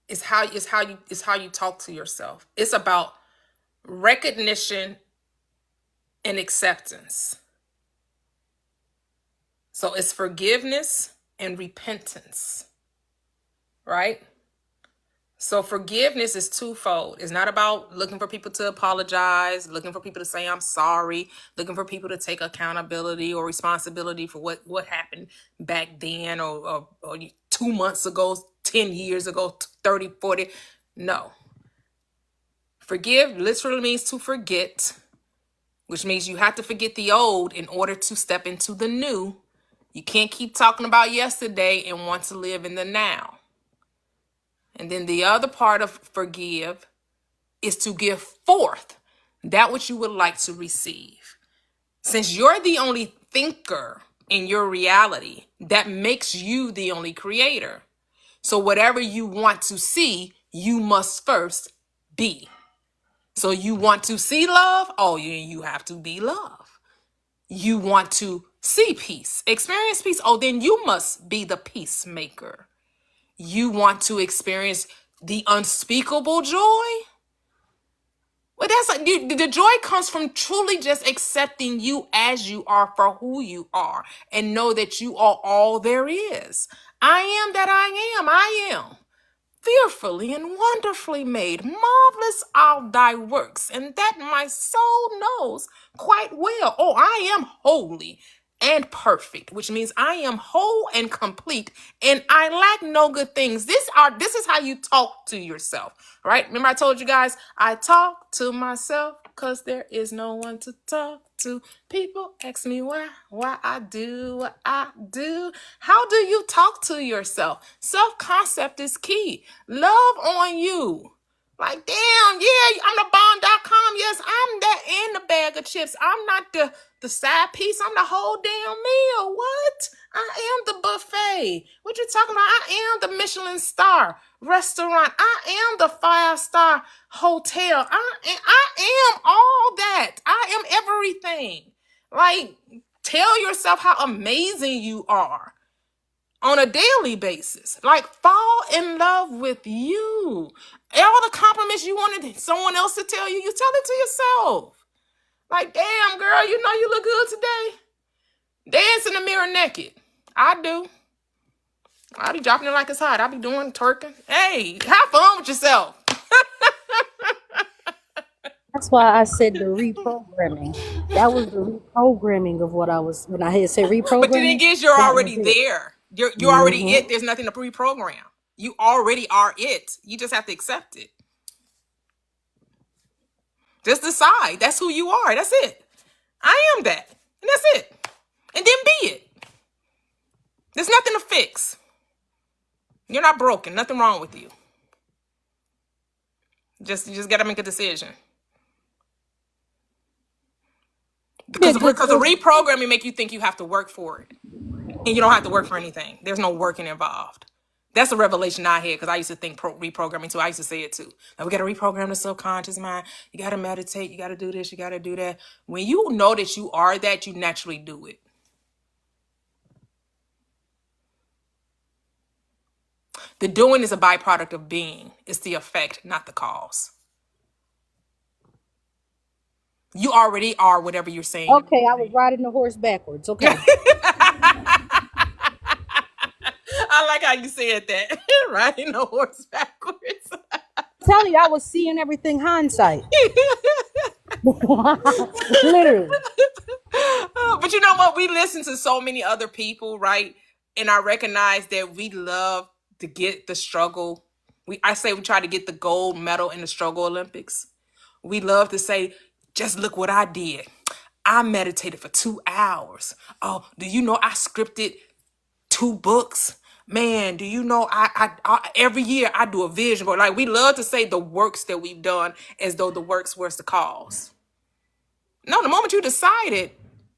S1: It's how you talk to yourself. It's about recognition and acceptance. So it's forgiveness and repentance, right? So forgiveness is twofold. It's not about looking for people to apologize, looking for people to say I'm sorry, looking for people to take accountability or responsibility for what happened back then or 2 months ago, 10 years ago, 30, 40. No. Forgive literally means to forget, which means you have to forget the old in order to step into the new. You can't keep talking about yesterday and want to live in the now. And then the other part of forgive is to give forth that which you would like to receive. Since you're the only thinker in your reality, that makes you the only creator. So whatever you want to see, you must first be. So you want to see love? Oh, you have to be love. You want to see peace, experience peace? Oh, then you must be the peacemaker. You want to experience the unspeakable joy? Well, that's like the joy comes from truly just accepting you as you are for who you are and know that you are all there is. I am that I am. I am fearfully and wonderfully made. Marvelous are thy works, and that my soul knows quite well. Oh, I am holy and perfect, which means I am whole and complete, and I lack no good things. This is how you talk to yourself, right? Remember I told you guys, I talk to myself because there is no one to talk to. People ask me why I do what I do. How do you talk to yourself? Self-concept is key. Love on you. Like, damn, yeah, I'm the bomb.com. Yes, I'm that in the bag of chips. I'm not the side piece. I'm the whole damn meal. What? I am the buffet. What you talking about? I am the Michelin star restaurant. I am the 5-star hotel. I am all that. I am everything. Like, tell yourself how amazing you are on a daily basis. Like, fall in love with you. All the compliments you wanted someone else to tell you, you tell it to yourself. Like, damn, girl, you know you look good today. Dance in the mirror naked. I do. I be dropping it like it's hot. I be doing twerking. Hey, have fun with yourself.
S6: That's why I said the reprogramming. That was the reprogramming of what I was when I had said
S1: But the thing
S6: reprogramming.
S1: is, you're
S6: That was
S1: already
S6: it.
S1: there. You're already
S6: Hmm.
S1: it. There's nothing to reprogram. You already are it. You just have to accept it. Just decide. That's who you are. That's it. I am that. And that's it. And then be it. There's nothing to fix. You're not broken. Nothing wrong with you. You just gotta make a decision.
S6: Yeah,
S1: Because
S6: because
S1: the reprogramming make you think you have to work for it. And you don't have to work for anything. There's no working involved. That's a revelation I had because I used to think reprogramming too. I used to say it too. Like, we got to reprogram the subconscious mind. You got to meditate. You got to do this. You got to do that. When you know that you are that, you naturally do it. The doing is a byproduct of being. It's the effect, not the cause. You already are whatever you're saying.
S6: okay, I was riding the horse backwards. Okay,
S1: I like how you said that. Riding a horse backwards.
S6: telling you, I was seeing everything hindsight. Literally.
S1: But you know what? We listen to so many other people, right? And I recognize that we love to get the struggle. I say we try to get the gold medal in the struggle Olympics. We love to say, just look what I did. I meditated for 2 hours. Oh, do you know I scripted 2 books? Man, do you know I every year I do a vision board. Like we love to say the works that we've done as though the works was the cause. No, the moment you decided,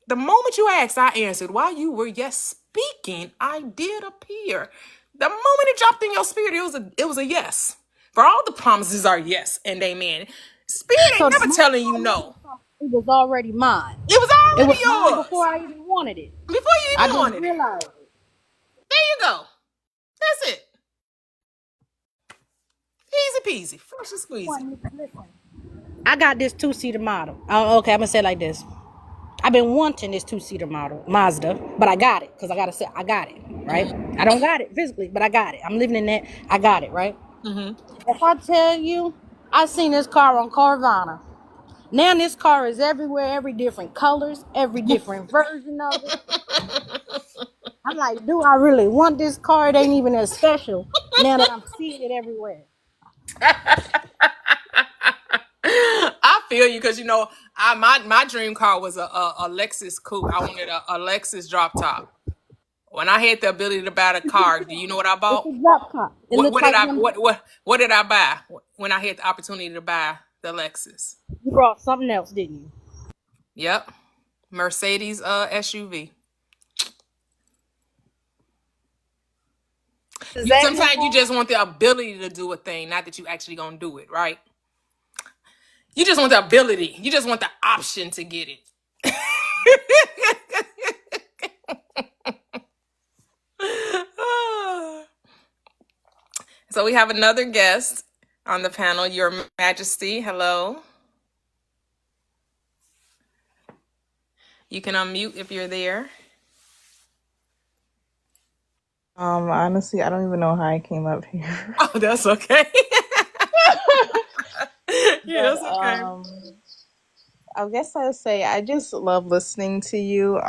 S1: the moment you asked, I answered. While you were yes speaking, I did appear. The moment it dropped in your spirit, it was a yes. For all the promises are yes and amen. Spirit
S6: So
S1: ain't
S6: the
S1: never
S6: moment
S1: telling you
S6: I wanted
S1: no.
S6: something, it was already mine.
S1: It was
S6: It
S1: already
S6: was mine before
S1: yours
S6: I even wanted it.
S1: before you
S6: I
S1: even
S6: didn't
S1: wanted it.
S6: realize it.
S1: There you go. That's it. Easy peasy, fresh and squeezy.
S6: Listen, I got this two-seater model. Okay, I'm gonna say it like this. I've been wanting this two-seater model, Mazda, but I got it because I gotta say I got it, right? I don't got it physically, but I got it. I'm living in that. I got it, right?
S1: Mm-hmm.
S6: If I tell you, I seen this car on Carvana. Now this car is everywhere, every different colors, every different version of it. I'm like, do I really want this car? It ain't even as special now that I'm seeing it everywhere.
S1: I feel you because my dream car was a Lexus coupe. I wanted a Lexus drop top. When I had the ability to buy the car, do you know what I
S6: It's
S1: bought?
S6: a drop top. It
S1: What
S6: looks
S1: what did
S6: like
S1: I
S6: one.
S1: what did I buy when I had the opportunity to buy the Lexus?
S6: You brought something else, didn't you?
S1: Yep, Mercedes SUV.
S6: Does that mean
S1: Sometimes you just want the ability to do a thing, not that you actually gonna do it, right? You just want the ability. You just want the option to get it. So we have another guest on the panel, Your Majesty. Hello. You can unmute if you're there.
S9: Honestly, I don't even know how I came up here.
S1: Oh, that's okay. Yeah,
S9: But
S1: that's okay.
S9: I guess I'd say I just love listening to you.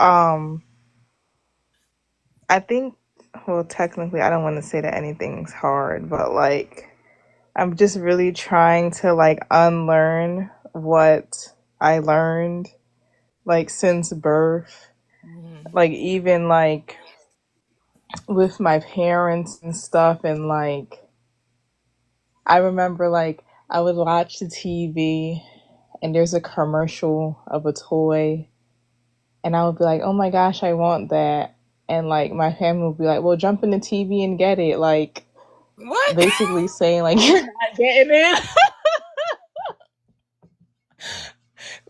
S9: I think, well, technically, I don't want to say that anything's hard, but like I'm just really trying to like unlearn what I learned like since birth. Like even like with my parents and stuff, and like I remember like I would watch the TV and there's a commercial of a toy and I would be like, oh my gosh, I want that. And like my family would be like, well, jump in the TV and get it. Like
S1: What?
S9: basically saying like you're not getting it.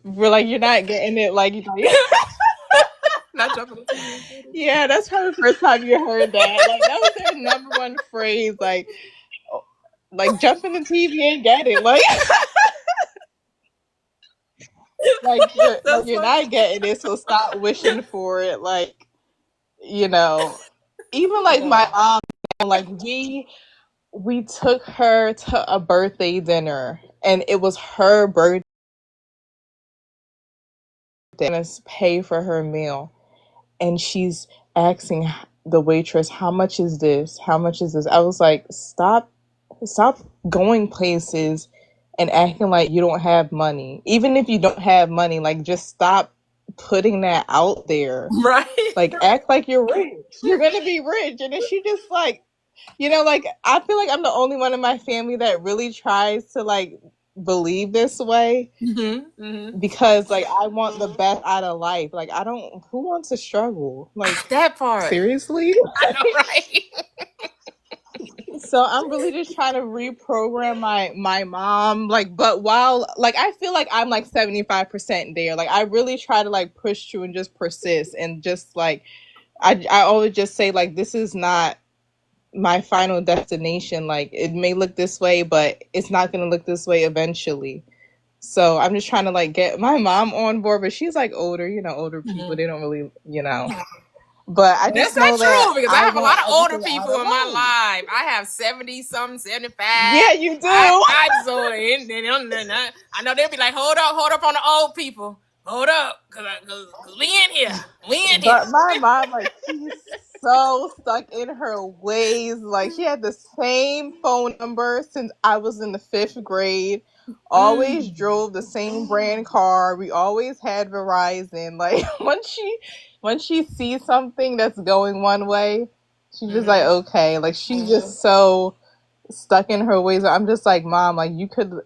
S9: We're like, you're not getting it. Like
S1: Not jumping the TV.
S9: yeah, that's probably the first time you heard that. Like that was their number one phrase. Like jump in the TV and get it. Like
S1: That's
S9: you're
S1: funny.
S9: not getting it, so stop wishing for it. Like, you know, even like my mom, like we took her to a birthday dinner and it was her birthday and pay for her meal. And she's asking the waitress, how much is this? How much is this? I was like, stop going places and acting like you don't have money. Even if you don't have money, like just stop putting that out there.
S1: Right.
S9: Like act like you're rich. You're gonna be rich. And then she just like, like I feel like I'm the only one in my family that really tries to like believe this way because like I want the best out of life. Like I don't who wants to struggle? Like
S1: That part.
S9: seriously?
S1: I know, right?
S9: So I'm really just trying to reprogram my mom, like, but while like I feel like I'm like 75% there. Like I really try to like push through and just persist and just like I always just say like this is not my final destination. Like it may look this way, but it's not gonna look this way eventually. So I'm just trying to like get my mom on board, but she's like older, older people, they don't really, But I
S1: That's
S9: just
S1: not
S9: know that
S1: true because I
S9: I
S1: have a lot
S9: want
S1: of older
S9: everything out
S1: people
S9: of
S1: in my
S9: life.
S1: life. I have 70 something, 75.
S9: Yeah, you do.
S1: I know they'll be like, hold up on the old people. Hold up, cause we in here. We in here.
S9: But my mom, like, she's so stuck in her ways. Like, she had the same phone number since I was in the 5th grade. Always drove the same brand car. We always had Verizon. Like, once she sees something that's going one way, She's just like, okay. Like, she's just so stuck in her ways. I'm just like, Mom, you could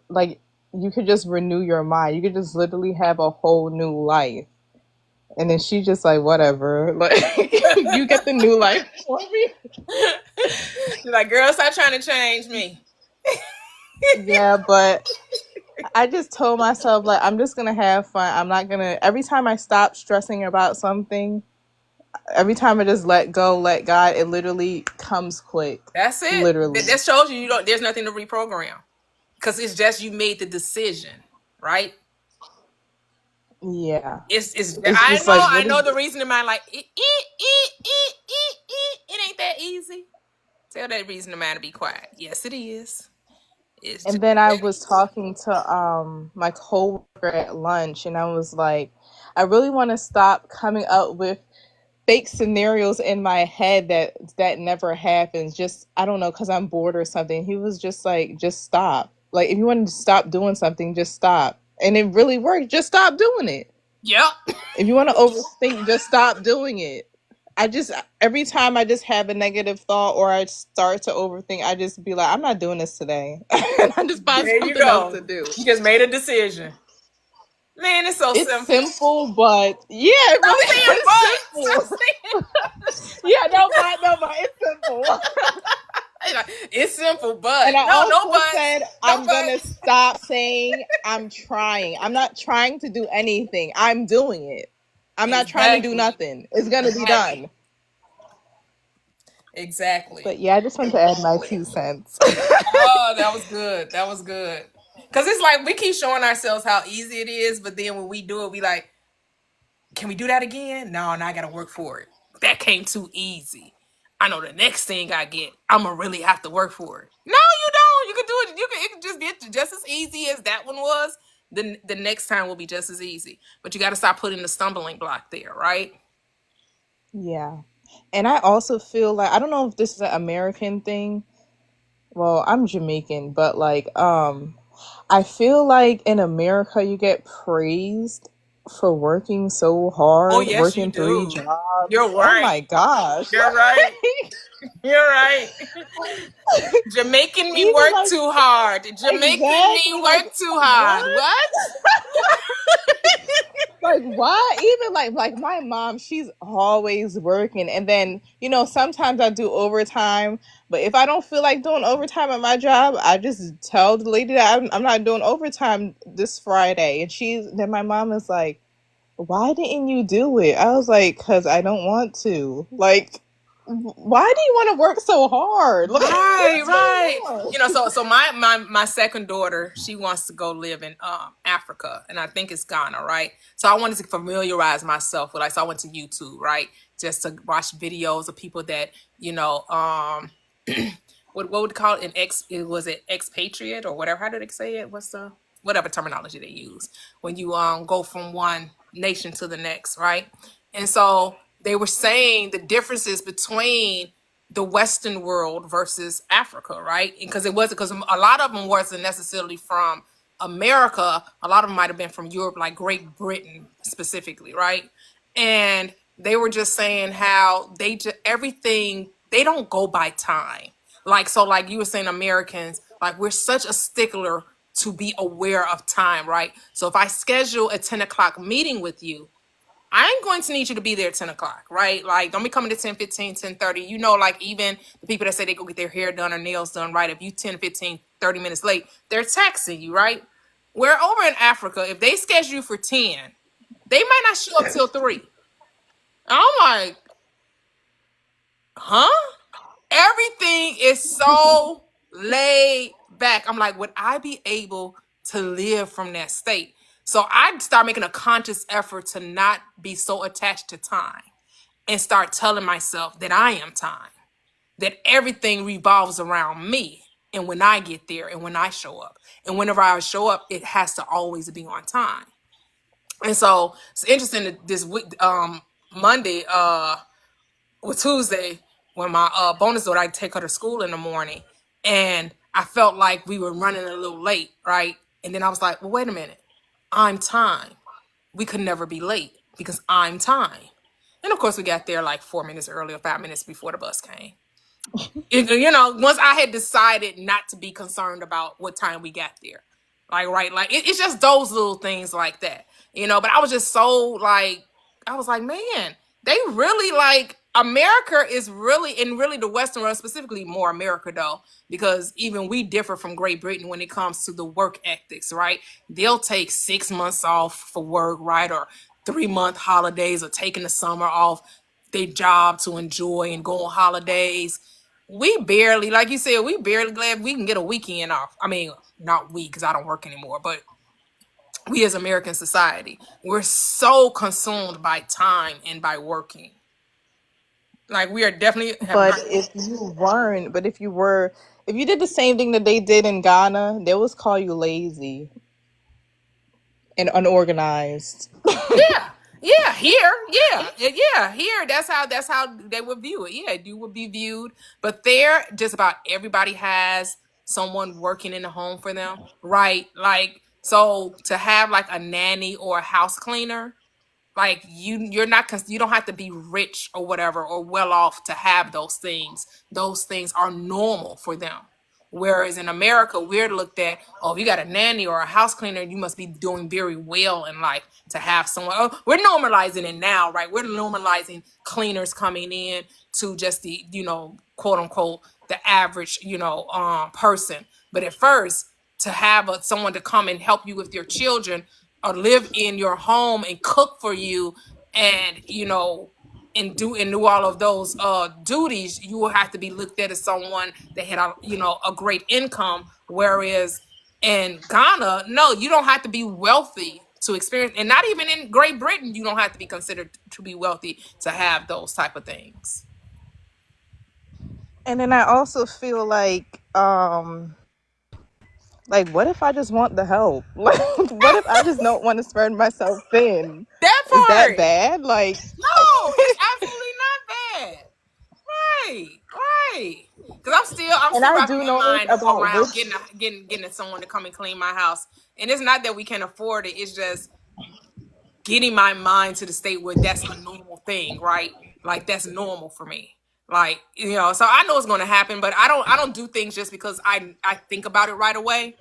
S9: just renew your mind. You could just literally have a whole new life. And then she just like, whatever. Like, you get the new life for me.
S1: She's like, girl, stop trying to change me.
S9: Yeah, but I just told myself, like, I'm just gonna have fun. I'm not gonna. Every time I stop stressing about something, every time I just let go, let God, it literally comes quick.
S1: That's it.
S9: Literally.
S1: That shows you don't. There's nothing to reprogram because it's just you made the decision, right?
S9: Yeah.
S1: It's.
S9: It's just like,
S1: I
S9: what
S1: know
S9: is.
S1: the reason in mind. Like it ain't that easy. Tell that reason of mine to be quiet. Yes, it is. It's just
S9: And then I
S1: that
S9: was
S1: easy.
S9: talking to my coworker at lunch, and I was like, I really want to stop coming up with fake scenarios in my head that never happens. Just, I don't know, because I'm bored or something. He was just like, just stop. Like, if you want to stop doing something, just stop. And it really worked. Just stop doing it.
S1: Yep.
S9: If you want to overthink, just stop doing it. I just, every time I just have a negative thought or I start to overthink, I just be like, I'm not doing this today. And I just find
S1: There you
S9: something else
S1: go.
S9: to do.
S1: You just made a decision. Man, it's so
S9: It's
S1: simple.
S9: simple, but yeah, it
S1: Stop
S9: really
S1: saying
S9: is
S1: but. Stop
S9: simple.
S1: saying.
S9: Yeah, no, but it's simple.
S1: It's simple,
S9: And
S1: but
S9: I
S1: no
S9: also
S1: buts,
S9: said,
S1: no
S9: I'm gonna
S1: buts.
S9: stop saying I'm trying. I'm not trying to do anything. I'm doing it. I'm not trying to do
S1: Exactly.
S9: nothing. It's gonna be
S1: Exactly.
S9: done.
S1: Exactly.
S9: But yeah, I just want to add my 2 cents.
S1: Oh, that was good. That was good. Cause it's like we keep showing ourselves how easy it is, but then when we do it, we like, can we do that again? No, now I gotta work for it. That came too easy. I know the next thing I get, I'm gonna really have to work for it. No, you don't. You can do it. It can just get just as easy as that one was. The next time will be just as easy. But you gotta stop putting the stumbling block there, right?
S9: Yeah. And I also feel like, I don't know if this is an American thing. Well, I'm Jamaican, but like I feel like in America you get praised for working so
S1: Oh
S9: hard,
S1: yes, you
S9: working 3
S1: do.
S9: jobs.
S1: You're
S9: Oh
S1: right.
S9: my gosh.
S1: You're right. You're right. Jamaican me
S9: Even
S1: work
S9: like,
S1: too hard. Jamaican me
S9: exactly, like,
S1: work too hard.
S9: what?
S1: What?
S9: Like, why? Even like my mom, she's always working, and then sometimes I do overtime, but if I don't feel like doing overtime at my job, I just tell the lady that I'm not doing overtime this Friday. And then my mom is like, why didn't you do it? I was like, because I don't want to. Like, why do you want to work so hard? Like,
S1: Right,
S9: what's
S1: right.
S9: going on?
S1: So my second daughter, she wants to go live in Africa, and I think it's Ghana, right? So I wanted to familiarize myself with, like, so I went to YouTube, right, just to watch videos of people that what would you call it, was it expatriate or whatever? How did they say it? What's the whatever terminology they use when you go from one nation to the next, right? And so they were saying the differences between the Western world versus Africa, right? Because it wasn't, because a lot of them wasn't necessarily from America. A lot of them might have been from Europe, like Great Britain specifically, right? And they were just saying how they just everything, they don't go by time. Like, so like you were saying, Americans, like, we're such a stickler to be aware of time, right? So if I schedule a 10 o'clock meeting with you, I'm going to need you to be there at 10 o'clock, right? Like, don't be coming to 10:15, 10:30. Like, even the people that say they go get their hair done or nails done, right? If you 10, 15, 30 minutes late, they're taxing you, right? Where over in Africa, if they schedule you for 10, they might not show up till 3. I'm like, huh? Everything is so laid back. I'm like, would I be able to live from that state? So I start making a conscious effort to not be so attached to time and start telling myself that I am time, that everything revolves around me. And when I get there and when I show up, and whenever I show up, it has to always be on time. And so it's interesting that this week, Monday, or Tuesday, when my bonus daughter, I take her to school in the morning, and I felt like we were running a little late, right? And then I was like, well, wait a minute, I'm time. We could never be late because I'm time. And of course, we got there like 4 minutes early or 5 minutes before the bus came. Once I had decided not to be concerned about what time we got there. Like, right, like it's just those little things like that, but I was just so like, I was like, man, they really like America is really, and really the Western world, specifically more America though, because even we differ from Great Britain when it comes to the work ethics, right? They'll take 6 months off for work, right? Or 3-month holidays, or taking the summer off their job to enjoy and go on holidays. We barely, like you said, we barely glad we can get a weekend off. I mean, not we, because I don't work anymore, but we as American society, we're so consumed by time and by working. Like we are definitely have
S9: But
S1: not.
S9: if you did the same thing that they did in Ghana, they would call you lazy and unorganized.
S1: Yeah, yeah, here, yeah, here. That's how they would view it. Yeah, you would be viewed, but there, just about everybody has someone working in the home for them, right? Like, so to have like a nanny or a house cleaner, like you're not, you don't have to be rich or whatever or well off to have those things are normal for them. Whereas in America, we're looked at, oh, if you got a nanny or a house cleaner, you must be doing very well in life to have someone. Oh, we're normalizing it now, right? We're normalizing cleaners coming in to just the, quote unquote, the average, person. But at first, to have someone to come and help you with your children or live in your home and cook for you, and and do all of those duties, you will have to be looked at as someone that had a great income. Whereas in Ghana, no, you don't have to be wealthy to experience, and not even in Great Britain, you don't have to be considered to be wealthy to have those type of things.
S9: And then I also feel like what if I just want the help? Like what if I just don't want to spread myself thin?
S1: That
S9: Is that
S1: part,
S9: bad? Like
S1: no, it's absolutely not bad. Right, right. Because I'm
S9: and
S1: still
S9: I
S1: wrapping
S9: do
S1: my
S9: notice
S1: mind
S9: about
S1: around
S9: rich
S1: getting someone to come and clean my house. And it's not that we can't afford it. It's just getting my mind to the state where that's a normal thing, right? Like that's normal for me. Like, so I know it's going to happen, but I don't do things just because I think about it right away.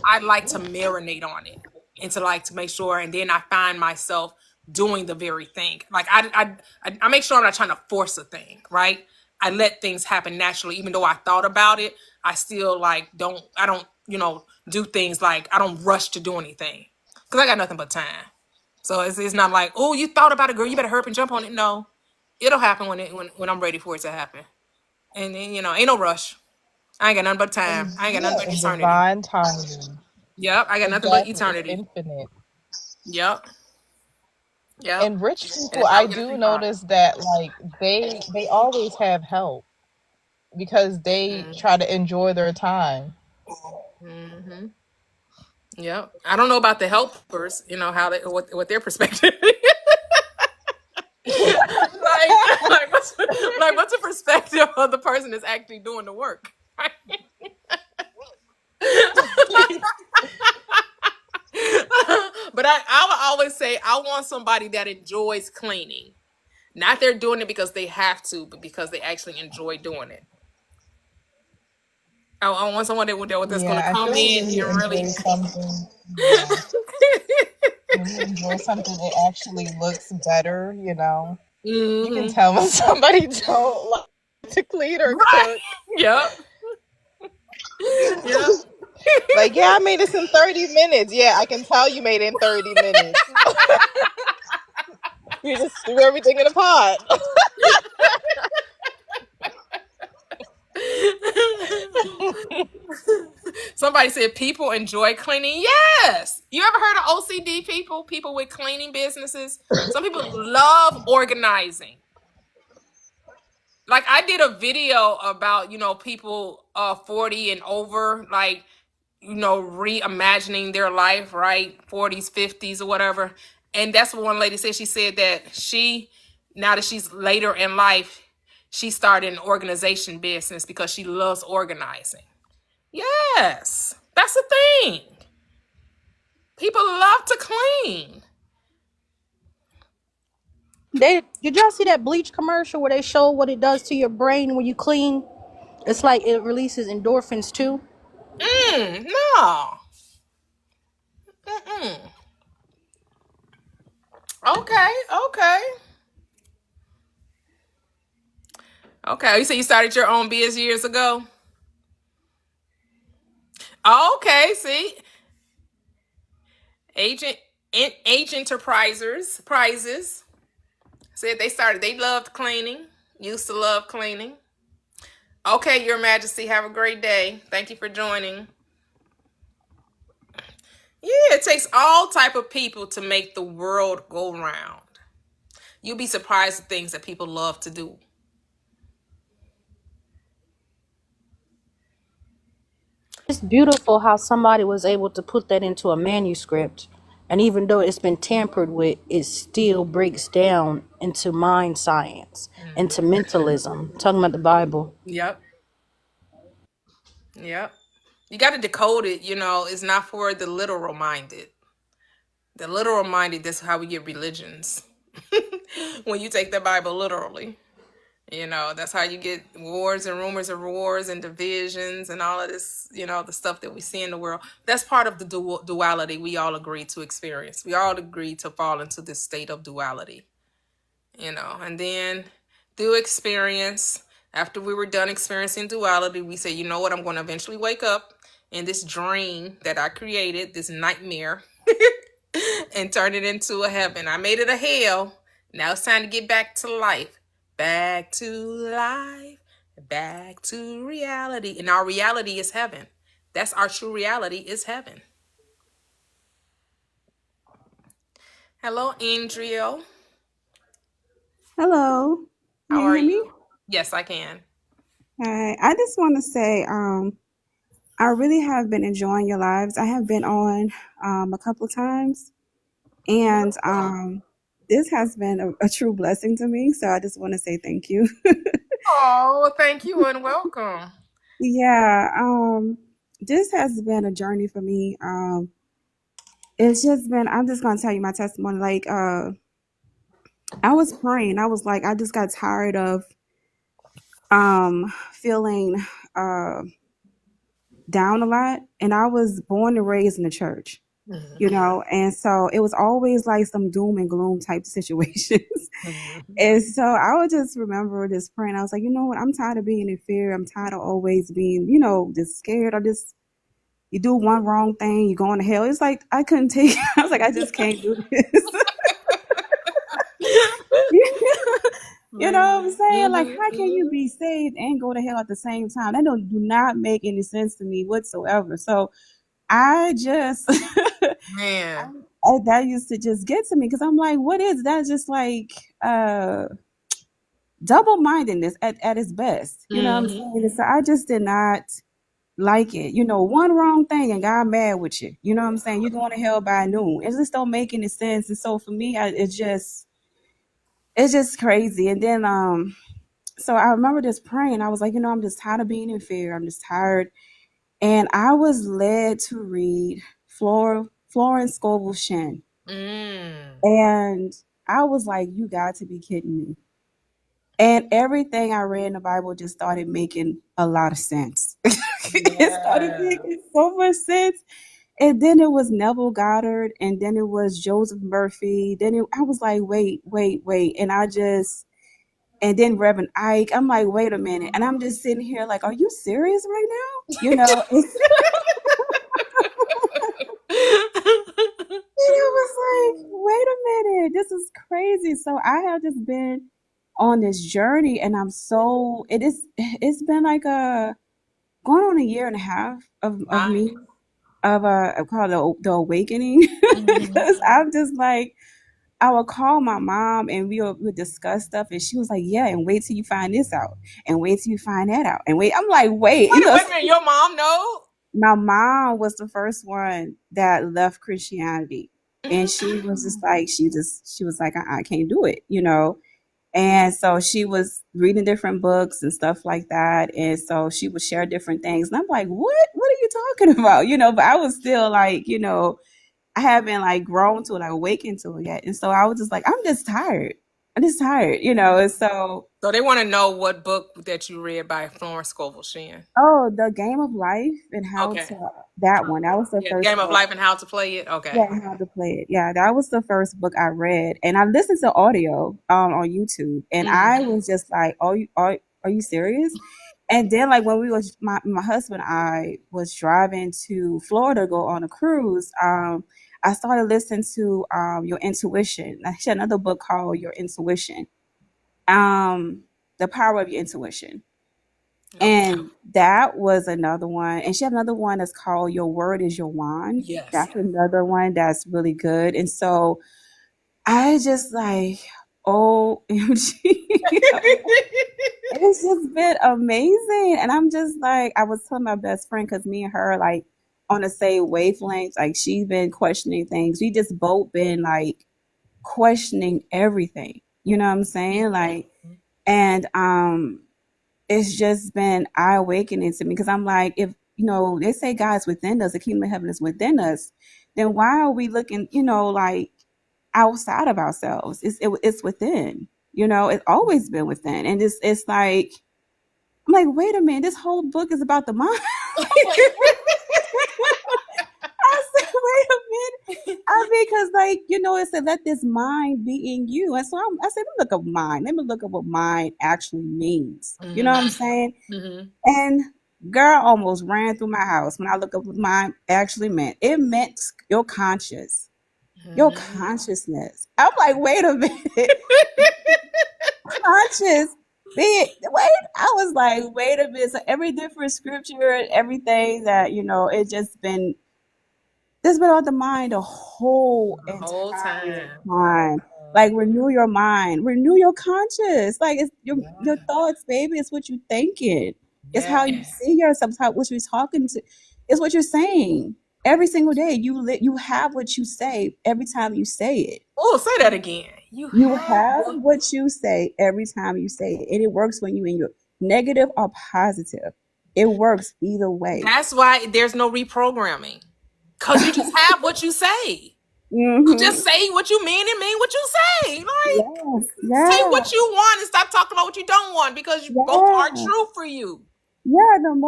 S1: I like to marinate on it and to make sure, and then I find myself doing the very thing. Like I make sure I'm not trying to force a thing, right? I let things happen naturally, even though I thought about it. I still I don't do things, like I don't rush to do anything because I got nothing but time. So it's not like, oh, you thought about it, girl, you better hurry up and jump on it. No, it'll happen when I'm ready for it to happen. And then, ain't no rush. I ain't got nothing but time. I ain't got nothing but
S9: and
S1: eternity.
S9: divine timing.
S1: Yep, I got nothing but
S9: Exactly. It's
S1: eternity.
S9: infinite.
S1: Yep, yep.
S9: And rich
S1: And
S9: people,
S1: that's how
S9: I
S1: we get to
S9: do
S1: think about
S9: notice that like they always have help because they
S1: it.
S9: try to enjoy their time.
S1: Mm-hmm. Yep. I don't know about the helpers. How they what their perspective is. What's the perspective of the person that's actually doing the work? But I would always say I want somebody that enjoys cleaning. Not they're doing it because they have to, but because they actually enjoy doing it. I want someone that's going to
S9: Yeah, I
S1: come
S9: feel like
S1: in
S9: when you
S1: and really.
S9: enjoy something, yeah, when you enjoy something, it actually looks better. You can
S1: Hmm.
S9: tell when somebody don't like to clean or
S1: Right.
S9: cook.
S1: Yep. Yep.
S9: Like, yeah, I made this in 30 minutes. Yeah, I can tell you made it in 30 minutes. You just threw everything in a pot.
S1: Somebody said people enjoy cleaning. Yes. You ever heard of OCD people? People with cleaning businesses. Some people love organizing. Like I did a video about, people 40 and over, like, reimagining their life, right? 40s, 50s or whatever. And that's what one lady said. She said that now that she's later in life, she started an organization business because she loves organizing. Yes, that's the thing. People love to clean.
S6: Did y'all see that bleach commercial where they show what it does to your brain when you clean? It's like it releases endorphins too.
S1: No. Mm-mm. Okay, okay. Okay, you say you started your own biz years ago? Okay, see? Agent Age Enterprisers prizes said they loved cleaning. Used to love cleaning. Okay, Your Majesty, have a great day. Thank you for joining. Yeah, it takes all type of people to make the world go round. You'll be surprised at things that people love to do.
S6: It's beautiful how somebody was able to put that into a manuscript. And even though it's been tampered with, it still breaks down into mind science, into mentalism. Talking about the Bible.
S1: Yep. Yep. You got to decode it, it's not for the literal minded. The literal minded, that's how we get religions. When you take the Bible literally. That's how you get wars and rumors of wars and divisions and all of this, the stuff that we see in the world. That's part of the duality we all agree to experience. We all agree to fall into this state of duality, and then through experience, after we were done experiencing duality, we say, you know what, I'm going to eventually wake up in this dream that I created, this nightmare, and turn it into a heaven. I made it a hell. Now it's time to get back to life. Back to life. Back to reality. And our reality is heaven. That's our true reality, is heaven. Hello, Andrea.
S10: Hello. Can
S1: How
S10: you
S1: are
S10: hear me?
S1: you? Yes, I can.
S10: Hi. I just want to say, I really have been enjoying your lives. I have been on a couple times, and this has been a true blessing to me. So I just want to say thank you.
S1: Oh, thank you and welcome.
S10: Yeah, this has been a journey for me. It's just been, I'm just gonna tell you my testimony. Like, I was praying. I was like, I just got tired of feeling down a lot, and I was born and raised in the church, and so it was always like some doom and gloom type situations. And so I would just remember this praying. I was like, you know what, I'm tired of being in fear. I'm tired of always being, just scared. I just, you do one wrong thing, you going to hell. It's like I couldn't take it. I was like, I just can't do this. You know what I'm saying? Like, how can you be saved and go to hell at the same time? That do not make any sense to me whatsoever. So I just
S1: Man.
S10: that used to just get to me, because I'm like, what is that? Just like double-mindedness at its best. You know what I'm saying? And so I just did not like it. One wrong thing and God mad with you. You know what I'm saying? You're going to hell by noon. It just don't make any sense. And so for me, it's just crazy. And then so I remember just praying. I was like, I'm just tired of being in fear. I'm just tired. And I was led to read Florence Scovel Shinn. And I was like, you got to be kidding me. And everything I read in the Bible just started making a lot of sense. It started making so much sense. And then it was Neville Goddard, and then it was Joseph Murphy. I was like, wait. And then Reverend Ike. I'm like, wait a minute. And I'm just sitting here like, are you serious right now? And I was like, wait a minute, this is crazy. So I have just been on this journey, and it's been like going on a year and a half of me, of called the awakening. Because I'm just like, I would call my mom and we would discuss stuff, and she was like, yeah, and wait till you find this out, and wait till you find that out, and wait. I'm like, wait.
S1: Wait a minute, your mom know?
S10: My mom was the first one that left Christianity. And she was just like, she was like, I can't do it, And so she was reading different books and stuff like that. And so she would share different things. And I'm like, what are you talking about? But I was still like, I haven't like grown to it, like awakened to it yet. And so I was just like, I'm just tired. I'm just tired, and so
S1: So they want to know what book that you read by Florence Scovel Shinn.
S10: oh, the Game of Life and how
S1: Okay.
S10: to that one. That was the
S1: Yeah,
S10: first
S1: Game of
S10: book.
S1: Life and How to Play It. Okay.
S10: Yeah, and how to play it. Yeah, that was the first book I read, and I listened to audio on YouTube, and I was just like, are you serious?" And then like when we was my husband and I was driving to Florida to go on a cruise, I started listening to Your Intuition. She had another book called Your Intuition, um, The Power of Your Intuition.
S1: Okay.
S10: And that was another one. And she had another one that's called Your Word is Your Wand.
S1: Yes.
S10: That's another one that's really good. And so I just like, OMG. It's just been amazing. And I'm just like, I was telling my best friend, because me and her, like, on the same wavelength, like, she's been questioning things. We just both been like questioning everything. You know what I'm saying? Like, and it's just been eye awakening to me, because I'm like, if they say God's within us, the kingdom of heaven is within us, then why are we looking, like outside of ourselves? It's within. It's always been within, and it's like I'm like, wait a minute, this whole book is about the mind. I said, wait a minute. I mean, because it said, let this mind be in you. And so I said, let me look up mind. Let me look up what mind actually means. You know what I'm saying? And girl almost ran through my house when I looked up what mind actually meant. It meant your conscious, your consciousness. I'm like, wait a minute. Conscious. Wait, I was like, wait a minute. So every different scripture, everything that, it's been on the mind the whole
S1: The whole
S10: entire
S1: time.
S10: time. Like, renew your mind, renew your conscious. Like, it's your thoughts, baby. It's what you're thinking. It's how you
S1: Yes.
S10: see yourself. It's how what you're talking to. It's what you're saying every single day. You have what you say every time you say it.
S1: Oh, say that again. You
S10: You
S1: have
S10: have
S1: what?
S10: what you say every time you say it, and it works when you in your negative or positive. It works either way.
S1: That's why there's no reprogramming. Because you just have what you say. You
S10: Hmm.
S1: just say what you mean and mean what you say. Like,
S10: Yes.
S1: say
S10: Yeah.
S1: what you want and stop talking about what you don't want, because both are
S10: Yeah.
S1: true for you.
S10: Yeah, and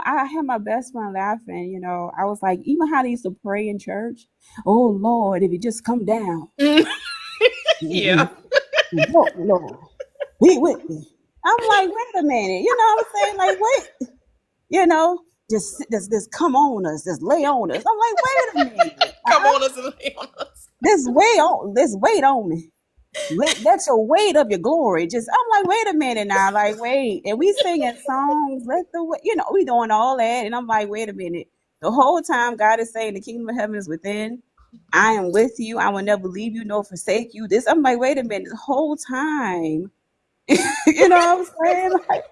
S10: I had my best friend laughing. I was like, even how they used to pray in church. Oh Lord, if you just come down,
S1: Yeah.
S10: and walk, Lord, be with me. I'm like, wait a minute, you know what I'm saying? Like, wait, just come on us, just lay on us. I'm like, wait a minute,
S1: Come on us and lay on us.
S10: this weight on me. That's your weight of your glory. Just I'm like, wait a minute now, like wait, and we singing songs. We doing all that, and I'm like, wait a minute. The whole time God is saying the kingdom of heaven is within. I am with you. I will never leave you nor forsake you. This I'm like, wait a minute. The whole time, you know what I'm saying? Like,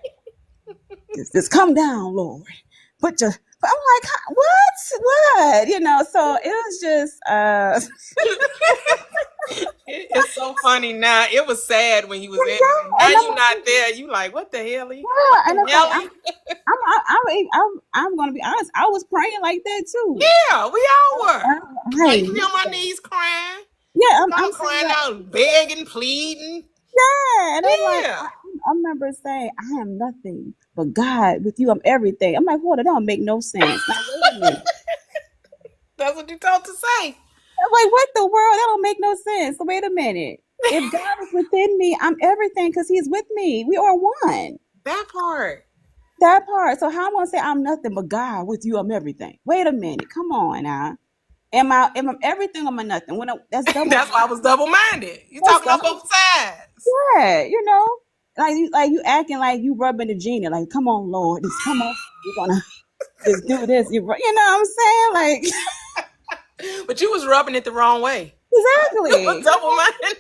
S10: just come down, Lord. But I'm like, what? So it was just
S1: It's so funny now. It was sad when he was in it. Now
S10: and
S1: you not there. You like, what the hell? What
S10: and
S1: the
S10: I'm like,
S1: hell?
S10: I'm gonna be honest. I was praying like that too.
S1: Yeah, we all were.
S10: I
S1: Like, you
S10: ain't
S1: be on my
S10: nothing.
S1: knees crying.
S10: Yeah,
S1: I'm
S10: I'm saying
S1: crying
S10: like,
S1: out, begging, pleading.
S10: yeah, and I'm like,
S1: Yeah.
S10: I remember saying, I am nothing but God. With you, I'm everything. I'm like, hold it, don't make no sense. Now wait a minute.
S1: That's what you told to say.
S10: I'm like, what the world? That don't make no sense. So wait a minute. If God is within me, I'm everything because He's with me. We are one.
S1: That part.
S10: That part. So how am I gonna say I'm nothing but God? With you, I'm everything. Wait a minute. Come on now. Am I everything or am I nothing? That's double
S1: That's why I
S10: minded.
S1: was double minded. You
S10: That's
S1: talking on
S10: double.
S1: both sides.
S10: Yeah, like you acting like you rubbing the genie. Like, come on, Lord, just come on. You're gonna just do this. You know what I'm saying? Like,
S1: But you was rubbing it the wrong way. You was
S10: exactly.
S1: double minded.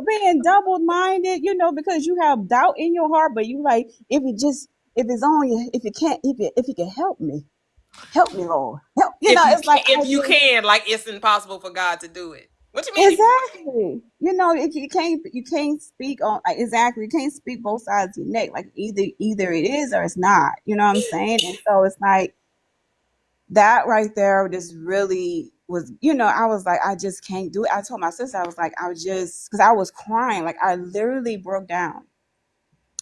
S10: Being double minded. Because you have doubt in your heart, but you like if it's on you, if you can't, if you can help me, Lord, help. It's like
S1: If you can, like, it's impossible for God to do it. What you mean if you can?
S10: exactly. If you can't speak on like exactly. You can't speak both sides of your neck. Like either it is or it's not. You know what I'm saying? And so it's like that right there just really was, I was like, I just can't do it. I told my sister, I was like, because I was crying. Like, I literally broke down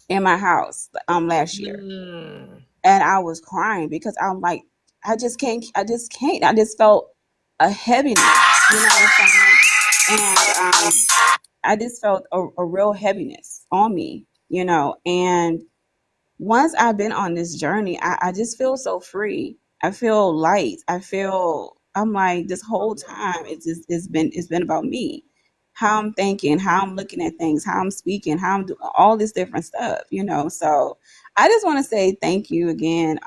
S10: in my house last year.
S1: Mm.
S10: And I was crying because I'm like, I just can't. I just can't. I just felt a heaviness. You know what I'm saying? And I just felt a real heaviness on me, and once I've been on this journey, I just feel so free. I feel light. I'm like, this whole time it's been about me. How I'm thinking, how I'm looking at things, how I'm speaking, how I'm doing all this different stuff. So I just want to say thank you again.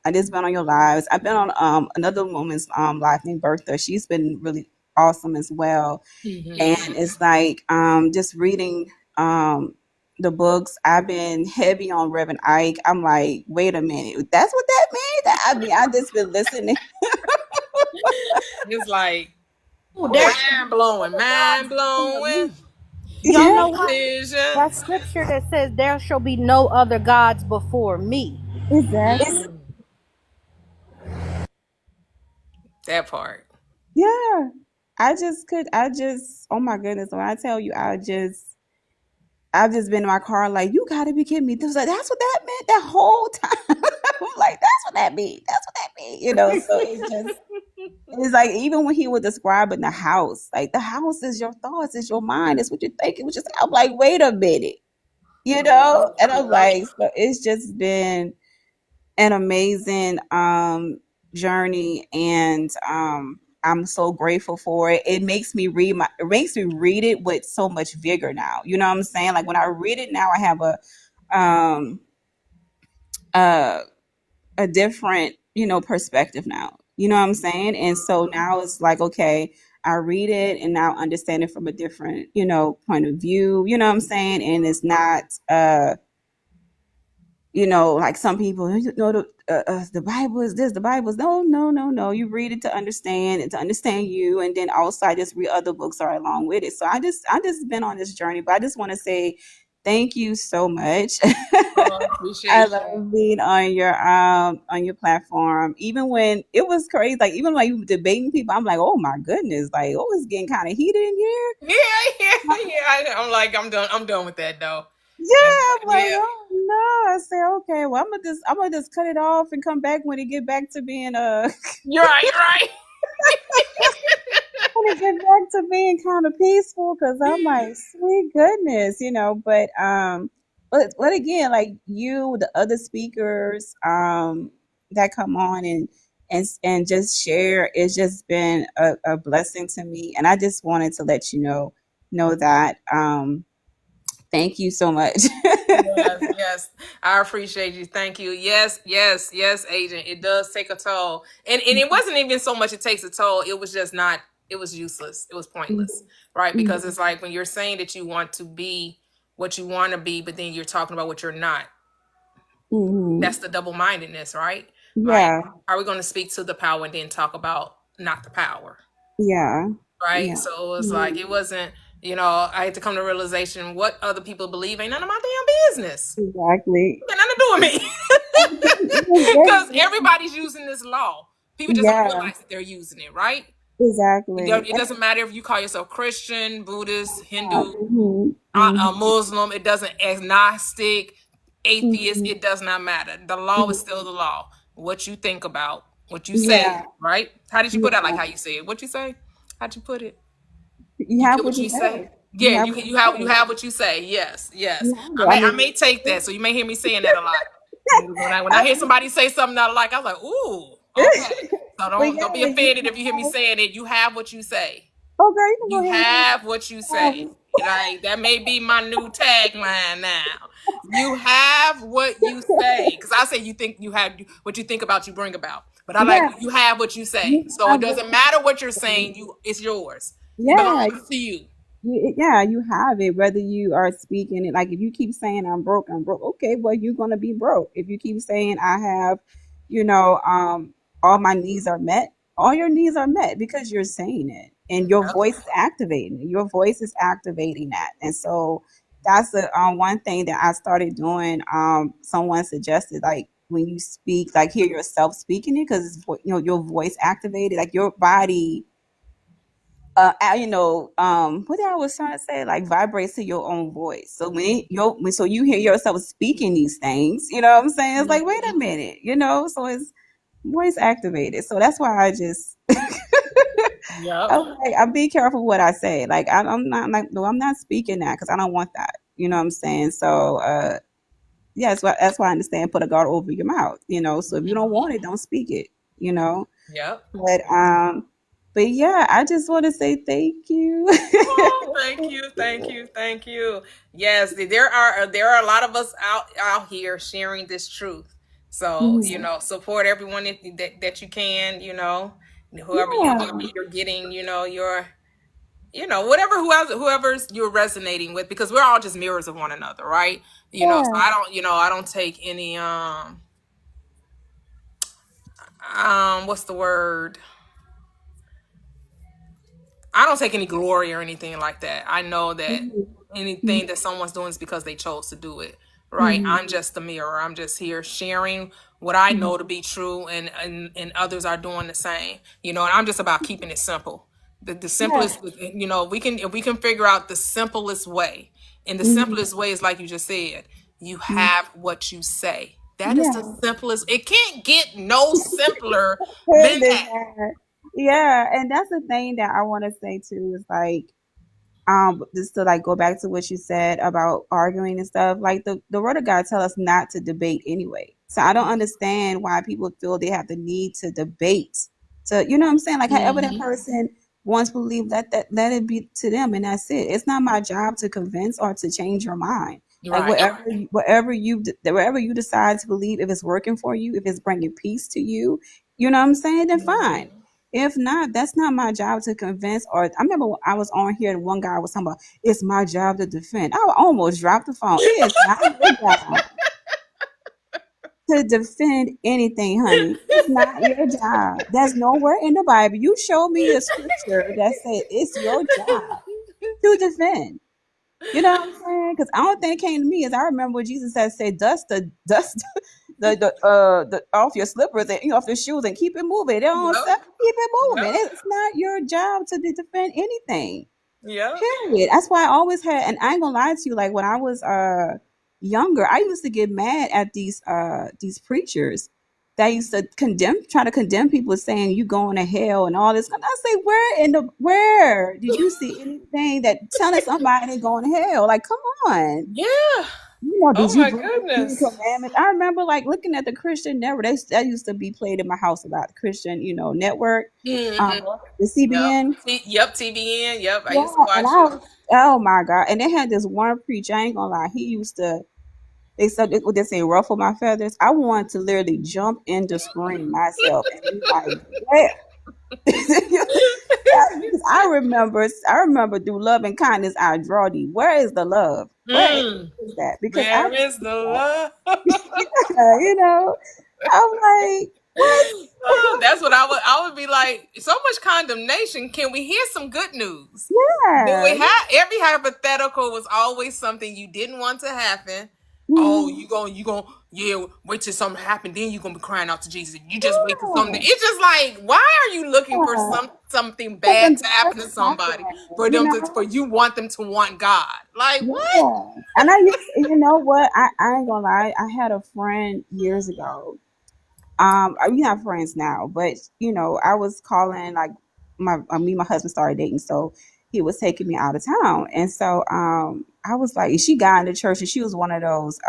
S10: I just been on your lives. I've been on another woman's live named Bertha. She's been really awesome as well. And
S1: Mm-hmm.
S10: it's like just reading the books. I've been heavy on Reverend Ike. I'm like, wait a minute, that's what that means? I just been listening.
S1: It's like
S6: Ooh, there's
S1: mind blowing, mind blowing.
S6: y'all
S10: Yeah,
S6: know what?
S1: Vision.
S6: That scripture that says, "There shall be no other gods before me."
S10: exactly.
S1: Mm. That part.
S10: Yeah. Oh my goodness. When I tell you, I've just been in my car like, you gotta be kidding me. This was like, that's what that meant that whole time. I'm like, that's what that means. That's what that means. So it's like, even when he was describing the house, like, the house is your thoughts, it's your mind, it's what you're thinking, which is, I'm like, wait a minute, and I'm like, so it's just been an amazing journey, and I'm so grateful for it. It makes me read it with so much vigor now. You know what I'm saying? Like, when I read it now, I have um uh a different, perspective now. You know what I'm saying? And so now it's like, okay, I read it and now understand it from a different, point of view. You know what I'm saying? And it's not like some people, the Bible is this, the Bible is no, no, no, no. You read it to understand and to understand you, and then also I just read other books are along with it. So I just been on this journey, but I just want to say thank you so much.
S1: Oh, I
S10: I
S1: appreciate that.
S10: love being on your platform. Even when it was crazy, like, even like you debating people, I'm like, oh my goodness, like, oh, it's getting kind of heated in here.
S1: Yeah, yeah, yeah. I'm like, I'm done. I'm done with that though. And
S10: Yeah, I'm like,
S1: yeah,
S10: oh no. I say, okay, well, I'm gonna just cut it off and come back when it get back to being
S1: you're right. You're right.
S10: when it get back to being kind of peaceful, because I'm like, sweet goodness, but again, like, the other speakers that come on and just share, it's just been a blessing to me, and I just wanted to let you know that thank you so much.
S1: Yes, yes. I appreciate you. Thank you. Yes, yes, yes, agent. It does take a toll. And it wasn't even so much it takes a toll. It was just not, it was useless. It was pointless. Right? Because it's like when you're saying that you want to be what you want to be, but then you're talking about what you're not.
S10: Hmm.
S1: That's the double mindedness, right? Like,
S10: Yeah,
S1: are we going to speak to the power and then talk about not the power?
S10: yeah,
S1: Right?
S10: yeah.
S1: So it was like,
S10: Mhm.
S1: it wasn't, I had to come to realization what other people believe ain't none of my damn business.
S10: Exactly.
S1: Got nothing to do with me. Because everybody's using this law. People just don't
S10: Yeah,
S1: realize that they're using it, right?
S10: exactly.
S1: It doesn't matter if you call yourself Christian, Buddhist, Hindu,
S10: Mhm, mhm,
S1: Muslim. It doesn't, agnostic, atheist.
S10: mhm,
S1: It does not matter. The law is
S10: mhm.
S1: still the law. What you think about, what you say,
S10: Yeah,
S1: right? How did you put that? Like
S10: yeah.
S1: how you say it? What you say? How'd you put it?
S10: You
S1: You
S10: have
S1: get
S10: what
S1: what
S10: you
S1: you say.
S10: say.
S1: Yeah,
S10: You have what
S1: you
S10: you
S1: have
S10: say.
S1: what you say. Yes, yes.
S10: You have
S1: I
S10: it. I
S1: may I
S10: mean,
S1: may take that. So you may hear me saying that a lot. When I hear somebody say something I like, I was like, ooh, okay. So
S10: but
S1: don't
S10: yeah,
S1: be
S10: but you
S1: offended if you hear me
S10: have.
S1: saying it. You have what you say.
S10: Oh, girl, you can go
S1: You
S10: ahead and say
S1: have what you
S10: have
S1: say. Like that may be my new tagline now. You have what you say. Because I say you think you have what you think about, you bring about. But I like
S10: Yeah,
S1: you have what you say.
S10: you
S1: So it
S10: have what
S1: doesn't
S10: you
S1: matter what you're
S10: say.
S1: saying. It's yours. It
S10: Yeah,
S1: belongs to you.
S10: you have it, whether you are speaking it. Like, if you keep saying I'm broke, okay, well, you're gonna be broke. If you keep saying I have, you know um all my needs are met, all your needs are met, because you're saying it, and your
S1: Yep.
S10: voice is activating it. Your voice is activating that. And so that's the one thing that I started doing. Someone suggested, like, when you speak, like hear yourself speaking it because your voice activated, like your body what I was trying to say, like vibrates to your own voice. So so you hear yourself speaking these things, you know what I'm saying? It's like, wait a minute, so it's voice activated. So that's why I just
S1: Yep.
S10: I'm like, I'm be careful what I say. Like I'm not like, no, I'm not speaking that because I don't want that. You know what I'm saying? So yeah, that's why I understand put a guard over your mouth, So if you don't want it, don't speak it, you know.
S1: Yep.
S10: But yeah, I just want to say thank you.
S1: Oh, thank you, thank you, thank you. Yes, there are a lot of us out here sharing this truth. So
S10: Mhm.
S1: support everyone that you can.
S10: Yeah,
S1: Whoever you're getting, whoever's you're resonating with, because we're all just mirrors of one another, right? So
S10: yeah.
S1: I don't take any what's the word? I don't take any glory or anything like that. I know that anything that someone's doing is because they chose to do it, right?
S10: Mhm.
S1: I'm just the mirror. I'm just here sharing what I know to be true, and others are doing the same. And I'm just about keeping it simple. The
S10: Yeah.
S1: simplest, if we can figure out the simplest way, and the
S10: Mhm.
S1: simplest way is like you just said, you have what you say. That is the
S10: Yeah.
S1: simplest. It can't get no simpler
S10: Other
S1: than
S10: than
S1: that.
S10: that, yeah, and that's the thing that I want to say too is like, just to like go back to what you said about arguing and stuff. Like the word of God tell us not to debate anyway. So I don't understand why people feel they have the need to debate. So you know what I'm saying? Like however that person wants to believe, let it be to them, and that's it. It's not my job to convince or to change your mind. Like
S1: Right.
S10: wherever you decide to believe, if it's working for you, if it's bringing peace to you, you know what I'm saying, then fine. If not, that's not my job to convince. Or I remember when I was on here and one guy was talking about it's my job to defend. I almost dropped the phone. It is not your job to defend anything, honey. It's not your job. There's nowhere in the Bible. You show me a scripture that said it's your job to defend. You know what I'm saying? Because I don't think it came to me as I remember what Jesus had said, dust the off your slippers and off your shoes and keep it moving. They don't
S1: Yep.
S10: stop, keep it
S1: Yep.
S10: moving. It's not your job to defend anything.
S1: Yep.
S10: Period. That's why I always had, and I ain't gonna lie to you, like when I was younger, I used to get mad at these preachers that used to try to condemn people saying you going to hell and all this. And I say, where did you see anything that telling somebody they going to hell? Like, come on.
S1: Yeah.
S10: Did
S1: Oh
S10: you
S1: my
S10: break the Ten
S1: goodness.
S10: Commandments? I remember like looking at the Christian network. That used to be played in my house about the Christian, network,
S1: Hmm.
S10: the
S1: Yep.
S10: CBN.
S1: Yep. TVN. Yep. I used to
S10: Yeah, and
S1: watch
S10: I
S1: it.
S10: was, oh my God. And they had this one preacher, I ain't gonna lie, he used to, they said, what they say, ruffle my feathers. I wanted to literally jump in to scream myself and be like, yeah. Because I remember through love and kindness, I draw thee. Where is the love? Where
S1: Mm.
S10: is that? Because I
S1: Where is the love?
S10: you know, I'm like, what?
S1: Oh, that's what I would be like. So much condemnation. Can we hear some good news? Do we
S10: Yeah.
S1: have every hypothetical was always something you didn't want to happen? Oh,
S10: Mhm.
S1: you going yeah, wait till something happened, then you're gonna be crying out to Jesus. You just wait till something. It's just like, why are you looking for
S10: Yeah.
S1: something bad
S10: Something
S1: to happen
S10: bad
S1: to
S10: to
S1: somebody
S10: happen,
S1: for them for you want them to want God? Like what?
S10: Yeah. And I used you know what? I ain't gonna lie. I had a friend years ago. We not friends now, but I was calling like me and my husband started dating, so he was taking me out of town. And so I was like, she got into church and she was one of those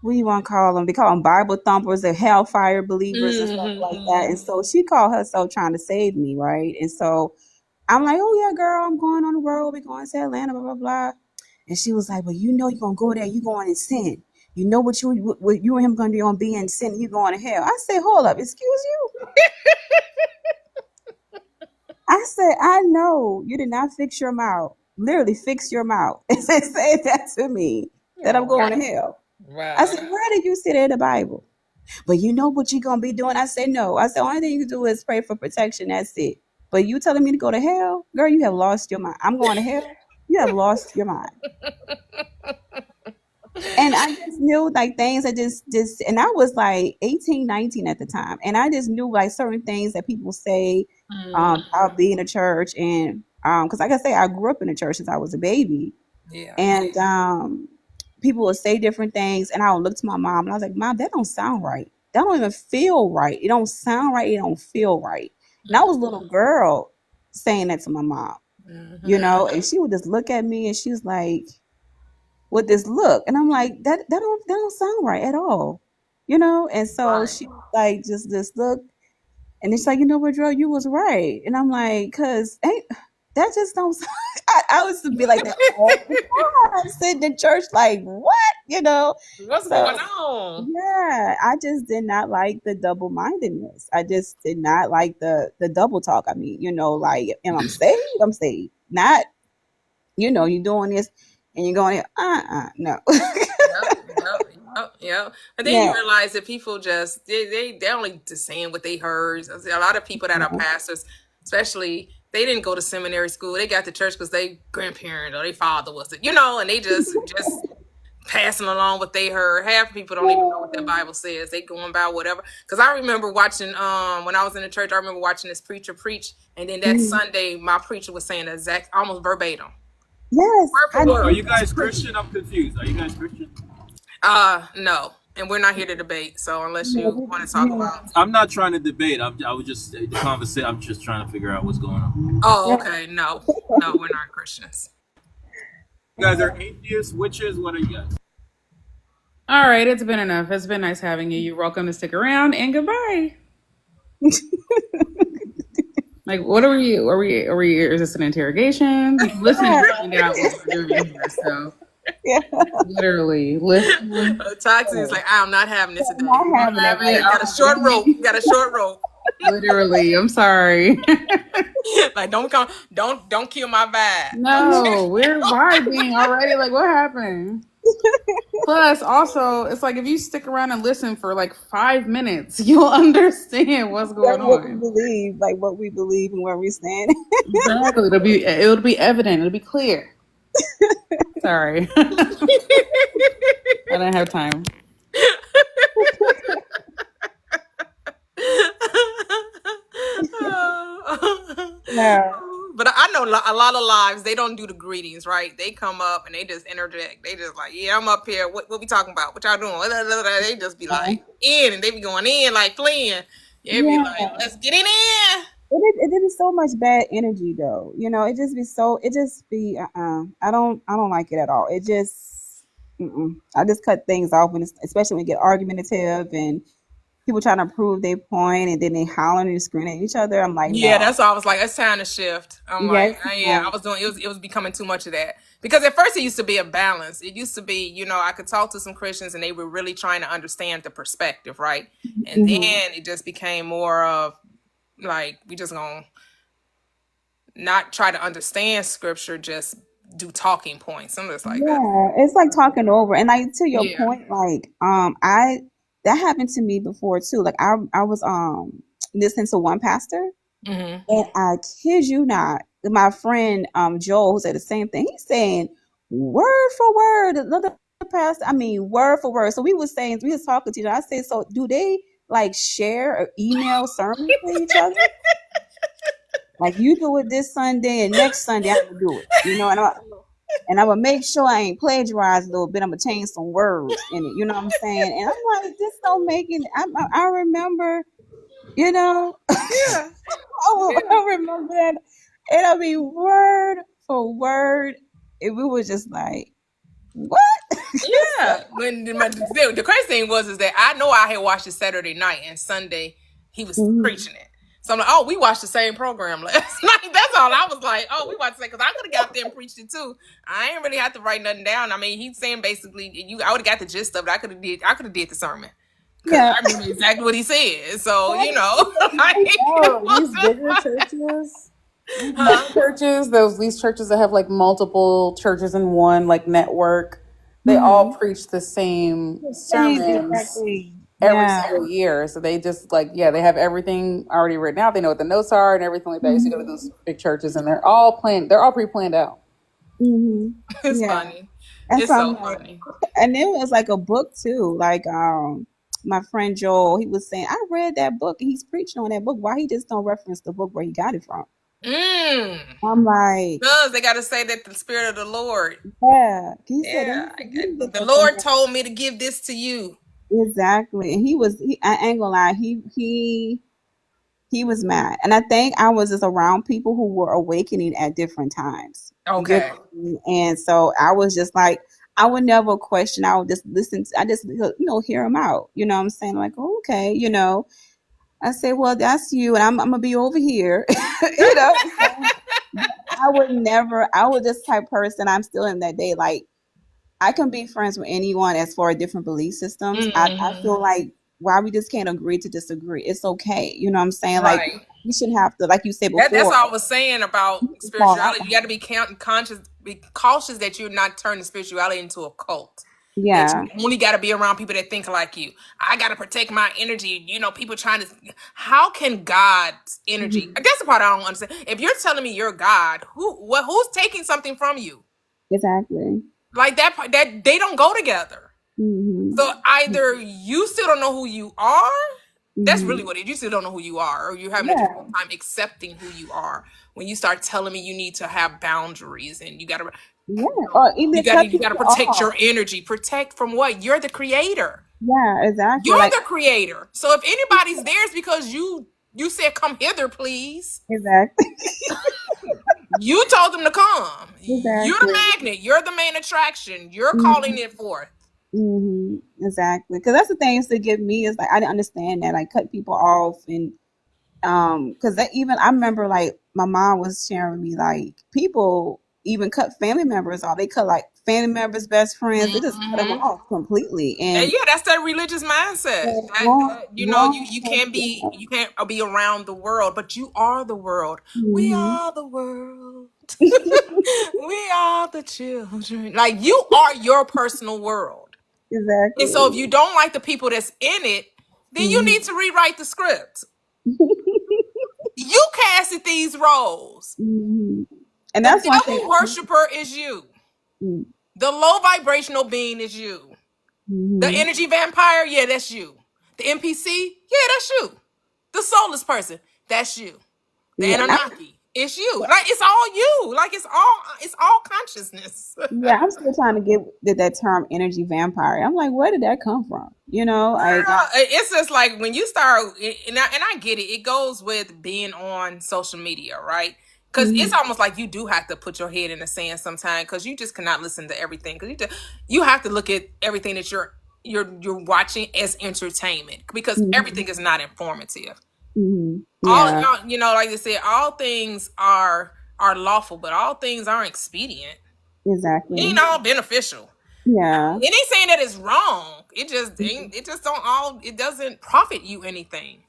S10: what do you want to call them? They call them Bible thumpers or hellfire believers and stuff like that. And
S1: Mm-hmm.
S10: so she called herself trying to save me, right? And so I'm like, oh yeah, girl, I'm going on the road. We're going to Atlanta, blah blah blah. And she was like, well, you're gonna go there. You going in sin. You know what you and him gonna do on being in sin. You going to hell. I said, hold up, excuse you. I said, I know you did not fix your mouth. Literally fix your mouth and said that to me that I'm going to
S1: Wow.
S10: hell. I
S1: Wow.
S10: said, where did you see that in the Bible? But you know what you're gonna be doing? I said, no. I said, only thing you can do is pray for protection. That's it. But you telling me to go to hell? Girl, you have lost your mind. I'm going to hell. You have lost your mind. And I just knew like things that and I was like 18, 19 at the time. And I just knew like certain things that people say about being a church. And because like I say, I grew up in the church since I was a baby.
S1: Yeah.
S10: And people would say different things, and I would look to my mom and I was like, Mom, that don't sound right. That don't even feel right. It don't sound right. It don't feel right. And I was a little girl saying that to my mom, you know, and she would just look at me and she was like, with this look, and I'm like, that don't sound right at all, you know. And so
S1: Right.
S10: she was like, just this look, and it's like, you know what, Dro, you was right. And I'm like, cause ain't that just don't sound I was to be like that all the time. I'm sitting in church like, what? You know?
S1: What's
S10: So
S1: going on?
S10: yeah, I just did not like the double mindedness. I just did not like the double talk. I mean, you know, like, am I'm saved? I'm saved. Not, you know, you doing this and you're going, no.
S1: Yep. And then
S10: Yeah.
S1: you realize that people just they only just saying what they heard. A lot of people that are pastors, especially, they didn't go to seminary school. They got to church because they grandparent or their father was it, you know, and they just passing along what they heard. Half people don't even know what the Bible says. They going by whatever. Because I remember watching when I was in the church, I remember watching this preacher preach, and then that
S10: Mhm.
S1: Sunday my preacher was saying the exact almost verbatim.
S10: Yes,
S1: Word
S10: I
S1: for
S11: So are
S1: word.
S11: you guys Christian? I'm confused. Are you guys Christian?
S1: No. And we're not here to debate. So unless you want to talk
S10: yeah,
S1: about,
S11: I'm not trying to debate. I was just the conversation. I'm just trying to figure out what's going on.
S1: oh,
S10: yeah.
S1: okay, no, we're not Christians.
S11: You guys are atheists, witches. What are you guys?
S2: All right, it's been enough. It's been nice having you. You're welcome to stick around, and goodbye. Like, what are we? Are we? Is this an interrogation? You can listen and find out what we're doing here. So,
S10: Yeah.
S2: literally, listen.
S1: Toxic is like, I'm not having this
S10: I'm
S1: today.
S10: not
S1: You
S10: having it
S1: have
S10: right
S1: it. Got a
S10: now.
S1: short rope. Got a short rope.
S2: Literally, I'm sorry.
S1: Like, don't kill my vibe.
S2: No, we're vibing already. Like, what happened? Plus, also, it's like if you stick around and listen for like 5 minutes, you'll understand what's
S10: That's
S2: going
S10: what we
S2: on.
S10: believe, like what we believe and where we stand.
S2: Exactly. It'll be evident. It'll be clear. Sorry. I don't have time.
S10: Yeah.
S1: But I know a lot of lives, they don't do the greetings, right? They come up and they just interject. They just like, yeah, I'm up here. What we talking about? What y'all doing? They just be like in, and they be going in like fleeing. They be like,
S10: Yeah.
S1: let's get it in.
S10: It is so much bad energy though. You know, it just be I don't like it at all. It just I just cut things off when especially when we get argumentative and people trying to prove their point and then they hollering and screaming at each other. I'm like,
S1: Yeah,
S10: no.
S1: that's why I was like, it's time to shift. I'm like,
S10: Yes,
S1: yeah, I was doing it was becoming too much of that. Because at first it used to be a balance. It used to be, I could talk to some Christians and they were really trying to understand the perspective, right? And
S10: hmm
S1: then it just became more of like, we just gonna not try to understand scripture, just do talking points. I'm just like,
S10: Yeah, it's like talking over. And like to your
S1: yeah.
S10: point, like I that happened to me before too. Like I was listening to one pastor
S1: Hmm.
S10: and I kid you not, my friend Joel who said the same thing. He's saying word for word, another pastor, I mean word for word. So we was talking to each other. I said, so do they like share or email sermons with each other? Like you do it this Sunday and next Sunday I'm gonna do it. You know, and I would make sure I ain't plagiarize a little bit. I'm gonna change some words in it. You know what I'm saying? And I'm like, this don't make it. I remember, you know,
S1: Yeah.
S10: I remember that. And I mean, word for word, we was just like, what? So,
S1: Yeah, the crazy thing was is that I know I had watched it Saturday night and Sunday he was
S10: mhm.
S1: preaching it. So I'm like, oh, we watched the same program last night. That's all. I was like, oh, we watched it because I could have got there and preached it too. I ain't really have to write nothing down. I mean, he's saying basically, I would have got the gist of it. I could have did the sermon because
S10: Yeah.
S1: I remember exactly what he said. So like,
S2: I know these bigger churches,
S1: huh?
S2: these churches that have like multiple churches in one like network, they all
S10: Mhm.
S2: preach the same
S10: The same
S2: sermons
S10: exactly.
S2: every
S10: Yeah.
S2: single year. So they just like, yeah, they have everything already written out. They know what the notes are and everything like that. You used to go to
S10: Mhm.
S2: those big churches and they're all pre-planned out.
S10: Mhm.
S1: It's
S10: Yeah.
S1: funny.
S10: That's
S1: It's
S10: what I'm
S1: so
S10: like.
S1: funny.
S10: And it was like a book too. Like my friend Joel, he was saying, I read that book and he's preaching on that book. Why he just don't reference the book where he got it from?
S1: Mm.
S10: I'm like,
S1: Because they got to say that the Spirit of the Lord.
S10: yeah. He said, and
S1: Yeah.
S10: he said, you can get
S1: The
S10: that from
S1: Lord
S10: that.
S1: told me to give this to you.
S10: Exactly. And I ain't gonna lie, he was mad. And I think I was just around people who were awakening at different times. You get
S1: Okay.
S10: what I mean? And so I was just like, I would never question. I would just listen. I just, hear him out. You know what I'm saying? Like, oh, okay, I say, well, that's you. And I'm going to be over here. you know what I'm saying? I was this type of person. I'm still in that day. Like, I can be friends with anyone as far as different belief systems. I
S1: Hmm.
S10: feel like why we just can't agree to disagree. It's okay. You know what I'm saying? Like
S1: Right.
S10: we shouldn't have to, like you said
S1: That's
S10: before,
S1: all I was saying about
S10: fall out.
S1: spirituality. You got to be conscious, be cautious that you're not turning spirituality into a cult. That
S10: Yeah.
S1: you only got to be around people that think like you. I got to protect my energy. People trying to. How can God's energy?
S10: Mhm.
S1: That's the part I don't understand. If you're telling me you're God, who's taking something from you?
S10: Exactly.
S1: Like that they don't go together.
S10: Hmm.
S1: So either you still don't know who you are. That's really
S10: Hmm.
S1: what it is. You still don't know who you are, or you're having a
S10: Yeah.
S1: difficult time accepting who you are. When you start telling me you need to have boundaries and you gotta,
S10: Yeah. Or
S1: you
S10: even
S1: gotta,
S10: cut
S1: you gotta
S10: people
S1: protect
S10: off.
S1: your energy. Protect from what? You're the creator.
S10: Yeah.
S1: You're
S10: Exactly. Like
S1: the creator. So if anybody's there, it's because you said, "Come hither, please."
S10: exactly.
S1: You told them to come. You're the
S10: exactly.
S1: magnet. You're the main attraction. You're calling
S10: Hmm.
S1: it forth.
S10: Exactly. Because that's the thing used to get me is like I didn't understand that. Like cut people off and because that even I remember like my mom was sharing with me like people even cut family members off. They cut like family members, best friends. They just cut them
S1: Hmm.
S10: off completely.
S1: And
S10: And
S1: yeah, that's that religious mindset.
S10: wrong,
S1: You
S10: wrong.
S1: you can't be around the world, but you are the world. We
S10: Hmm.
S1: are the world. We are the children. Like you are your personal world. And so if
S10: Exactly.
S1: you don't like the people that's in it, then you need
S10: Hmm.
S1: to rewrite the script. You casted these roles.
S10: hmm And
S1: The
S10: that's one thing.
S1: devil worshiper is you. The low vibrational being is you. The
S10: Mm-hmm.
S1: energy vampire, yeah, that's you. The NPC, yeah, that's you. The soulless person, that's you. The
S10: Yeah, and
S1: Anunnaki, it's you. Like it's all you. Like it's all consciousness.
S10: yeah, I'm still trying to get that term energy vampire. I'm like, where did that come from? Like
S1: It's just like when you start, and I get it. It goes with being on social media, right? Because it's
S10: Mhm,
S1: almost like you do have to put your head in the sand sometimes, because you just cannot listen to everything. Because you have to look at everything that you're watching as entertainment, because
S10: mhm,
S1: everything is not informative.
S10: yeah,
S1: Like they said, all things are lawful, but all things aren't expedient. It ain't
S10: exactly.
S1: all beneficial.
S10: Yeah.
S1: It ain't saying that it's wrong. It just ain't. It just don't all. It doesn't profit you anything.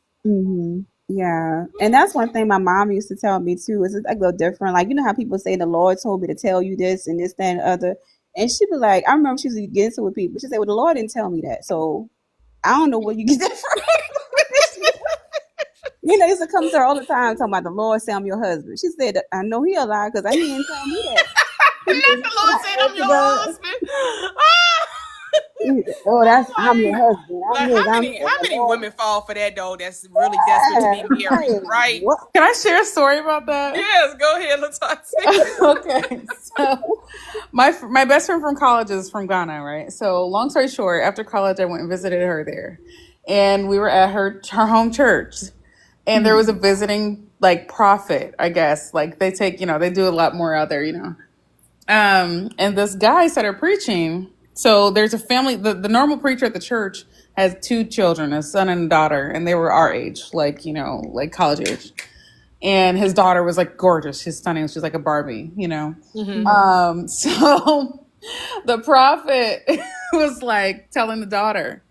S10: Yeah. And that's one thing my mom used to tell me too. Is it's like a little different. Like, you know how people say the Lord told me to tell you this and this, that, and the other. And she'd be like, I remember she was getting into it with people. She'd say, well, the Lord didn't tell me that. So I don't know where you get that from. He used to come to her all the time talking about the Lord say I'm your husband. She said, I know he a lie because he didn't tell me that. He
S1: Not
S10: said,
S1: the Lord said I'm your husband.
S10: oh, that's I'm your
S1: like,
S10: husband. I'm
S1: like
S10: this.
S1: how
S10: I'm
S1: many
S10: that.
S1: how
S10: The
S1: many
S10: Lord.
S1: women fall for that though? That's really desperate to
S10: Yeah,
S1: be married,
S10: like,
S1: right?
S10: what?
S2: Can I share a story about that?
S1: Yes, go ahead, Latasha.
S2: Okay, so my best friend from college is from Ghana, right? So long story short, after college, I went and visited her there, and we were at her home church, and there was a visiting like prophet, I guess. Like they take, they do a lot more out there, and this guy started preaching. So there's a family. The normal preacher at the church has two children, a son and a daughter, and they were our age, like like college age. And his daughter was like gorgeous. She's stunning. She's like a Barbie.
S1: Hmm.
S2: So the prophet was like telling the daughter,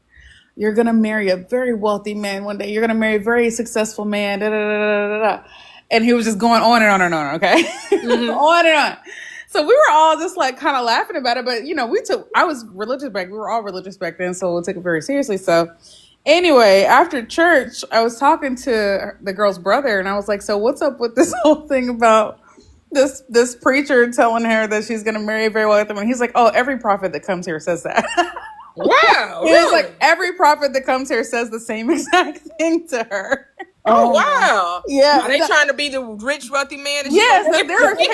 S2: "You're gonna marry a very wealthy man one day. You're gonna marry a very successful man." Da, da, da, da, da, da. And he was just going on and on and on. Okay,
S1: Hmm.
S2: on and on. So we were all just like kind of laughing about it, but I was religious we were all religious back then, so we took it very seriously. So anyway, after church, I was talking to the girl's brother, and I was like, "So what's up with this whole thing about this preacher telling her that she's gonna marry very well with him, and he's like, "Oh, every prophet that comes here says that."
S1: Wow,
S2: He was
S1: really?
S2: like, "Every prophet that comes here says the same exact thing to her."
S1: Oh, wow.
S2: Yeah.
S1: Are they trying to be the rich, wealthy man? That
S2: Yes,
S1: she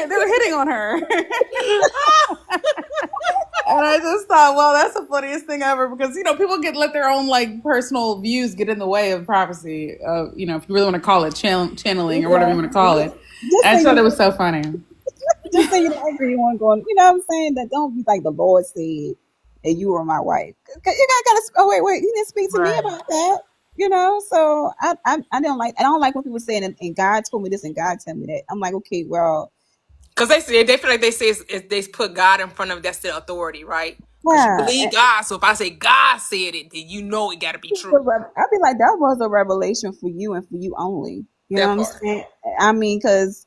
S2: they were hitting on her. And I just thought, well, that's the funniest thing ever, because people let their own like personal views get in the way of prophecy. If you really want to call it channeling or whatever you want to call it.
S10: Just
S2: I
S10: so
S2: thought
S10: you
S2: it was so funny.
S10: just so you know everyone going, you know what I'm saying? That don't be like the Lord said that you were my wife. 'Cause you gotta oh wait, you didn't speak to me
S1: Right.
S10: about that. So I don't like when people saying and God told me this and God tell me that. I'm like, okay, well,
S1: Because they feel like they say they put God in front of that's the authority, right? Because you
S10: yeah.
S1: believe God. So if I say God said it, then you know it got to be true.
S10: I'd be like, that was a revelation for you and for you only. You know
S1: That
S10: what I'm
S1: part.
S10: saying? I mean, because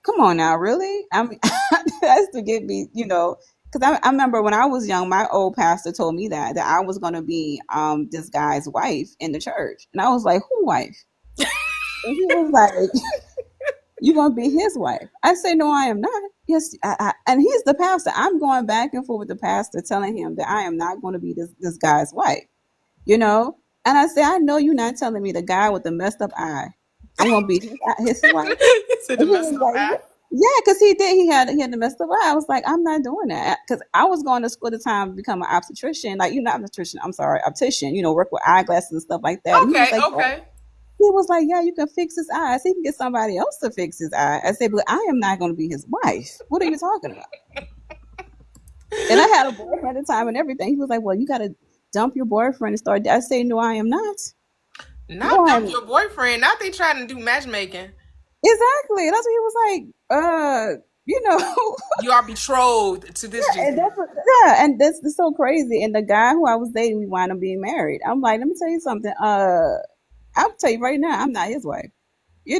S10: come on now, really? I mean, that's to get me, because I remember when I was young, my old pastor told me that I was going to be this guy's wife in the church. And I was like, who wife? And he was like, you're going to be his wife. I say, no, I am not. Yes, and he's the pastor. I'm going back and forth with the pastor telling him that I am not going to be this guy's wife. And I say, I know you're not telling me the guy with the messed up eye. I'm gonna be his wife.
S1: It's the
S10: And he
S1: messed
S10: was
S1: up
S10: like,
S1: eye.
S10: yeah, because he did. He had the messed up eye. I was like, I'm not doing that because I was going to school at the time to become an obstetrician. Like, not obstetrician. I'm sorry, optician. Work with eyeglasses and stuff like that. And he was
S1: Okay,
S10: like, yeah.
S1: okay.
S10: He was like, yeah, you can fix his eyes. He can get somebody else to fix his eye. I said, but I am not going to be his wife. What are you talking about? And I had a boyfriend at the time and everything. He was like, well, you got to dump your boyfriend and start. I say, no, I am not.
S1: Not
S10: No, I am
S1: dump your boyfriend. Not they trying to do matchmaking.
S10: exactly. That's what he was like.
S1: You are betrothed to this
S10: And
S1: Jesus.
S10: and that's so crazy. And the guy who I was dating, we wound up being married. I'm like, let me tell you something. I'll tell you right now, I'm not his wife. So I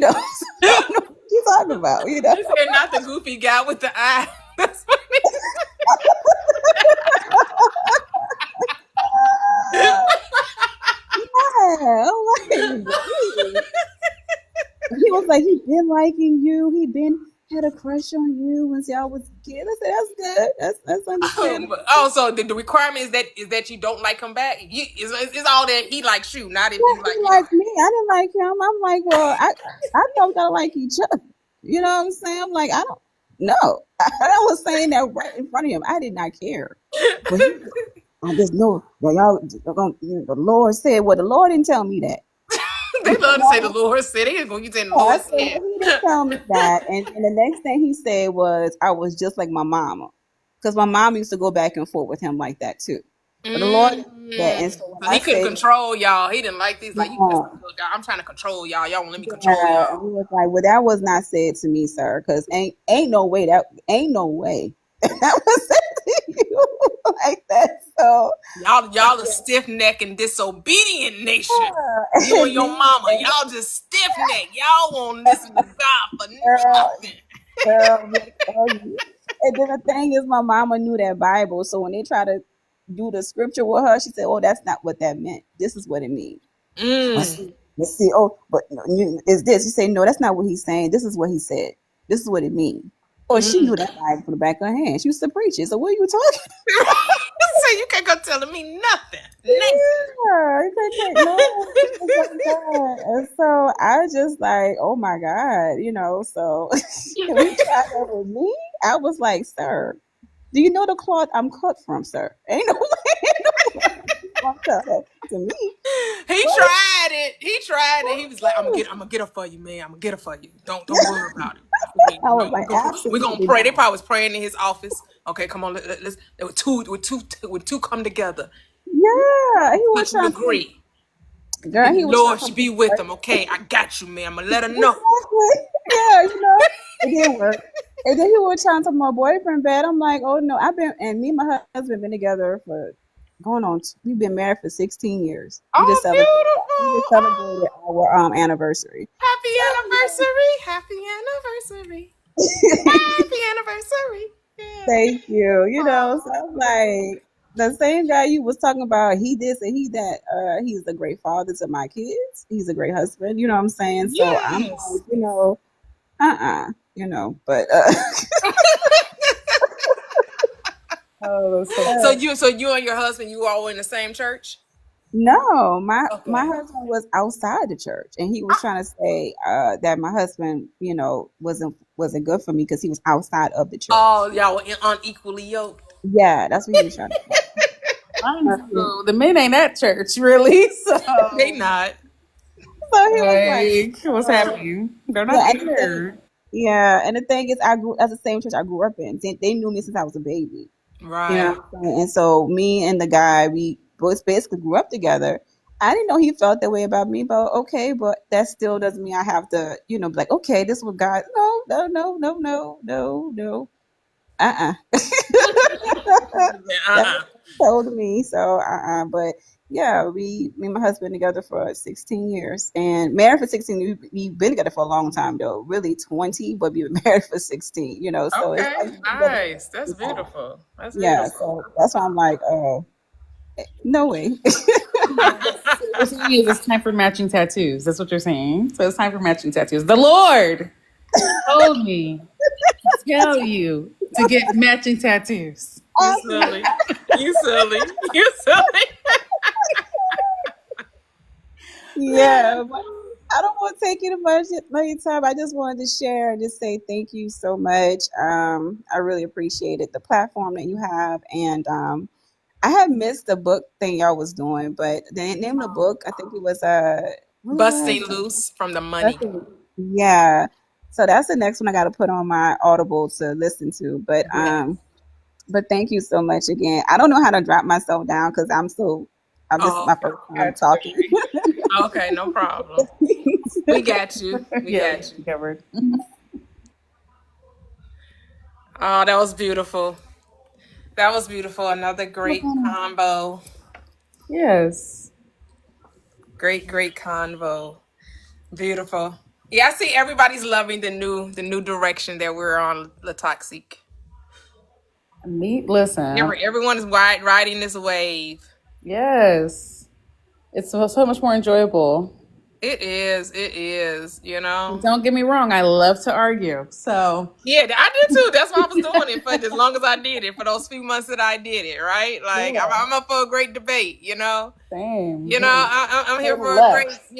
S10: don't know what you talking about.
S1: You said not the goofy guy with the eye. That's funny.
S10: Yeah, I'm like, he was like, he been liking you. He been had a crush on you when y'all was kids. I said, that's good. That's understandable.
S1: So the requirement is that you don't like him back. It's all that he likes you, not if
S10: Yeah,
S1: you like
S10: he
S1: him.
S10: liked me. I didn't like him. I'm like, well, I thought we gotta like each other. You know what I'm saying? I'm like, I don't know. I was saying that right in front of him. I did not care. But I just know that the Lord said, well, the Lord didn't tell me that.
S1: They love to say the Lord said. They just gonna keep saying the
S10: Yeah, I
S1: Lord
S10: said, well,
S1: said.
S10: he didn't tell me that. And the next thing he said was, I was just like my mama. Because my mom used to go back and forth with him like that too. But the Lord didn't do that. And so
S1: So
S10: when
S1: he
S10: I
S1: couldn't
S10: say,
S1: control y'all. He didn't like these. Like you just,
S10: yeah,
S1: look, I'm trying to control y'all. Y'all won't let me control
S10: yeah, and
S1: y'all.
S10: he was like, well, that was not said to me, sir. Because ain't no way that was said to you like that. So
S1: Y'all a stiff neck and disobedient nation. You and
S10: and
S1: your
S10: then,
S1: mama, y'all just stiff neck. Y'all won't listen to God for
S10: girl,
S1: nothing.
S10: girl, let me tell you. And then the thing is, my mama knew that Bible. So when they try to do the scripture with her, she said, "Oh, that's not what that meant. This is what it means." But
S1: Mm.
S10: see, let's see. Oh, but is this? You say, "No, that's not what he's saying. This is what he said. This is what it means." Oh, she
S1: Mm.
S10: knew that Bible from the back of her hand. She used to preach it. So what are you talking?
S1: So you can't go telling me nothing. Nothing.
S10: Yeah, you can't take no. It's like that. And so I just like, oh my God, So when he tried that with me, I was like, sir, do you know the cloth I'm cut from, sir? Ain't no way gonna tell that to me.
S1: He
S10: What?
S1: tried it. He was like, I'm gonna get her for you, man. I'm gonna get her for you. Don't worry about it.
S10: I was like,
S1: We're gonna
S10: absolutely
S1: pray. They
S10: not.
S1: probably was praying in his office. Okay, come on, let's with two come together.
S10: Yeah, he was
S1: But you
S10: trying to,
S1: agree.
S10: girl,
S1: And
S10: he
S1: the
S10: was trying
S1: Lord
S10: to
S1: should be with them. Okay, I got you, man. I'm gonna let her know.
S10: exactly. Yeah, it didn't work. And then he was trying to my boyfriend bad. I'm like, oh no, and me and my husband been together for we've been married for 16 years.
S1: Oh,
S10: We just
S1: beautiful.
S10: celebrated our anniversary.
S1: Happy
S10: So
S1: anniversary. Happy anniversary. Happy anniversary. Yeah.
S10: thank you. So
S1: Aw.
S10: I'm like the same guy you was talking about, he this and he that, he's a great father to my kids. He's a great husband, you know what I'm saying? So I'm
S1: Yes.
S10: like, uh-uh. But
S2: Oh, that's so
S1: So you and your husband, you all in the same church?
S10: no, my
S1: Okay.
S10: husband was outside the church, and he was trying to say that my husband, wasn't good for me because he was outside of the church.
S1: Oh, y'all were unequally yoked.
S10: Yeah, that's what he was trying to say.
S2: fine. So the men ain't at church, really.
S1: They
S2: So,
S1: not.
S10: So he was like,
S2: like, what's happening? They're not
S10: yeah,
S2: there.
S10: and the thing is, I grew that's the same church I grew up in. They knew me since I was a baby. You know
S1: Right.
S10: what I'm saying? And so me and the guy, we both basically grew up together. I didn't know he felt that way about me, but okay, but that still doesn't mean I have to, be like, okay, this is what God, no, no, no, no, no, no, no, uh-uh. That's
S1: Uh-uh.
S10: what he told me. So, but yeah, me and my husband together for 16 years and married for 16. We've been together for a long time though, really 20, but we've been married for 16, so it's like
S1: Okay.
S10: we've been together for
S1: Nice.
S10: a
S1: That's
S10: long time.
S1: beautiful. That's
S10: Yeah,
S1: beautiful.
S10: so that's why I'm like, no way.
S2: So what you're saying is it's time for matching tattoos. That's what you're saying. So it's time for matching tattoos. The Lord told me to tell you to get matching tattoos.
S1: You silly. You silly. You silly.
S10: Yeah, but I don't want to take you much of your time. I just wanted to share and just say thank you so much. I really appreciated the platform that you have, and I had missed the book thing y'all was doing, but the name of the book, I think it was what
S1: Busting
S10: was
S1: loose from the
S10: that's
S1: money.
S10: it. Yeah. So that's the next one I got to put on my Audible to listen to.
S1: Yeah.
S10: But thank you so much again. I don't know how to drop myself down because I'm this is
S1: Oh,
S10: my first time talking.
S1: okay. No problem. We got you. We
S2: Yeah,
S1: got you.
S2: covered.
S1: Oh, that was beautiful. That was beautiful. Another great combo.
S2: Yes.
S1: Great convo. Beautiful. Yeah, I see everybody's loving the new direction that we're on, the toxic.
S2: Listen.
S1: Everyone is riding this wave.
S2: Yes. It's so much more enjoyable.
S1: It is. It is.
S2: Don't get me wrong, I love to argue. So
S1: Yeah, I did too. That's why I was doing it for as long as I did it, for those few months that I did it, right? Like
S2: yeah,
S1: I'm up for a great debate.
S2: same.
S1: I'm here
S2: Turn
S1: for a great,
S2: left.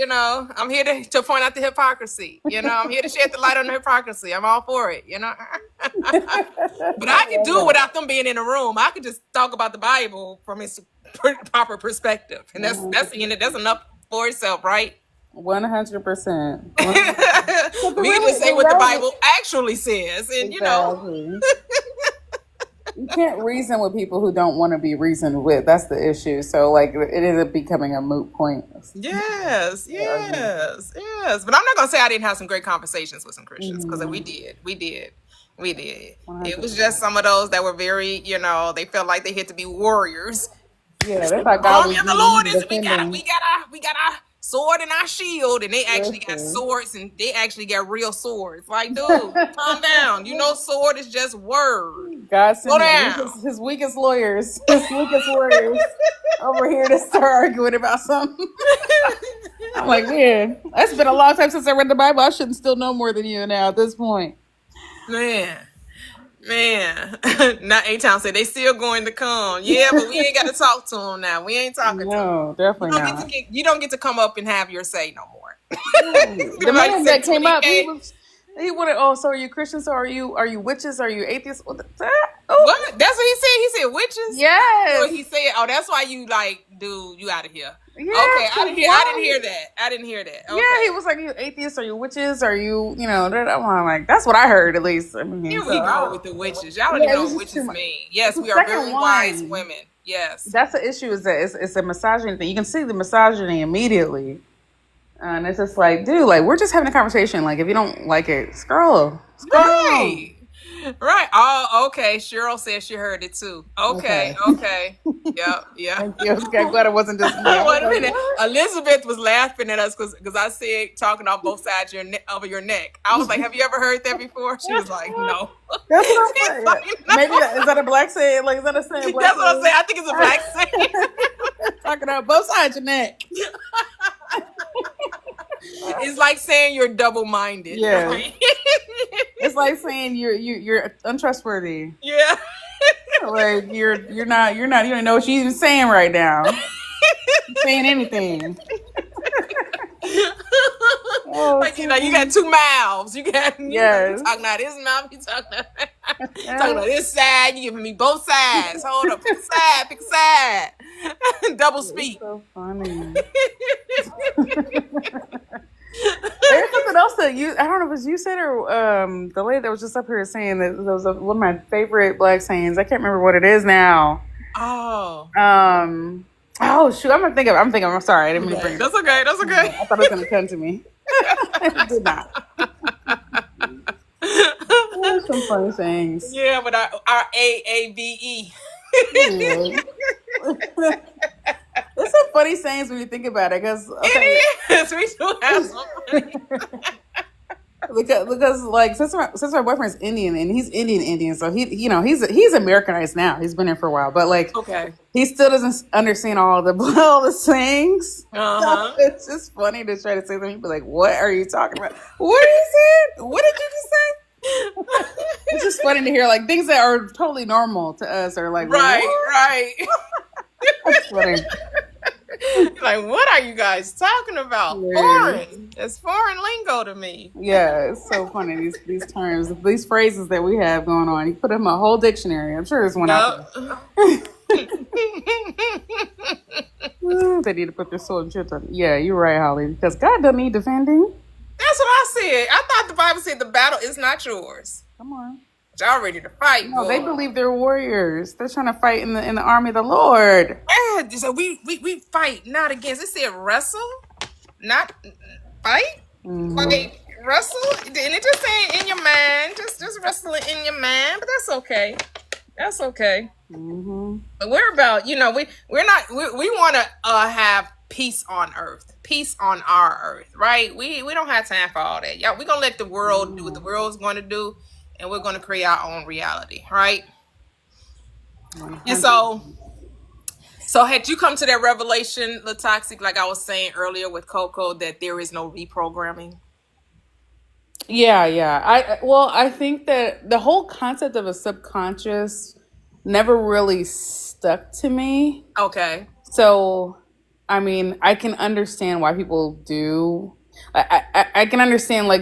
S1: I'm here to point out the hypocrisy. I'm here to shed the light on the hypocrisy. I'm all for it. But I could do it without them being in the room. I could just talk about the Bible from its proper perspective, and that's enough for itself, right?
S2: 100%.
S1: We can just say what the Bible actually says, and
S2: Exactly. You can't reason with people who don't want to be reasoned with. That's the issue. So, like, it is becoming a moot point.
S1: Yes. But I'm not gonna say I didn't have some great conversations with some Christians, because we did. It was
S2: 100%.
S1: just some of those that were very, they felt like they had to be warriors.
S2: Yeah, they thought God
S1: Army
S2: was
S1: of the
S2: being
S1: Lord
S2: easy
S1: is
S2: defending.
S1: we got our sword and our shield, and they actually got
S2: Listen.
S1: swords, and they actually got real swords. Like, dude, calm down. Sword is just word.
S2: God
S1: Slow
S2: sent
S1: down.
S2: his weakest lawyers, his weakest warriors over here to start arguing about something. I'm like, man, it's been a long time since I read the Bible. I shouldn't still know more than you now at this point.
S1: Man. Not A-Town said they still going to come. Yeah, but we ain't got to talk to them now. We ain't talking to them.
S2: No, definitely not.
S1: You don't get to come up and have your say no more.
S2: The
S1: Like
S2: man
S1: said,
S2: that came up,
S1: 20K.
S2: he wanted. Oh, so are you Christians? So are you witches? Are you atheists? What?
S1: What? That's what he said. He said witches.
S2: Yes.
S1: So he said, "Oh, that's why you dude, you out of here."
S2: Yeah,
S1: Okay,
S2: so
S1: I didn't hear that. I didn't hear that. Okay.
S2: Yeah, he was like, "You atheists? Are you witches? Are you I'm like, that's what I heard at least. I mean,
S1: Here
S2: so,
S1: we go with the witches. Y'all don't
S2: yeah,
S1: even
S2: it
S1: know
S2: was
S1: what
S2: just too
S1: witches
S2: much.
S1: mean. Yes,
S2: The
S1: we are
S2: second
S1: very wise
S2: one,
S1: women. Yes.
S2: that's the issue. Is that it's a misogyny thing. You can see the misogyny immediately, and it's just like, dude, like we're just having a conversation. Like if you don't like it, scroll.
S1: Right. Oh, okay. Cheryl said she heard it too. Okay. Yeah.
S2: Thank you. Okay, I'm glad it wasn't just me.
S1: Wait a minute. Elizabeth was laughing at us because I said talking on both sides of your neck. I was like, have you ever heard that before? She was like, no.
S2: That's what I'm saying.
S1: Like, no.
S2: Maybe is that a black saying? Like, is that a saying?
S1: That's what I'm saying. I think it's a black saying.
S2: Talking about both sides of your neck.
S1: It's like saying you're double-minded.
S2: Yeah.
S1: Right?
S2: It's it's like saying you're untrustworthy.
S1: Yeah.
S2: Like you're not you don't even know what she's even saying right now. Saying anything. Oh,
S1: Like, you got two mouths. You
S2: yes.
S1: talking out this mouth, you talking about this side, you giving me both sides. Hold up, pick a side. Double speak.
S2: It's so funny. There's something else that I don't know if it was you said or the lady that was just up here saying that was one of my favorite black sayings. I can't remember what it is now.
S1: Oh.
S2: Oh shoot, I'm thinking. I'm sorry, I didn't mean to bring it.
S1: That's okay. That's okay.
S2: I thought it was gonna come to me. It did not. There's some funny sayings.
S1: Yeah, but our AAVE.
S2: There's some funny sayings when you think about it, because
S1: It is. We do have some funny.
S2: because like since my boyfriend's Indian and he's Indian, so he's Americanized now. He's been here for a while, but like
S1: Okay.
S2: he still doesn't understand all the sayings.
S1: Uh-huh.
S2: It's just funny to try to say them. He'd be like, "What are you talking about? What are you saying? What did you just say?" It's just funny to hear like things that are totally normal to us are like
S1: Right.
S2: That's funny.
S1: Like, what are you guys talking about?
S2: Yeah.
S1: Foreign. It's foreign lingo to me.
S2: Yeah, it's so funny these terms, these phrases that we have going on. You put them in a whole dictionary. I'm sure there's one out there. They need to put their soul in church on. Yeah, you're right, Holly. Because God doesn't need defending.
S1: That's what I said. I thought the Bible said the battle is not yours.
S2: Come on.
S1: But y'all ready to fight.
S2: No,
S1: boy.
S2: they believe they're warriors. They're trying to fight in the army of the Lord.
S1: Yeah, so we fight not against. It said wrestle, not fight.
S2: Mm-hmm.
S1: Like wrestle, and it just saying in your mind, just wrestle it in your mind. But that's okay. That's okay.
S2: Mm-hmm.
S1: But we're about, we want to have peace on earth, peace on our earth, right? We don't have time for all that. Yeah, we're gonna let the world do what the world's going to do, and we're going to create our own reality, right? 100%. And so had you come to that revelation, LaToxic, like I was saying earlier with Coco, that there is no reprogramming?
S2: Yeah. I think that the whole concept of a subconscious never really stuck to me.
S1: Okay.
S2: So, I mean, I can understand why people do. I can understand like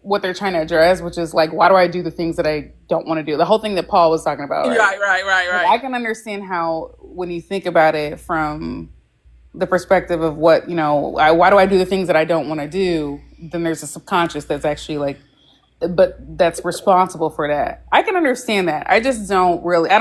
S2: what they're trying to address, which is like, why do I do the things that I don't want to do? The whole thing that Paul was talking about. Right.
S1: Right.
S2: Like, I can understand how when you think about it from the perspective of what, why do I do the things that I don't want to do? Then there's a subconscious that's actually like, but that's responsible for that. I can understand that. I just don't really. I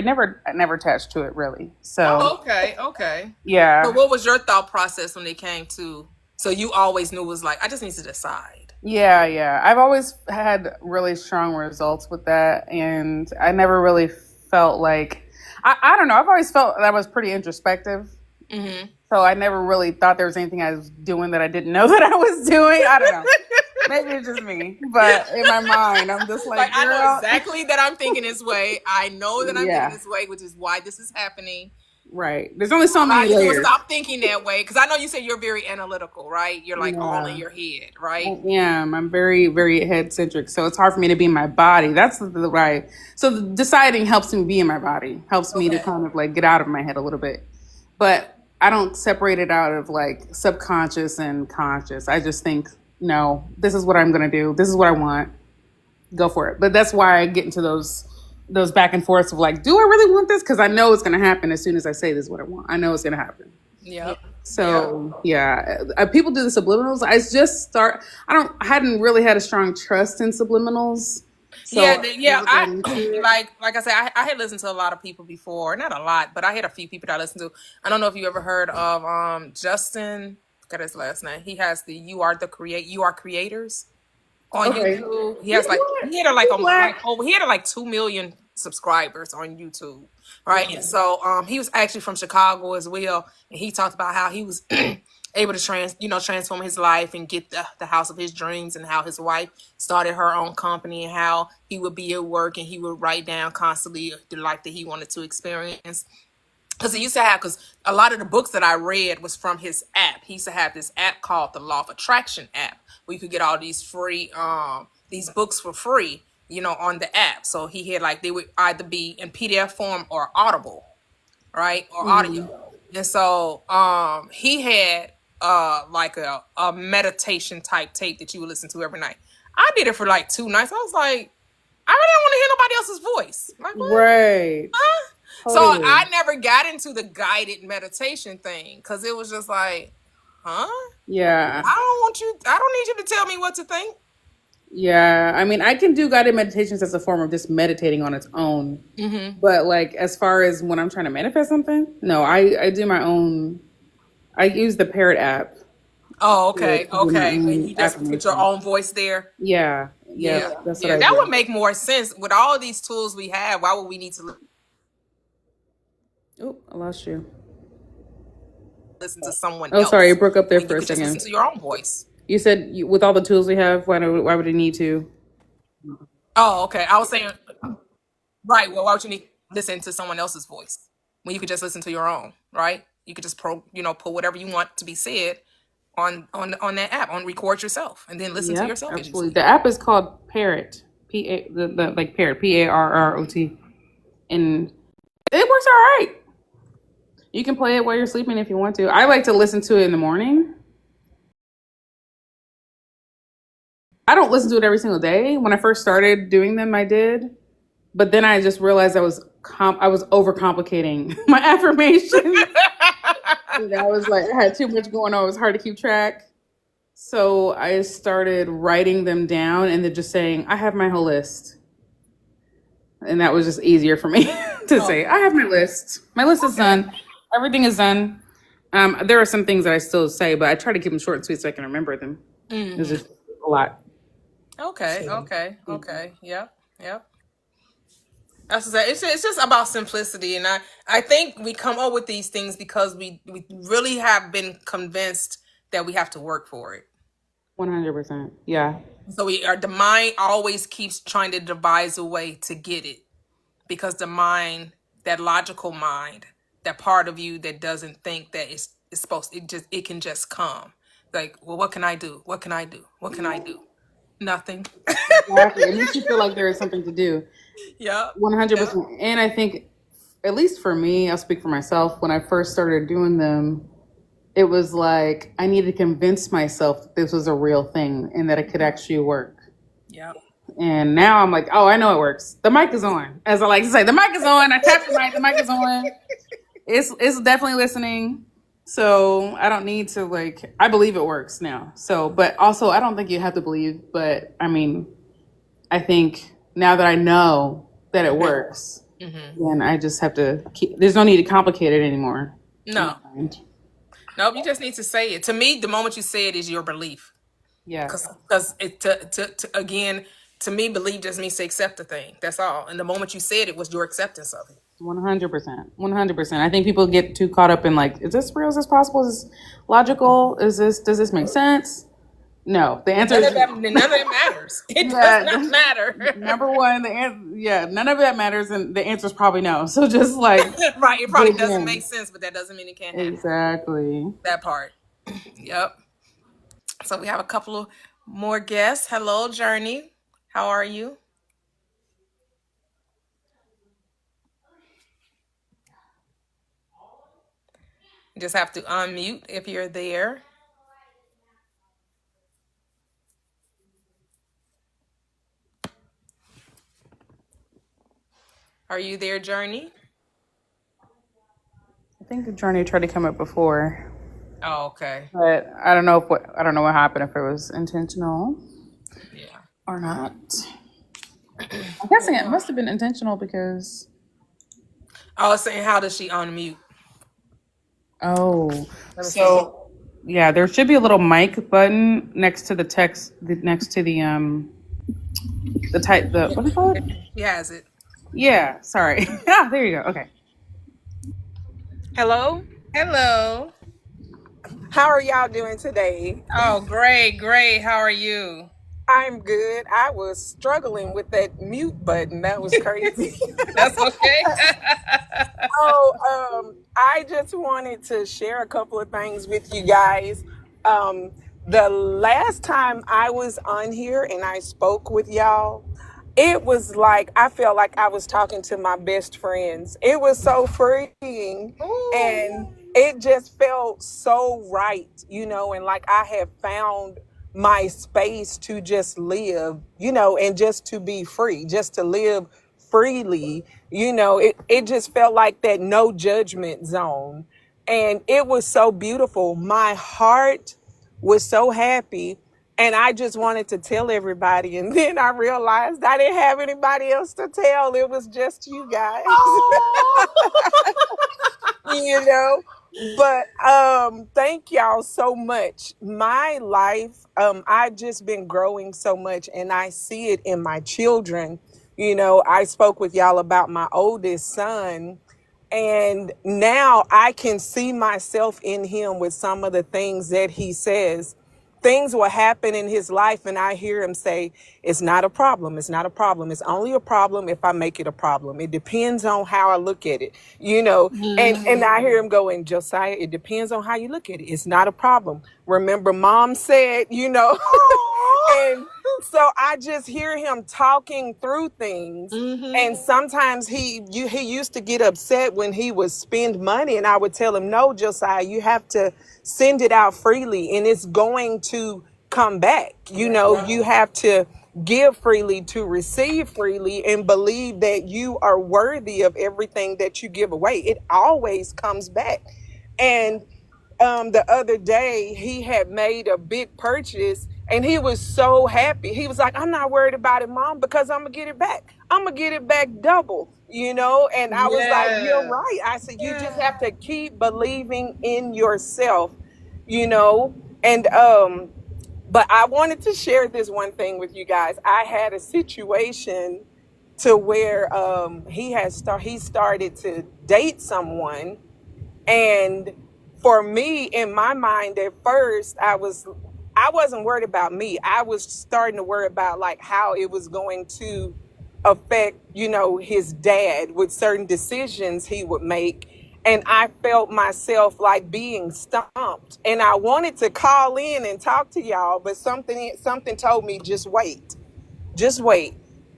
S2: never attached to it really. So
S1: okay.
S2: Yeah.
S1: So what was your thought process when it came to? So you always knew it was like, I just need to decide.
S2: Yeah. I've always had really strong results with that, and I never really felt like I don't know. I've always felt that I was pretty introspective. Mm-hmm. So I never really thought there was anything I was doing that I didn't know that I was doing. I don't know. Maybe it's just me, but in my mind, I'm just like
S1: I know exactly that I'm thinking this way. I know that I'm thinking this way, which is why this is happening.
S2: Right. There's only so many layers.
S1: Stop thinking that way, because I know you said you're very analytical, right? You're like all in your head, right?
S2: Yeah, I'm very, very head centric. So it's hard for me to be in my body. That's the right. So the deciding helps me be in my body, helps me to kind of like get out of my head a little bit. But I don't separate it out of like subconscious and conscious. I just think, no, this is what I'm going to do. This is what I want. Go for it. But that's why I get into those back and forths of like, do I really want this? Because I know it's going to happen as soon as I say this is what I want. I know it's going to happen.
S1: Yep.
S2: So people do the subliminals. I hadn't really had a strong trust in subliminals. So like I said, I had listened to a lot of people before, not a lot, but I had a few people that I listened to. I don't know if you ever heard of Justin. Got his last name. He has the You Are Creators on YouTube. He has he had like 2 million subscribers on YouTube, right? And so he was actually from Chicago as well, and he talked about how he was able to transform his life and get the house of his dreams, and how his wife started her own company, and how he would be at work and he would write down constantly the life that he wanted to experience. Because a lot of the books that I read was from his app. He used to have this app called the Law of Attraction app, where you could get all these free
S1: these books for free, on the app. So he had like they would either be in PDF form or Audible, right? Or audio. And so he had like a meditation type tape that you would listen to every night. I did it for like 2 nights. I was like, I really don't want to hear nobody else's voice. Like, what?
S2: Right.
S1: Huh? So
S2: Totally.
S1: I never got into the guided meditation thing because it was just like, huh?
S2: Yeah.
S1: I don't need you to tell me what to think.
S2: Yeah. I mean, I can do guided meditations as a form of just meditating on its own. But like, as far as when I'm trying to manifest something, no, I do my own. I use the Parrot app.
S1: Oh, okay,
S2: to do my
S1: okay.
S2: own
S1: And you just put your
S2: affirmation.
S1: own voice there.
S2: Yeah.
S1: Yeah,
S2: That's what
S1: yeah.
S2: I
S1: That
S2: do.
S1: would make more sense with all these tools we have. Why would we need to
S2: Oh, I lost you.
S1: listen to someone
S2: Oh,
S1: else?
S2: sorry, it broke up there
S1: When
S2: for
S1: you
S2: a
S1: could just listen
S2: second.
S1: to your own voice.
S2: You said with all the tools we have, why would you need to?
S1: Oh, okay. I was saying, right. Well, why would you need to listen to someone else's voice when you could just listen to your own, right? You could just put whatever you want to be said on that app, on record yourself, and then listen to
S2: Yeah,
S1: yourself as you
S2: absolutely.
S1: speak.
S2: The app is called Parrot. Like Parrot, Parrot, and it works all right. You can play it while you're sleeping if you want to. I like to listen to it in the morning. I don't listen to it every single day. When I first started doing them, I did, but then I just realized I was overcomplicating my affirmation. And I was like, I had too much going on. It was hard to keep track. So I started writing them down and then just saying, I have my whole list. And that was just easier for me to say, I have my list. My list is done. Everything is done. There are some things that I still say, but I try to keep them short and sweet so I can remember them. It's just a lot.
S1: Okay. Yep. That's exactly. It's just about simplicity, and I think we come up with these things because we really have been convinced that we have to work for it.
S2: 100%. Yeah.
S1: So the mind always keeps trying to devise a way to get it, because the mind, that logical mind, that part of you that doesn't think that it's supposed, it can just come. Like, well, what can I do? What can I do? What can I do? Nothing.
S2: Exactly. It makes you feel like there is something to do.
S1: Yeah.
S2: 100%. And I think, at least for me, I'll speak for myself, when I first started doing them, it was like I needed to convince myself that this was a real thing and that it could actually work.
S1: Yeah.
S2: And now I'm like, oh, I know it works. The mic is on. As I like to say, the mic is on. I tap the mic is on. It's definitely listening. So I don't need to I believe it works now. So, but also I don't think you have to believe, but I mean, I think now that I know that it works, then I just have to there's no need to complicate it anymore.
S1: No. Nope, you just need to say it. To me, the moment you say it is your belief.
S2: Yeah.
S1: Because again, to me, belief just means to accept the thing. That's all. And the moment you said it was your acceptance of it.
S2: 100%. 100%. I think people get too caught up in is this real? Is this possible? Is this logical? Does this make sense? No. The answer is
S1: none of that matters. It does not matter.
S2: Number one, none of that matters, and the answer is probably no. So just
S1: right, it probably doesn't make sense, but that doesn't mean it can't happen.
S2: Exactly.
S1: That part. Yep. So we have a couple of more guests. Hello, Journey. How are you? You just have to unmute if you're there. Are you there, Journey?
S2: I think the Journey tried to come up before.
S1: Oh, okay.
S2: But I don't know what happened, if it was intentional.
S1: Yeah.
S2: Or not. I'm guessing it must have been intentional because
S1: I was saying, how does she unmute?
S2: Oh, so yeah, there should be a little mic button next to the text, next to the what do you call it?
S1: He has it.
S2: Yeah, sorry. There you go. Okay.
S12: Hello.
S1: Hello.
S12: How are y'all doing today?
S1: Oh, great. How are you?
S12: I'm good. I was struggling with that mute button. That was crazy.
S1: That's okay.
S12: I just wanted to share a couple of things with you guys. The last time I was on here and I spoke with y'all, it was like I felt like I was talking to my best friends. It was so freeing and it just felt so right, and like I have found my space to just live, and just to be free, just to live freely. It just felt like that no judgment zone. And it was so beautiful. My heart was so happy. And I just wanted to tell everybody. And then I realized I didn't have anybody else to tell. It was just you guys. you know but thank y'all so much. My life, I've just been growing so much, and I see it in my children. I spoke with y'all about my oldest son, and now I can see myself in him with some of the things that he says. Things will happen in his life, and I hear him say, it's not a problem. It's not a problem. It's only a problem if I make it a problem. It depends on how I look at it, and I hear him going, Josiah, it depends on how you look at it. It's not a problem. Remember, mom said, and so I just hear him talking through things. And sometimes he used to get upset when he would spend money, and I would tell him, no, Josiah, you have to send it out freely, and it's going to come back. You have to give freely to receive freely, and believe that you are worthy of everything that you give away. It always comes back. And the other day he had made a big purchase, and he was so happy. He was like, I'm not worried about it, mom, because I'm gonna get it back. I'm gonna get it back double, and I was like, you're right. I said, you just have to keep believing in yourself, and but I wanted to share this one thing with you guys. I had a situation to where he started to date someone. And for me, in my mind at first, I wasn't worried about me. I was starting to worry about like how it was going to affect, his dad with certain decisions he would make. And I felt myself like being stumped. And I wanted to call in and talk to y'all, but something told me, just wait,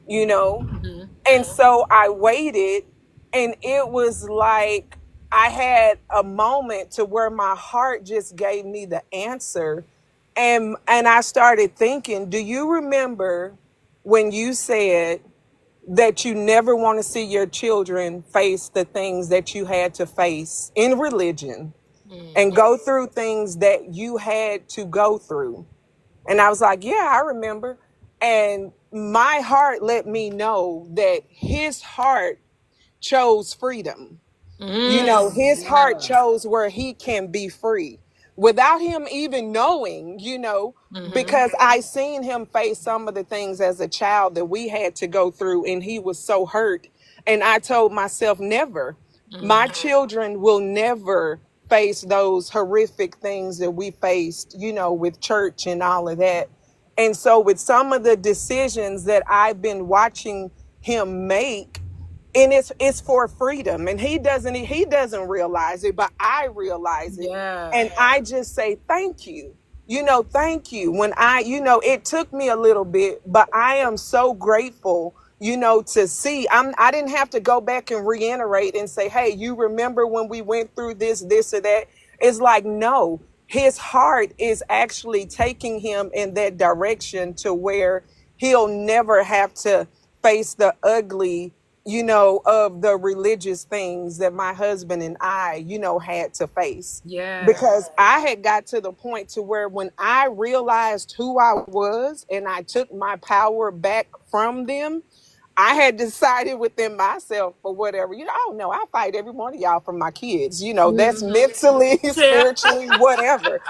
S12: you know? And so I waited, and it was like I had a moment to where my heart just gave me the answer. And I started thinking, do you remember when you said that you never want to see your children face the things that you had to face in religion and go through things that you had to go through? And I was like, yeah, I remember. And my heart let me know that his heart chose freedom. His heart chose where he can be free without him even knowing, because I seen him face some of the things as a child that we had to go through, and he was so hurt. And I told myself, never, my children will never face those horrific things that we faced, with church and all of that. And so with some of the decisions that I've been watching him make, and it's for freedom, and he doesn't realize it, but I realize it. And I just say thank you, thank you. When it took me a little bit, but I am so grateful, to see. I didn't have to go back and reiterate and say, hey, you remember when we went through this or that. It's like, no, his heart is actually taking him in that direction to where he'll never have to face the ugly, of the religious things that my husband and I, had to face. Because I had got to the point to where when I realized who I was and I took my power back from them, I had decided within myself, for whatever, I don't know, I fight every one of y'all for my kids, that's mentally, spiritually, whatever,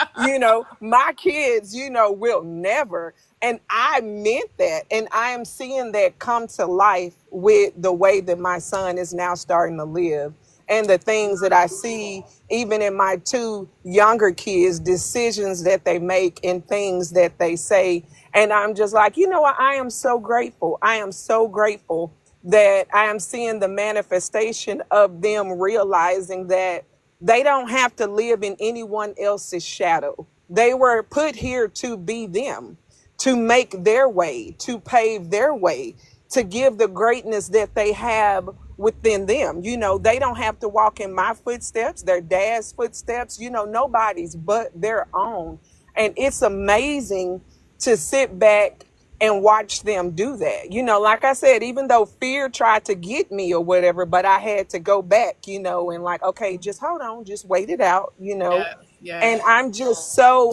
S12: my kids, will never. And I meant that. And I am seeing that come to life with the way that my son is now starting to live. And the things that I see, even in my two younger kids, decisions that they make and things that they say. And I'm just like, what? I am so grateful. I am so grateful that I am seeing the manifestation of them realizing that they don't have to live in anyone else's shadow. They were put here to be them, to make their way, to pave their way, to give the greatness that they have within them. You know, they don't have to walk in my footsteps, their dad's footsteps, you know, nobody's but their own. And it's amazing to sit back and watch them do that. You know, like I said, even though fear tried to get me or whatever, but I had to go back, you know, and like, okay, just hold on, just wait it out, you know.
S1: Yes, yes,
S12: And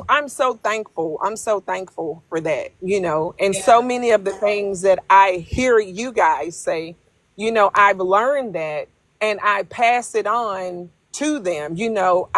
S12: I'm so thankful. I'm so thankful for that, you know. And so
S1: yes,
S12: many of the things that I hear you guys say, you know, I've learned that and I pass it on to them. You know,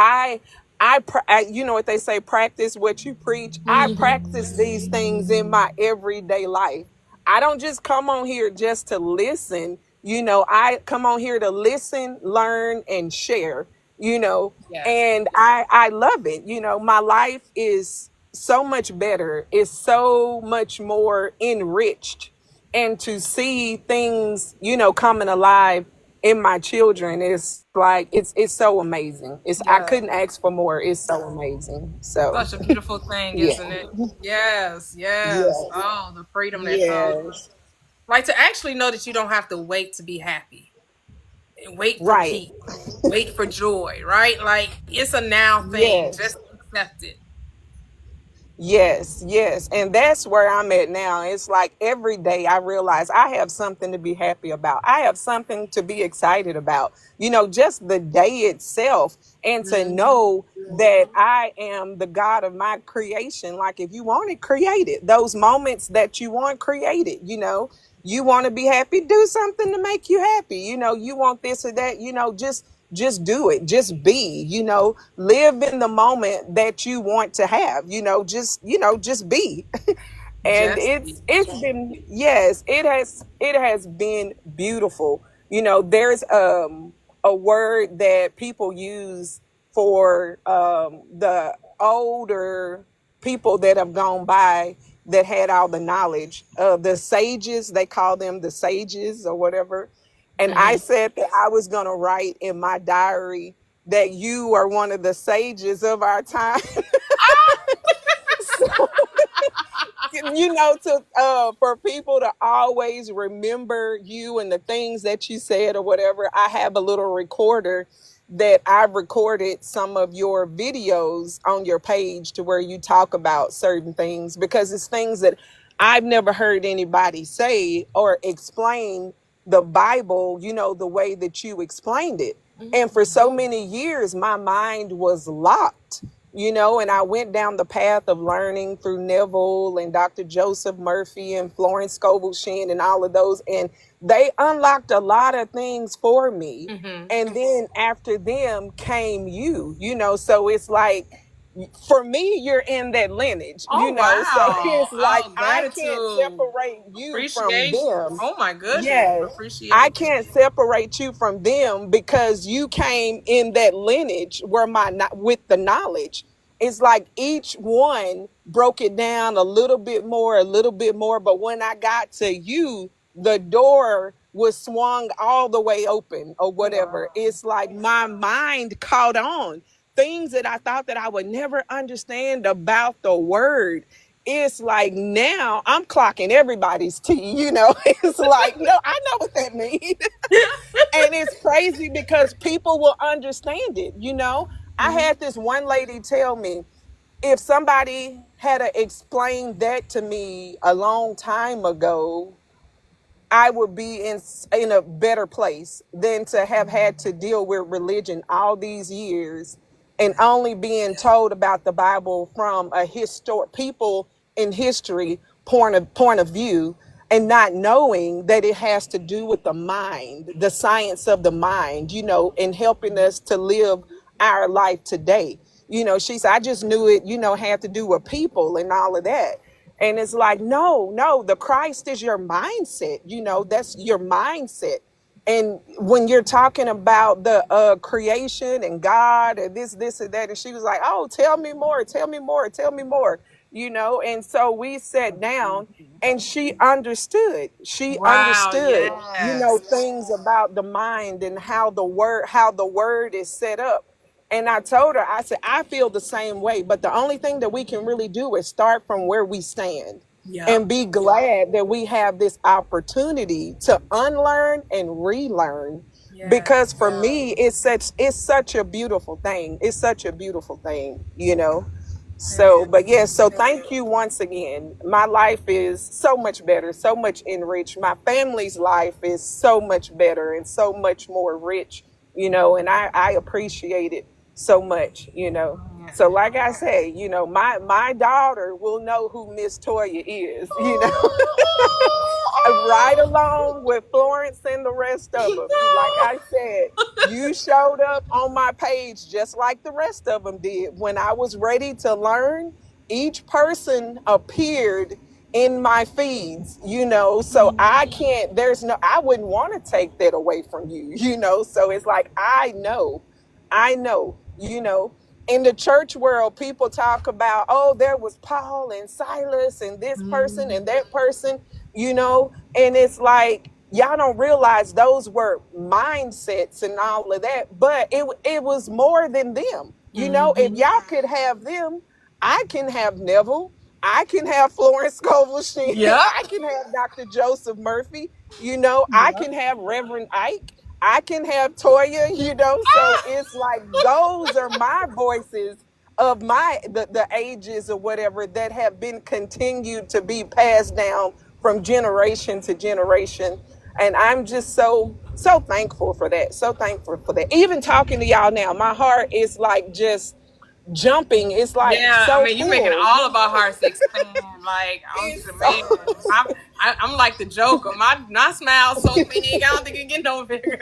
S12: you know what they say, practice what you preach. I practice these things in my everyday life. I don't just come on here just to listen. You know, I come on here to listen, learn, and share, you know,
S1: yes,
S12: and I love it. You know, my life is so much better. It's so much more enriched. And to see things, you know, coming alive in my children is like it's so amazing. It's I
S1: yes.
S12: couldn't ask for more. It's so amazing. So
S1: Such a beautiful thing,
S12: yeah.
S1: isn't it? Yes, yes.
S12: Yes.
S1: Oh, the freedom that comes.
S12: Yes.
S1: Like to actually know that you don't have to wait to be happy. Wait for
S12: Right.
S1: peace. Wait for joy, right? Like it's a now thing.
S12: Yes.
S1: Just accept it.
S12: Yes, yes. And that's where I'm at now. It's like every day I realize I have something to be happy about. I have something to be excited about. You know, just the day itself and to
S1: Mhm.
S12: know that I am the God of my creation. Like if you want it, create it. Those moments that you want, create it. You know, you want to be happy, do something to make you happy. You know, you want this or that, you know, just do it, just be, you know, live in the moment that you want to have, you know, just be. And
S1: Just
S12: it's been, yes, it has been beautiful. You know, there's a word that people use for the older people that have gone by that had all the knowledge, the sages, they call them the sages or whatever. And I
S1: mhm.
S12: said that I was going to write in my diary that you are one of the sages of our time. So, you know, to for people to always remember you and the things that you said or whatever. I have a little recorder that I've recorded some of your videos on your page to where you talk about certain things because it's things that I've never heard anybody say or explain the Bible, you know, the way that you explained it. And for so many years, my mind was locked, you know, and I went down the path of learning through Neville and Dr. Joseph Murphy and Florence Scovel Shinn and all of those. And they unlocked a lot of things for me.
S1: Mhm.
S12: And then after them came you know, so it's like, for me, you're in that lineage, you
S1: Oh
S12: know, so
S1: wow.
S12: it's like
S1: Oh,
S12: I can't
S1: gratitude.
S12: separate you from
S1: Appreciation.
S12: them.
S1: Oh my goodness.
S12: Yes, I
S1: Appreciation.
S12: can't separate you from them because you came in that lineage where with the knowledge. It's like each one broke it down a little bit more. But when I got to you, the door was swung all the way open or whatever.
S1: Wow.
S12: It's like my mind caught on things that I thought that I would never understand about the word. It's like now I'm clocking everybody's T, you know. It's like, no, I know what that means. And it's crazy because people will understand it, you know. I had this one lady tell me if somebody had to explain that to me a long time ago, I would be in a better place than to have had to deal with religion all these years and only being told about the Bible from a people in history point of view and not knowing that it has to do with the mind, the science of the mind, you know, and helping us to live our life today. You know, she said, I just knew it, you know, had to do with people and all of that. And it's like, no, no, the Christ is your mindset. You know, that's your mindset. And when you're talking about the creation and God and this, and that, and she was like, oh, tell me more, tell me more, tell me more, you know. And so we sat down and she understood. She
S1: Wow.
S12: understood, you know,
S1: Yes.
S12: things about the mind and how the word is set up. And I told her, I said, I feel the same way. But the only thing that we can really do is start from where we stand
S1: Yep.
S12: and be glad that we have this opportunity to unlearn and relearn.
S1: Yeah.
S12: Because for me, it's such a beautiful thing. It's such a beautiful thing, you know.
S1: It
S12: So,
S1: is.
S12: but yes, so thank you once again. My life is so much better, so much enriched. My family's life is so much better and so much more rich, you know, and I appreciate it so much, you know.
S1: Yeah.
S12: So like I say, you know, my daughter will know who Miss Toya is, you know. Right along with Florence and the rest of them. Like I said, you showed up on my page just like the rest of them did. When I was ready to learn, each person appeared in my feeds, you know. So I can't, I wouldn't want to take that away from you, you know. So it's like, I know, you know. In the church world, people talk about, oh, there was Paul and Silas and this person and that person, you know, and it's like, y'all don't realize those were mindsets and all of that, but it was more than them. You know, if y'all could have them, I can have Neville, I can have Florence Scovel Sheen,
S1: Yep.
S12: I can have Dr. Joseph Murphy, you know, I can have Reverend Ike, I can have Toya, you know. So it's like those are my voices of the ages or whatever that have been continued to be passed down from generation to generation. And I'm just so thankful for that. So thankful for that. Even talking to y'all now, my heart is like just jumping. It's like
S1: Yeah, I
S12: so
S1: mean, you're making
S12: full.
S1: all of our hearts expand. Like, I'm
S12: It's
S1: just, man,
S12: so
S1: I'm like the Joker. My smile's so big, I don't think it get no bigger.
S12: it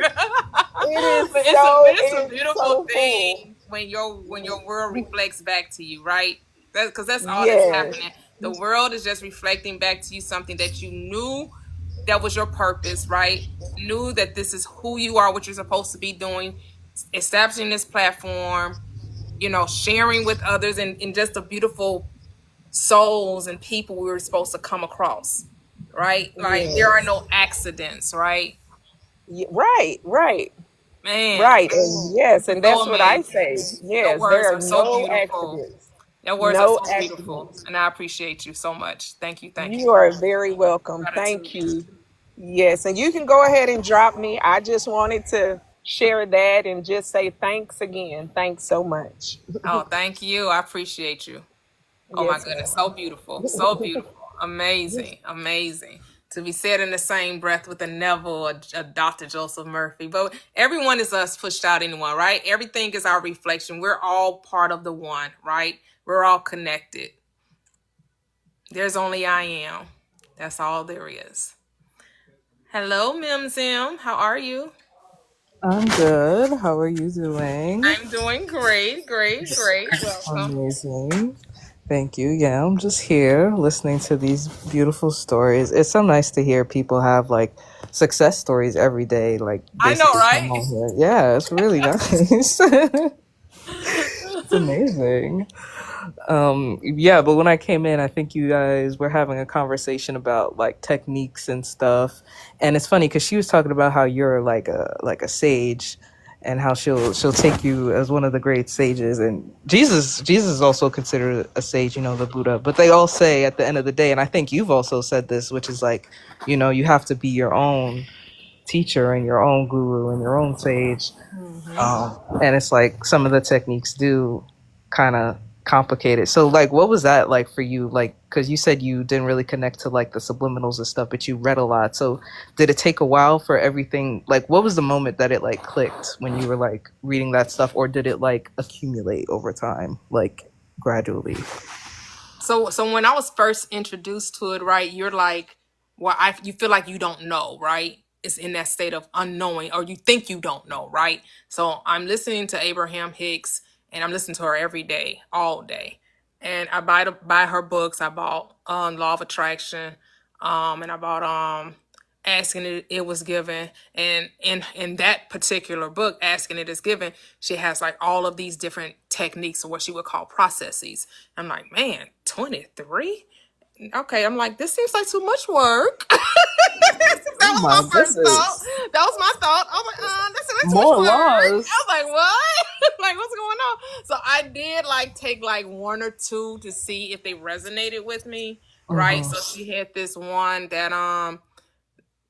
S12: is
S1: But it's a
S12: it's
S1: beautiful
S12: so full.
S1: thing when your world reflects back to you, right? Because that's all that's
S12: Yes.
S1: happening. The world is just reflecting back to you something that you knew that was your purpose, right? Knew that this is who you are, what you're supposed to be doing, establishing this platform, sharing with others, and just the beautiful souls and people we were supposed to come across, right? Like there are
S12: Yes.
S1: no accidents, right?
S12: Right, right.
S1: Man,
S12: Right. And yes, and
S1: so
S12: that's what I
S1: amazing.
S12: say.
S1: Your
S12: Yes,
S1: words
S12: there are
S1: are so
S12: no
S1: beautiful.
S12: accidents.
S1: Your words are
S12: No
S1: so beautiful.
S12: accidents.
S1: And I appreciate you so much. Thank you. Thank you.
S12: You are very welcome.
S1: Gratitude.
S12: Thank you. Yes, and you can go ahead and drop me. I just wanted to share that and just say thanks again. Thanks so much.
S1: Oh, thank you. I appreciate you. Oh my
S12: Yes,
S1: goodness,
S12: ma'am.
S1: so beautiful, so beautiful, amazing, amazing. To be said in the same breath with a Neville, a Dr. Joseph Murphy, but everyone is us pushed out anyone, right? Everything is our reflection. We're all part of the one, right? We're all connected. There's only I am. That's all there is. Hello, Mimzim. How are you?
S13: I'm good. How are you doing?
S1: I'm doing great, great, great. Welcome.
S13: Amazing. Thank you. Yeah, I'm just here listening to these beautiful stories. It's so nice to hear people have like success stories every day, like
S1: I know,
S13: basically come
S1: right?
S13: on here. Yeah, it's really nice. It's amazing. Yeah, but when I came in, I think you guys were having a conversation about like techniques and stuff. And it's funny because she was talking about how you're like a sage and how she'll take you as one of the great sages. And Jesus is also considered a sage, the Buddha. But they all say at the end of the day, and I think you've also said this, which is like, you have to be your own teacher and your own guru and your own sage. And it's like some of the techniques do kind of complicate it. So like, what was that like for you? Like, because you said you didn't really connect to like the subliminals and stuff, but you read a lot. So did it take a while for everything? Like, what was the moment that it like clicked when you were like reading that stuff, or did it like accumulate over time, like gradually?
S1: So when I was first introduced to it, right, you're like, well, you feel like you don't know, right? It's in that state of unknowing, or you think you don't know, right? So I'm listening to Abraham Hicks, and I'm listening to her every day, all day. And I buy her books. I bought Law of Attraction, and I bought Asking It Was Given. And in that particular book, Asking It Is Given, she has like all of these different techniques, or what she would call processes. I'm like, man, 23? Okay, I'm like, this seems like too much work. That
S13: Oh
S1: was
S13: my
S1: my first thought.
S13: goodness.
S1: That was my thought. I was like, that seems like too much
S13: More
S1: work. I
S13: laws.
S1: was like, what? like, what's going on? So I did like take like one or two to see if they resonated with me, right? So she had this one that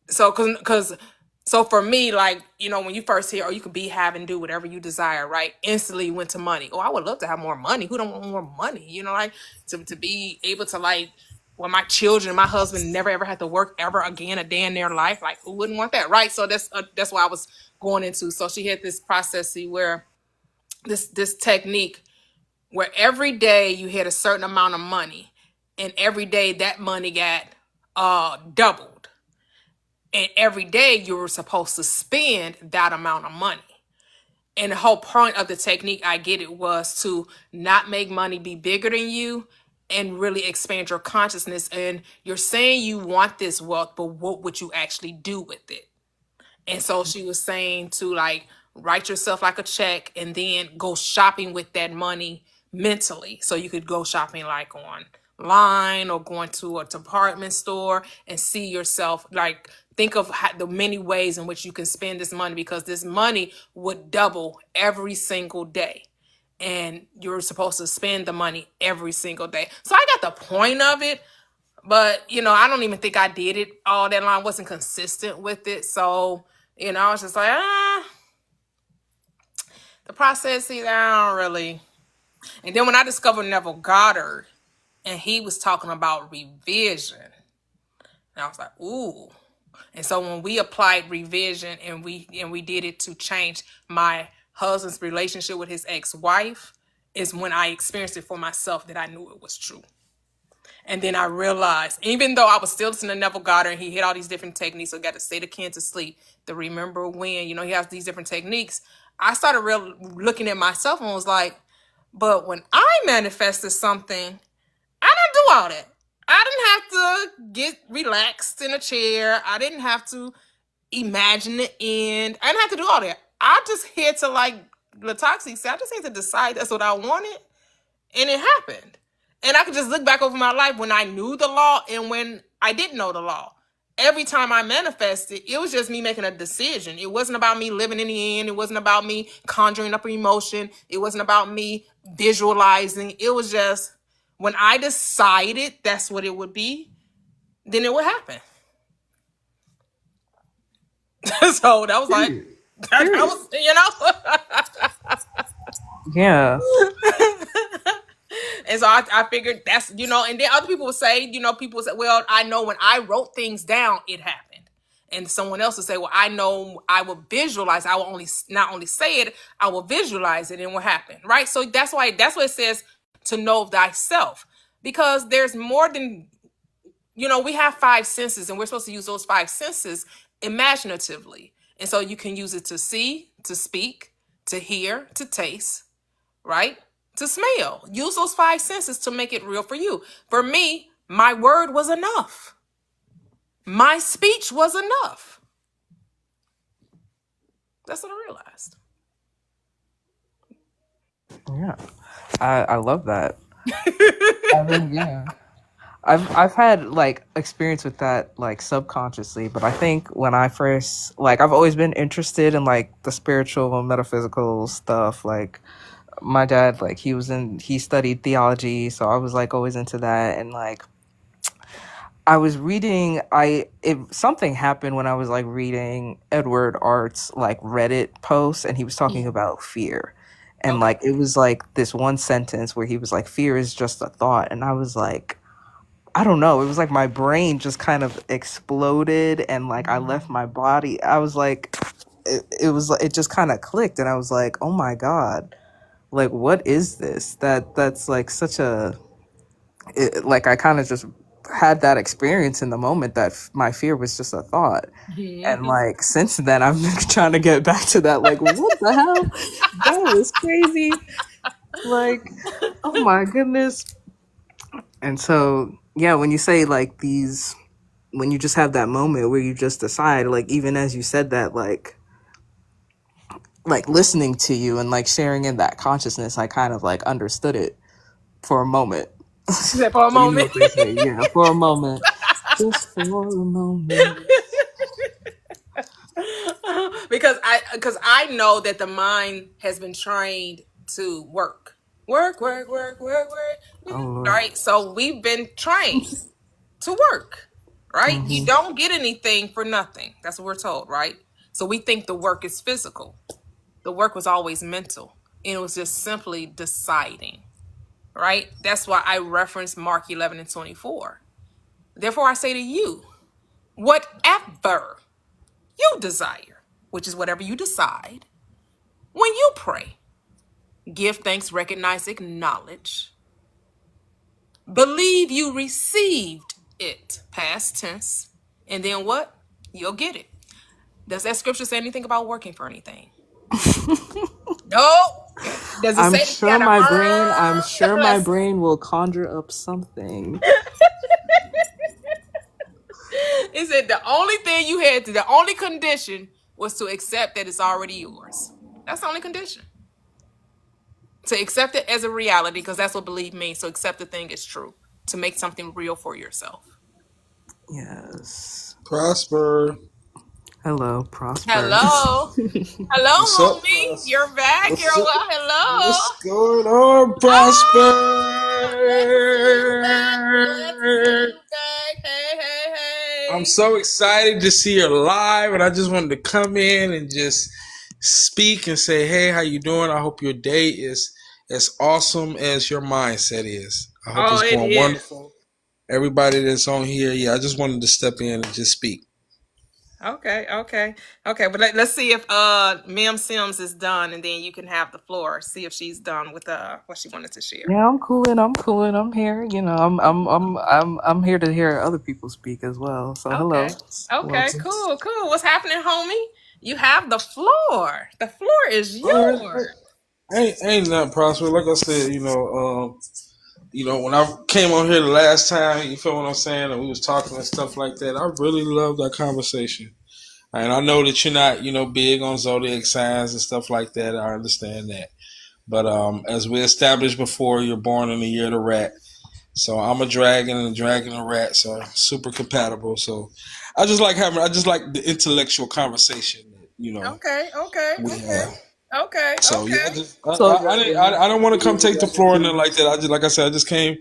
S1: so cause so for me, like, you know, when you first hear, oh, you could be, have, and do whatever you desire, right? Instantly went to money. Oh, I would love to have more money. Who don't want more money? You know, like to be able to like, well, my children, my husband never ever had to work ever again a day in their life. Like, who wouldn't want that, right? So that's what I was going into. So she had this process, see, where this technique where every day you had a certain amount of money, and every day that money got doubled, and every day you were supposed to spend that amount of money. And the whole point of the technique, I get it, was to not make money be bigger than you and really expand your consciousness. And you're saying you want this wealth, but what would you actually do with it? And so she was saying to like write yourself like a check and then go shopping with that money mentally. So you could go shopping like online or going to a department store and see yourself, like think of the many ways in which you can spend this money, because this money would double every single day. And you're supposed to spend the money every single day. So I got the point of it. But, you know, I don't even think I did it all that long. I wasn't consistent with it. So, you know, I was just like, the process, I don't really. And then when I discovered Neville Goddard, and he was talking about revision, and I was like, ooh. And so when we applied revision and we did it to change my husband's relationship with his ex-wife, is when I experienced it for myself that I knew it was true. And then I realized, even though I was still listening to Neville Goddard, and he had all these different techniques, so got to state of Kansas sleep, the remember when, you know, he has these different techniques. I started looking at myself and was like, but when I manifested something, I didn't do all that. I didn't have to get relaxed in a chair. I didn't have to imagine the end. I didn't have to do all that. I just had to, like Latoxi said, I just had to decide that's what I wanted, and it happened. And I could just look back over my life when I knew the law and when I didn't know the law. Every time I manifested, it was just me making a decision. It wasn't about me living in the end. It wasn't about me conjuring up an emotion. It wasn't about me visualizing. It was just when I decided that's what it would be, then it would happen. So that was like, that was, you know.
S13: Yeah.
S1: And so I figured that's, you know, and then other people would say, you know, people would say, well, I know when I wrote things down, it happened. And someone else would say, well, I know I will visualize. I will only not only say it, I will visualize it and it will happen. Right. So that's what it says, to know thyself, because there's more than, you know, we have 5 senses and we're supposed to use those 5 senses imaginatively. And so you can use it to see, to speak, to hear, to taste, right? To smell. Use those 5 senses to make it real for you. For me, my word was enough. My speech was enough. That's what I realized.
S13: Yeah. I love that. I mean, yeah. I've had like experience with that like subconsciously, but I think when I first, like, I've always been interested in like the spiritual and metaphysical stuff. Like my dad, like he studied theology, so I was like always into that. And like I was reading, something happened when I was like reading Edward Art's like Reddit post, and he was talking about fear. And like it was like this one sentence where he was like, fear is just a thought. And I was like, I don't know. It was like my brain just kind of exploded, and like I left my body. I was like, it just kind of clicked, and I was like, oh my God, like what is this? That's like such a, like I kind of just had that experience in the moment that my fear was just a thought. And like since then I've been trying to get back to that, like what the hell, that was crazy, like oh my goodness. And so yeah, when you say like these, when you just have that moment where you just decide, like even as you said that, like listening to you and like sharing in that consciousness, I kind of like understood it for a moment.
S1: For a
S13: So you know
S1: moment.
S13: what they say, yeah, for a moment. Just for a moment.
S1: Because because I know that the mind has been trained to work, work, work, work, work,
S13: Oh
S1: work.
S13: Lord.
S1: Right. So we've been trained to work. Right. You
S13: Mm-hmm.
S1: don't get anything for nothing. That's what we're told. Right. So we think the work is physical. The work was always mental, and it was just simply deciding. Right. That's why I referenced Mark 11:24. Therefore, I say to you, whatever you desire, which is whatever you decide, when you pray, give thanks, recognize, acknowledge, believe you received it, past tense, and then what? You'll get it. Does that scripture say anything about working for anything? No. Does it
S13: I'm
S1: say that you
S13: sure
S1: gotta
S13: my brain. I'm
S1: earn the
S13: sure my
S1: blessing?
S13: brain will conjure up something.
S1: It said the only thing you had to, the only condition was to accept that it's already yours. That's the only condition. To accept it as a reality, because that's what believe means. So accept the thing is true. To make something real for yourself.
S13: Yes.
S14: Prosper.
S13: Hello, Prosper.
S1: Hello.
S14: What's
S1: Hello,
S14: up,
S1: homie.
S14: Prosper?
S1: You're back. You're
S14: What's up?
S1: well. Hello.
S14: What's going on,
S1: Oh, let's see you back. Let's see
S14: Prosper?
S1: you back. Hey, hey,
S14: I'm
S1: hey.
S14: so excited to see you live, and I just wanted to come in and just speak and say, hey, how you doing? I hope your day is as awesome as your mindset is. I hope
S1: Oh,
S14: it's
S1: it
S14: going
S1: is.
S14: wonderful. Everybody that's on here, yeah, I just wanted to step in and just speak.
S1: Okay, okay, okay. But let's see if Mim Sims is done, and then you can have the floor. See if she's done with what she wanted to share.
S13: Yeah, I'm cooling. I'm cooling. I'm here. You know, I'm here to hear other people speak as well. So
S1: Okay,
S13: hello,
S1: okay,
S13: welcome.
S1: cool, cool. What's happening, homie? You have the floor. The floor is
S14: All right,
S1: yours.
S14: ain't nothing, Prosper. Like I said, when I came on here the last time, you feel what I'm saying, and we was talking and stuff like that, I really loved that conversation. And I know that you're not, big on zodiac signs and stuff like that. I understand that. But as we established before, you're born in the year of the rat. So I'm a dragon, and a dragon and a rat, so super compatible. So I just like the intellectual conversation that,
S1: Okay, okay,
S14: we
S1: okay,
S14: have.
S1: okay,
S14: So yeah,
S1: okay.
S13: So
S14: I don't want to come take the floor and nothing like that. Like I said, I just came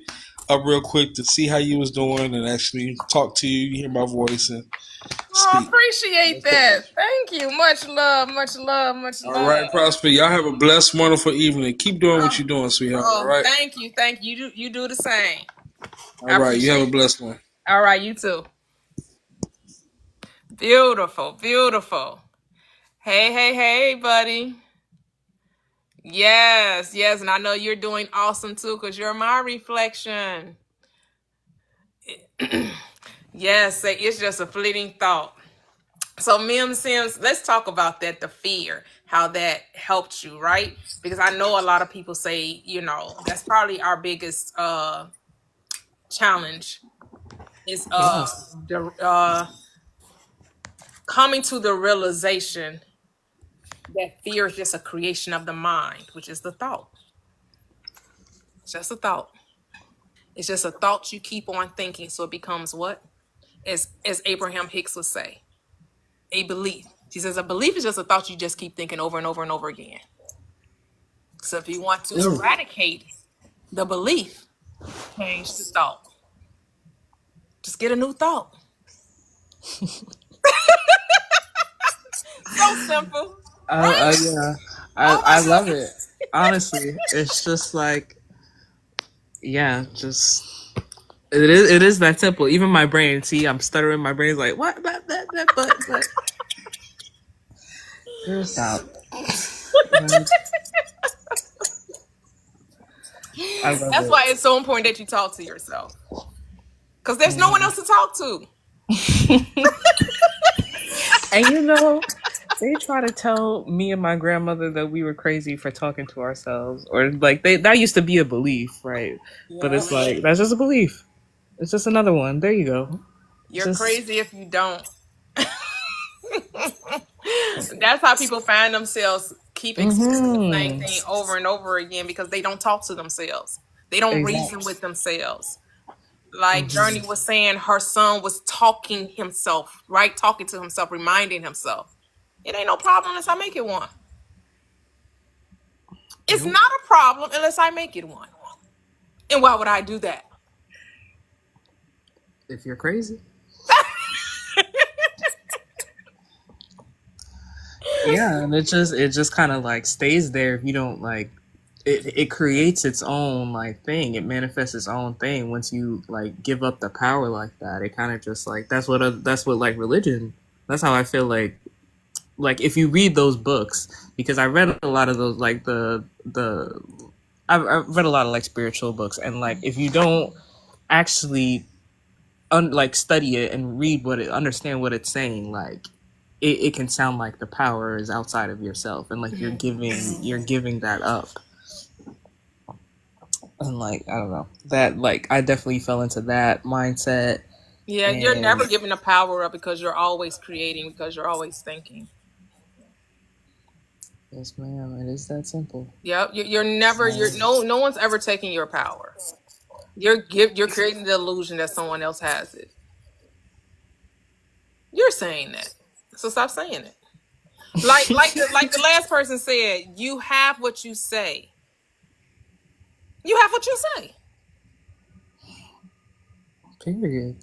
S14: up real quick to see how you was doing and actually talk to you, hear my voice, and
S1: Oh, I
S14: speak.
S1: appreciate that. Thank you. Much love, much love, much
S14: All
S1: love.
S14: right, Prosper. Y'all have a blessed, wonderful evening. Keep doing what
S1: Oh,
S14: you're doing, sweetheart. All
S1: oh,
S14: right.
S1: thank you, thank you. You do the same.
S14: All
S1: I
S14: right. You have
S1: appreciate
S14: a
S1: it.
S14: blessed one.
S1: All right, you too. Beautiful, beautiful. Hey, hey, hey, buddy. Yes, yes, and I know you're doing awesome too, because you're my reflection. Yes, it's just a fleeting thought. So, Mim Sims, let's talk about that, the fear, how that helped you, right? Because I know a lot of people say, that's probably our biggest challenge is
S13: yes,
S1: coming to the realization that fear is just a creation of the mind, which is the thought. It's just a thought. It's just a thought you keep on thinking, so it becomes what? As Abraham Hicks would say, a belief. She says a belief is just a thought you just keep thinking over and over and over again. So if you want to
S14: Yeah.
S1: eradicate the belief, change the thought. Just get a new thought. So simple, right?
S13: yeah,
S1: Oh
S13: I
S1: my
S13: love it.
S1: goodness.
S13: Honestly, it's just like, yeah, just it is that simple. Even my brain, see, I'm stuttering. My brain's like, what, but. Girl, stop. Like, I love
S1: That's why
S13: it.
S1: it's so important that you talk to yourself. Because there's no one else to talk to.
S13: And they try to tell me and my grandmother that we were crazy for talking to ourselves, or like that used to be a belief, right? But
S1: Yeah.
S13: it's like that's just a belief. It's just another one. There you go.
S1: You're
S13: Just
S1: crazy if you don't. That's how people find themselves keep experiencing the same
S13: mm-hmm.
S1: thing over and over again because they don't talk to themselves. They don't reason
S13: Exactly.
S1: with themselves. Like
S13: Mm-hmm.
S1: Journey was saying, her son was talking himself, right? Talking to himself, reminding himself. It ain't no problem unless I make it one. It's
S13: Nope.
S1: not a problem unless I make it one. And why would I do that?
S13: If you're crazy. Yeah, and it just kind of like stays there if you don't like it creates its own like thing. It manifests its own thing once you like give up the power like that. It kind of just like that's what like religion. That's how I feel like if you read those books, because I read a lot of those like the I've read a lot of like spiritual books, and like if you don't actually like study it and read what it understand what it's saying, like it can sound like the power is outside of yourself, and like you're giving that up. And like I don't know, that like I definitely fell into that mindset.
S1: Yeah, you're
S13: And
S1: never giving the power up because you're always creating, because you're always thinking.
S13: yes ma'am, it is that simple.
S1: Yep, you're never no one's ever taking your power. You're creating the illusion that someone else has it. You're saying that, so stop saying it. Like the last person said, you have what you say. You have what you say.
S13: Period.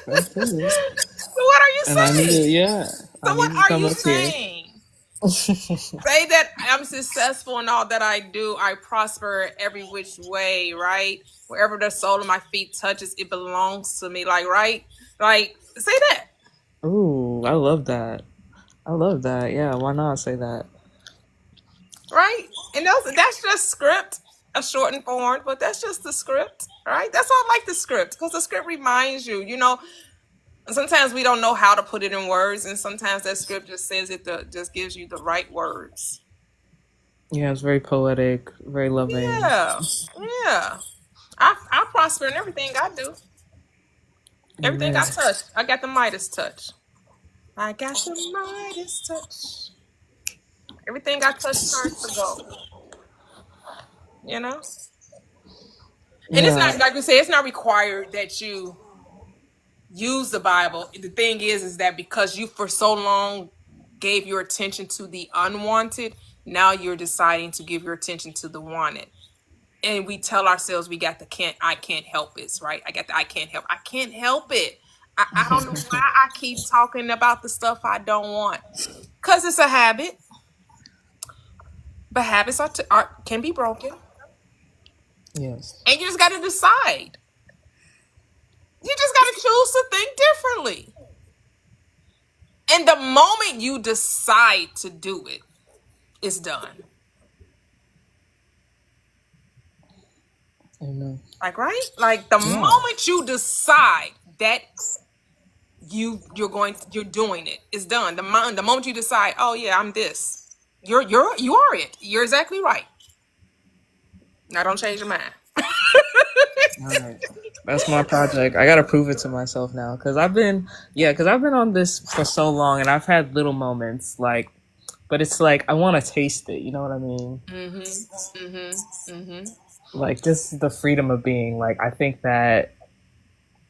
S13: That's it.
S1: So what are you
S13: And I need
S1: saying?
S13: to, yeah, I
S1: So
S13: need
S1: what
S13: to
S1: are
S13: come
S1: you
S13: up here.
S1: saying? Say that I'm successful in all that I do. I prosper every which way, right? Wherever the sole of my feet touches, it belongs to me. Like, right? Like, say that,
S13: Ooh, I love that. I love that. Yeah, why not say that?
S1: right? And that's just script, a shortened form, but that's just the script, right? That's why I like the script, because the script reminds you, sometimes we don't know how to put it in words, and sometimes that script just says just gives you the right words.
S13: Yeah, it's very poetic, very loving.
S1: Yeah, yeah. I prosper in everything I do. Everything
S13: Amen.
S1: I touch, I got the Midas touch. I got the Midas touch. Everything I touch turns to gold. You know? And it's
S13: Yeah.
S1: not, like we say, it's not required that you use the Bible. The thing is that because you for so long gave your attention to the unwanted, now you're deciding to give your attention to the wanted. And we tell ourselves we got the I can't help it, right? I got the I can't help it. I don't know why I keep talking about the stuff I don't want. Because it's a habit. But habits can be broken.
S13: Yes.
S1: And you just got to decide. You just got to choose to think differently. And the moment you decide to do it, it's done.
S13: Amen.
S1: Like, right? Like the
S13: Yeah.
S1: moment you decide that you're doing it, it's done. The moment you decide, oh yeah, I'm this. You are it. You're exactly right. Now don't change your mind.
S13: All right. That's my project. I gotta prove it to myself now, because I've been on this for so long, and I've had little moments like, but it's like I want to taste it. You know what I mean?
S1: Mm-hmm. Mm-hmm. Mm-hmm.
S13: Like just the freedom of being. Like I think that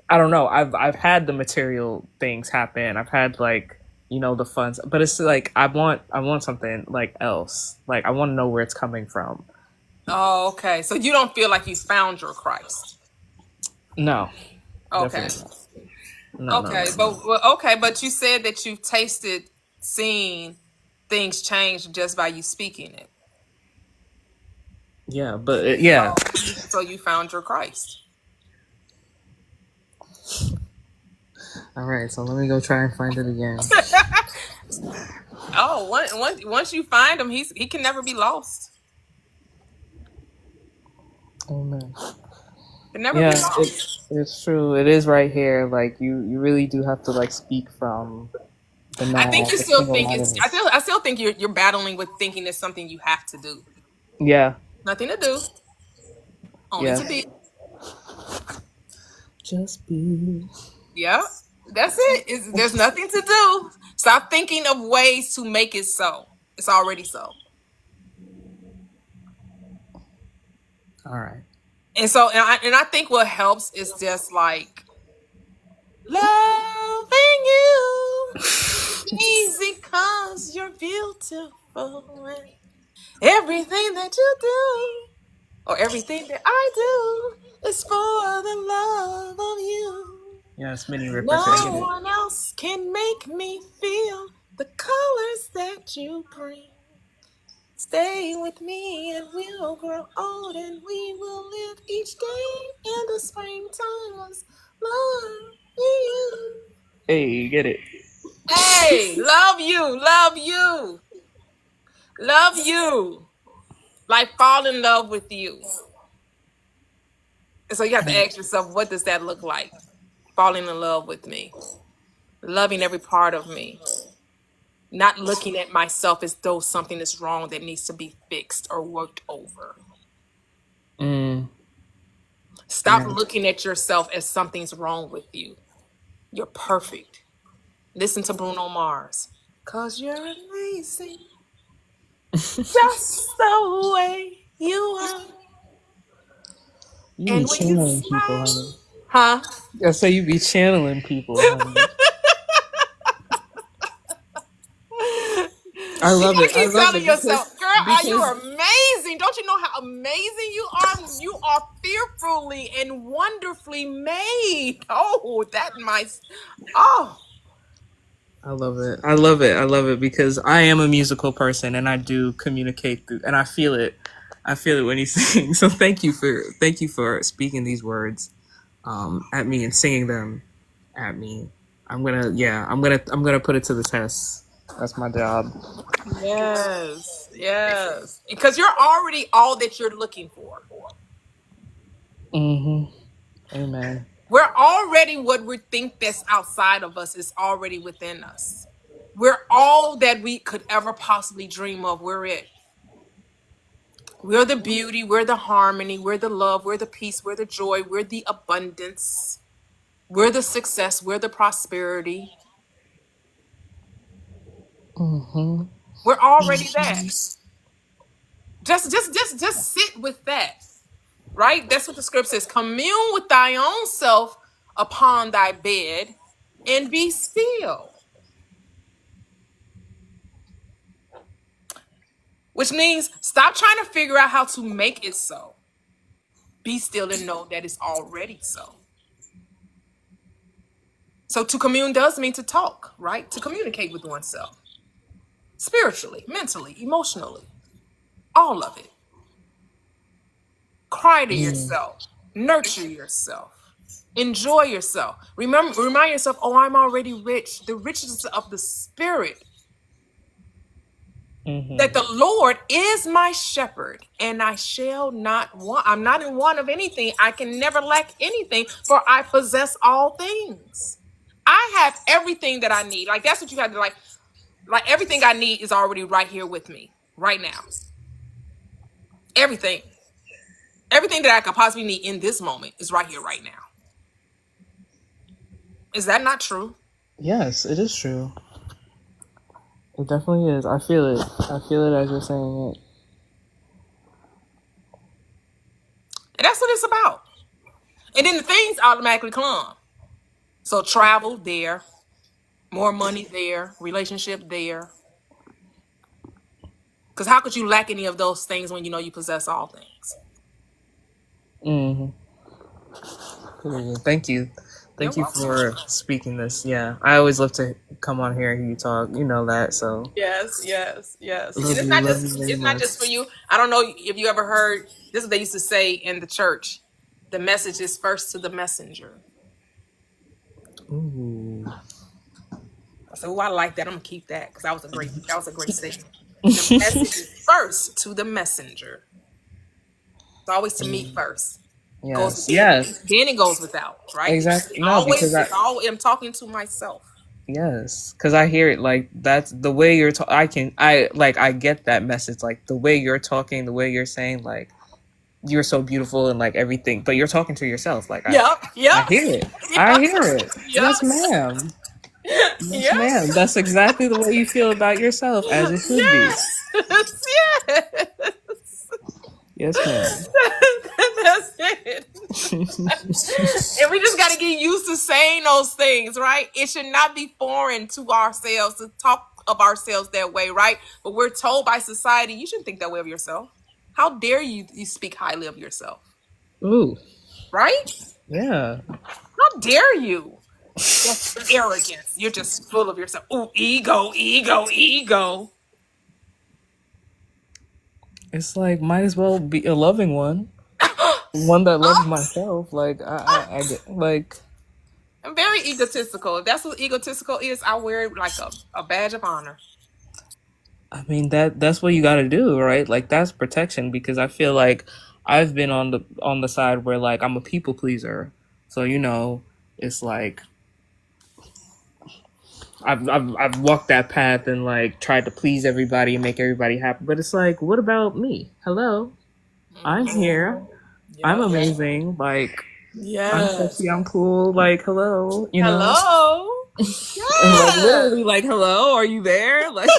S13: I don't know. I've had the material things happen. I've had like the fun, but it's like I want something like else. Like I want to know where it's coming from.
S1: Oh, okay. So you don't feel like you found your Christ.
S13: No,
S1: Okay.
S13: definitely not. No, no,
S1: Okay.
S13: no, no.
S1: But you said that you've seen things change just by you speaking it.
S13: Yeah, but yeah.
S1: So you found your Christ.
S13: All right, so let me go try and find it again.
S1: Oh, once you find him, he can never be lost.
S13: Amen.
S1: Can never be
S13: Yeah,
S1: lost.
S13: it's true. It is right here. Like you really do have to like speak from the
S1: I
S13: now,
S1: think you
S13: the
S1: still
S13: single
S1: think it's.
S13: mindedness.
S1: I still think you're battling with thinking it's something you have to do.
S13: Yeah,
S1: Nothing to do, only
S13: yeah.
S1: to be.
S13: Just be.
S1: Yeah, that's it. There's nothing to do. Stop thinking of ways to make it so. It's already so.
S13: All right.
S1: And so, and I think what helps is just like loving you. Easy cause you're beautiful. And everything that you do, or everything that I do, is for the love of you.
S13: Yes, Mini Rippers, I get
S1: No
S13: it.
S1: one else can make me feel the colors that you bring. Stay with me and we'll grow old and we will live each day in the springtime's love you.
S13: Hey, get it.
S1: Hey, love you, love you, love you. Like fall in love with you. And so you have to ask yourself, what does that look like? Falling in love with me, loving every part of me, not looking at myself as though something is wrong that needs to be fixed or worked over.
S13: Mm,
S1: Stop
S13: yeah.
S1: looking at yourself as something's wrong with you. You're perfect. Listen to Bruno Mars. 'Cause you're amazing. Just the way you are.
S13: You be
S1: And when you
S13: channeling people,
S1: smile.
S13: honey.
S1: Huh?
S13: I say you be channeling people, honey. I
S1: You
S13: love it.
S1: gotta
S13: I
S1: keep
S13: love
S1: telling
S13: it
S1: yourself, girl, you
S13: because
S1: are amazing. Don't you know how amazing you are? You are fearfully and wonderfully made. Oh, that my oh.
S13: I love it. I love it. I love it because I am a musical person and I do communicate through and I feel it. I feel it when you sing. So thank you for speaking these words at me and singing them at me. I'm gonna put it to the test. That's my job.
S1: Yes, yes. Because you're already all that you're looking for.
S13: Mm-hmm. Amen.
S1: We're already what we think that's outside of us is already within us. We're all that we could ever possibly dream of. We're it. We're the beauty, we're the harmony, we're the love, we're the peace, we're the joy, we're the abundance, we're the success, we're the prosperity.
S13: Mm-hmm.
S1: We're already that. Just sit with that. Right? That's what the script says. Commune with thy own self upon thy bed and be still. Which means stop trying to figure out how to make it so. Be still and know that it's already so. So to commune does mean to talk, right? To communicate with oneself. Spiritually, mentally, emotionally. All of it. Cry to yourself. Nurture yourself. Enjoy yourself. Remind yourself, oh, I'm already rich. The riches of the spirit. That
S13: Mm-hmm.
S1: the Lord is my shepherd, and I shall not want. I'm not in want of anything. I can never lack anything, for I possess all things. I have everything that I need. Like that's what you got to like everything I need is already right here with me right now. Everything. Everything that I could possibly need in this moment is right here right now. Is that not true?
S13: Yes, it is true. It definitely is. I feel it. I feel it as you're saying it.
S1: And that's what it's about. And then the things automatically come. So travel there, more money there, relationship there. Because how could you lack any of those things when you know you possess all things?
S13: Mm-hmm. Thank you.
S1: You're
S13: Thank you
S1: welcome.
S13: for speaking this. Yeah. I always love to come on here and hear you talk. You know that, so
S1: Yes, yes, yes. And
S13: love you very
S1: it's not
S13: much.
S1: just for you. I don't know if you ever heard this is what they used to say in the church. The message is first to the messenger.
S13: Ooh.
S1: So I like that. I'm gonna keep that because that was a great statement. The message is first to the messenger. It's always to me first. Goes
S13: Yes.
S1: within,
S13: Yes.
S1: then it goes without, right?
S13: Exactly. No, because
S1: It's always I'm talking to myself.
S13: yes, because I hear it like that's the way you're I get that message, like the way you're talking, the way you're saying like you're so beautiful and like everything, but you're talking to yourself. Like
S1: Yep,
S13: I
S1: yep,
S13: hear it. I
S1: yep,
S13: hear it.
S1: yep,
S13: Yes, ma'am. Yes,
S1: yep.
S13: ma'am. That's exactly the way you feel about yourself, as it should be.
S1: Yes, yes.
S13: Yes, ma'am.
S1: That's it. And we just got to get used to saying those things, right? It should not be foreign to ourselves to talk of ourselves that way, right? But we're told by society, you shouldn't think that way of yourself. How dare you speak highly of yourself,
S13: Ooh,
S1: right?
S13: yeah.
S1: How dare you? That's arrogance. You're just full of yourself. Ooh, ego, ego, ego.
S13: It's like might as well be a loving one that loves myself. Like I get like.
S1: I'm very egotistical. If that's what egotistical is, I wear it like a badge of honor.
S13: I mean that's what you got to do, right? Like that's protection because I feel like I've been on the side where like I'm a people pleaser. So it's like I've walked that path and like tried to please everybody and make everybody happy. But it's like, what about me? Hello, I'm here. I'm
S1: Yep.
S13: amazing. Like I'm
S1: Yes.
S13: sexy. I'm cool. Like hello,
S1: Hello.
S13: and like
S1: Yes.
S13: literally like hello, are you there? Like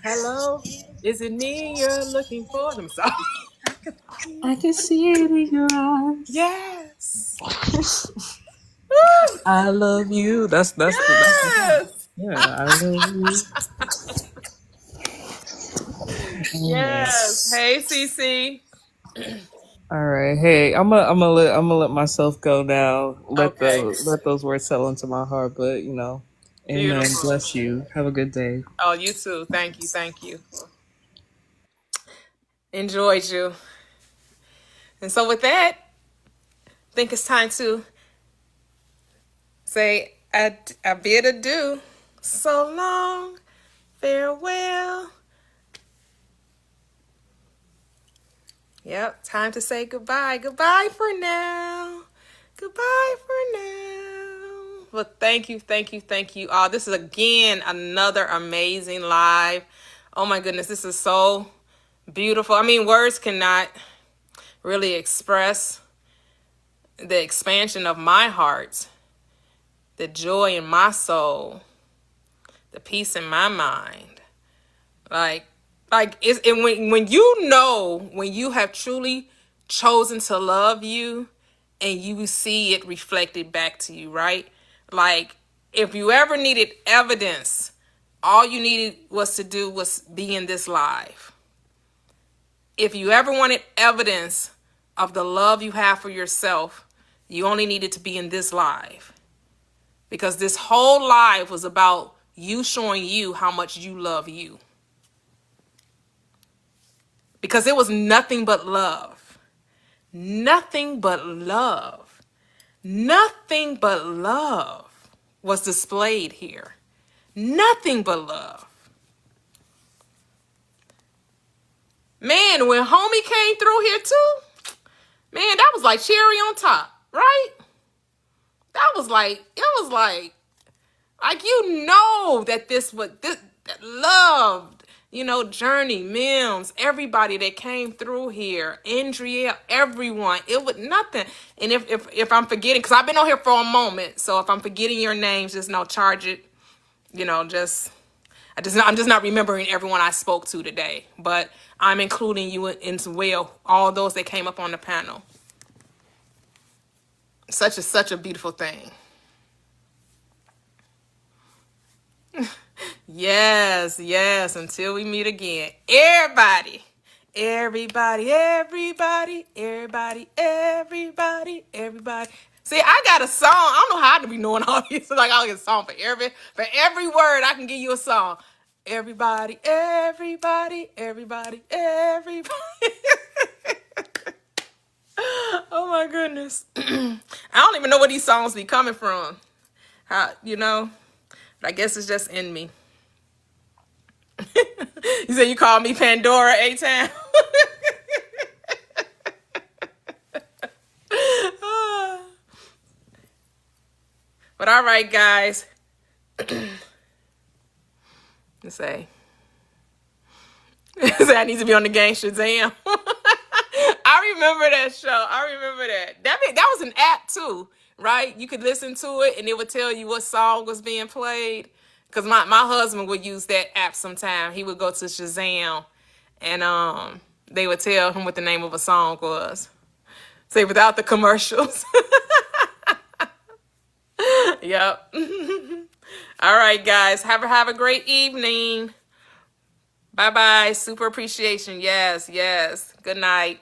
S1: Hello. Is it me you're looking for? I'm sorry.
S13: I can see it in your eyes.
S1: Yes.
S13: I love you. That's the song.
S1: Yes.
S13: Yeah, I love you.
S1: Yes. Hey, Cece.
S13: All right. Hey, I'm gonna let myself go now.
S1: Okay.
S13: Let those words settle into my heart. But amen.
S1: Beautiful.
S13: Bless you. Have a good day.
S1: Oh, you too. Thank you. Thank you. Enjoyed you. And so with that, I think it's time to say I bid adieu. So long. Farewell. Yep, time to say goodbye. Goodbye for now. Goodbye for now. Well, thank you, thank you, thank you all. This is again another amazing live. Oh my goodness, this is so beautiful. I mean, words cannot really express the expansion of my heart, the joy in my soul, the peace in my mind. Like it's and when when you have truly chosen to love you and you see it reflected back to you, right? Like if you ever needed evidence, all you needed was be in this live. If you ever wanted evidence of the love you have for yourself, you only needed to be in this live. Because this whole life was about you showing you how much you love you. Because it was nothing but love. Nothing but love. Nothing but love was displayed here. Nothing but love. Man, when homie came through here too, man, that was like cherry on top, right? Like you know that that love, Journey, Mims, everybody that came through here, Andrea, everyone, it was nothing. And if I'm forgetting, because I've been on here for a moment, so if I'm forgetting your names, just charge it, I'm just not remembering everyone I spoke to today, but I'm including you in as well, all those that came up on the panel. Such a beautiful thing. Yes, yes, until we meet again. Everybody, everybody, everybody, everybody, everybody, everybody. See, I got a song. I don't know how to be knowing all these. Like I'll get a song for every word. I can give you a song. Everybody, everybody, everybody, everybody. Oh my goodness. I don't even know where these songs be coming from. But I guess it's just in me. You said you called me Pandora A-Town. But all right, guys. Let's say I need to be on the gang Shazam. I remember that show. I remember that. That was an app too, right? You could listen to it and it would tell you what song was being played. Because my husband would use that app sometime. He would go to Shazam and they would tell him what the name of a song was. Say without the commercials. Yep. All right, guys. Have a great evening. Bye bye. Super appreciation. Yes, yes. Good night.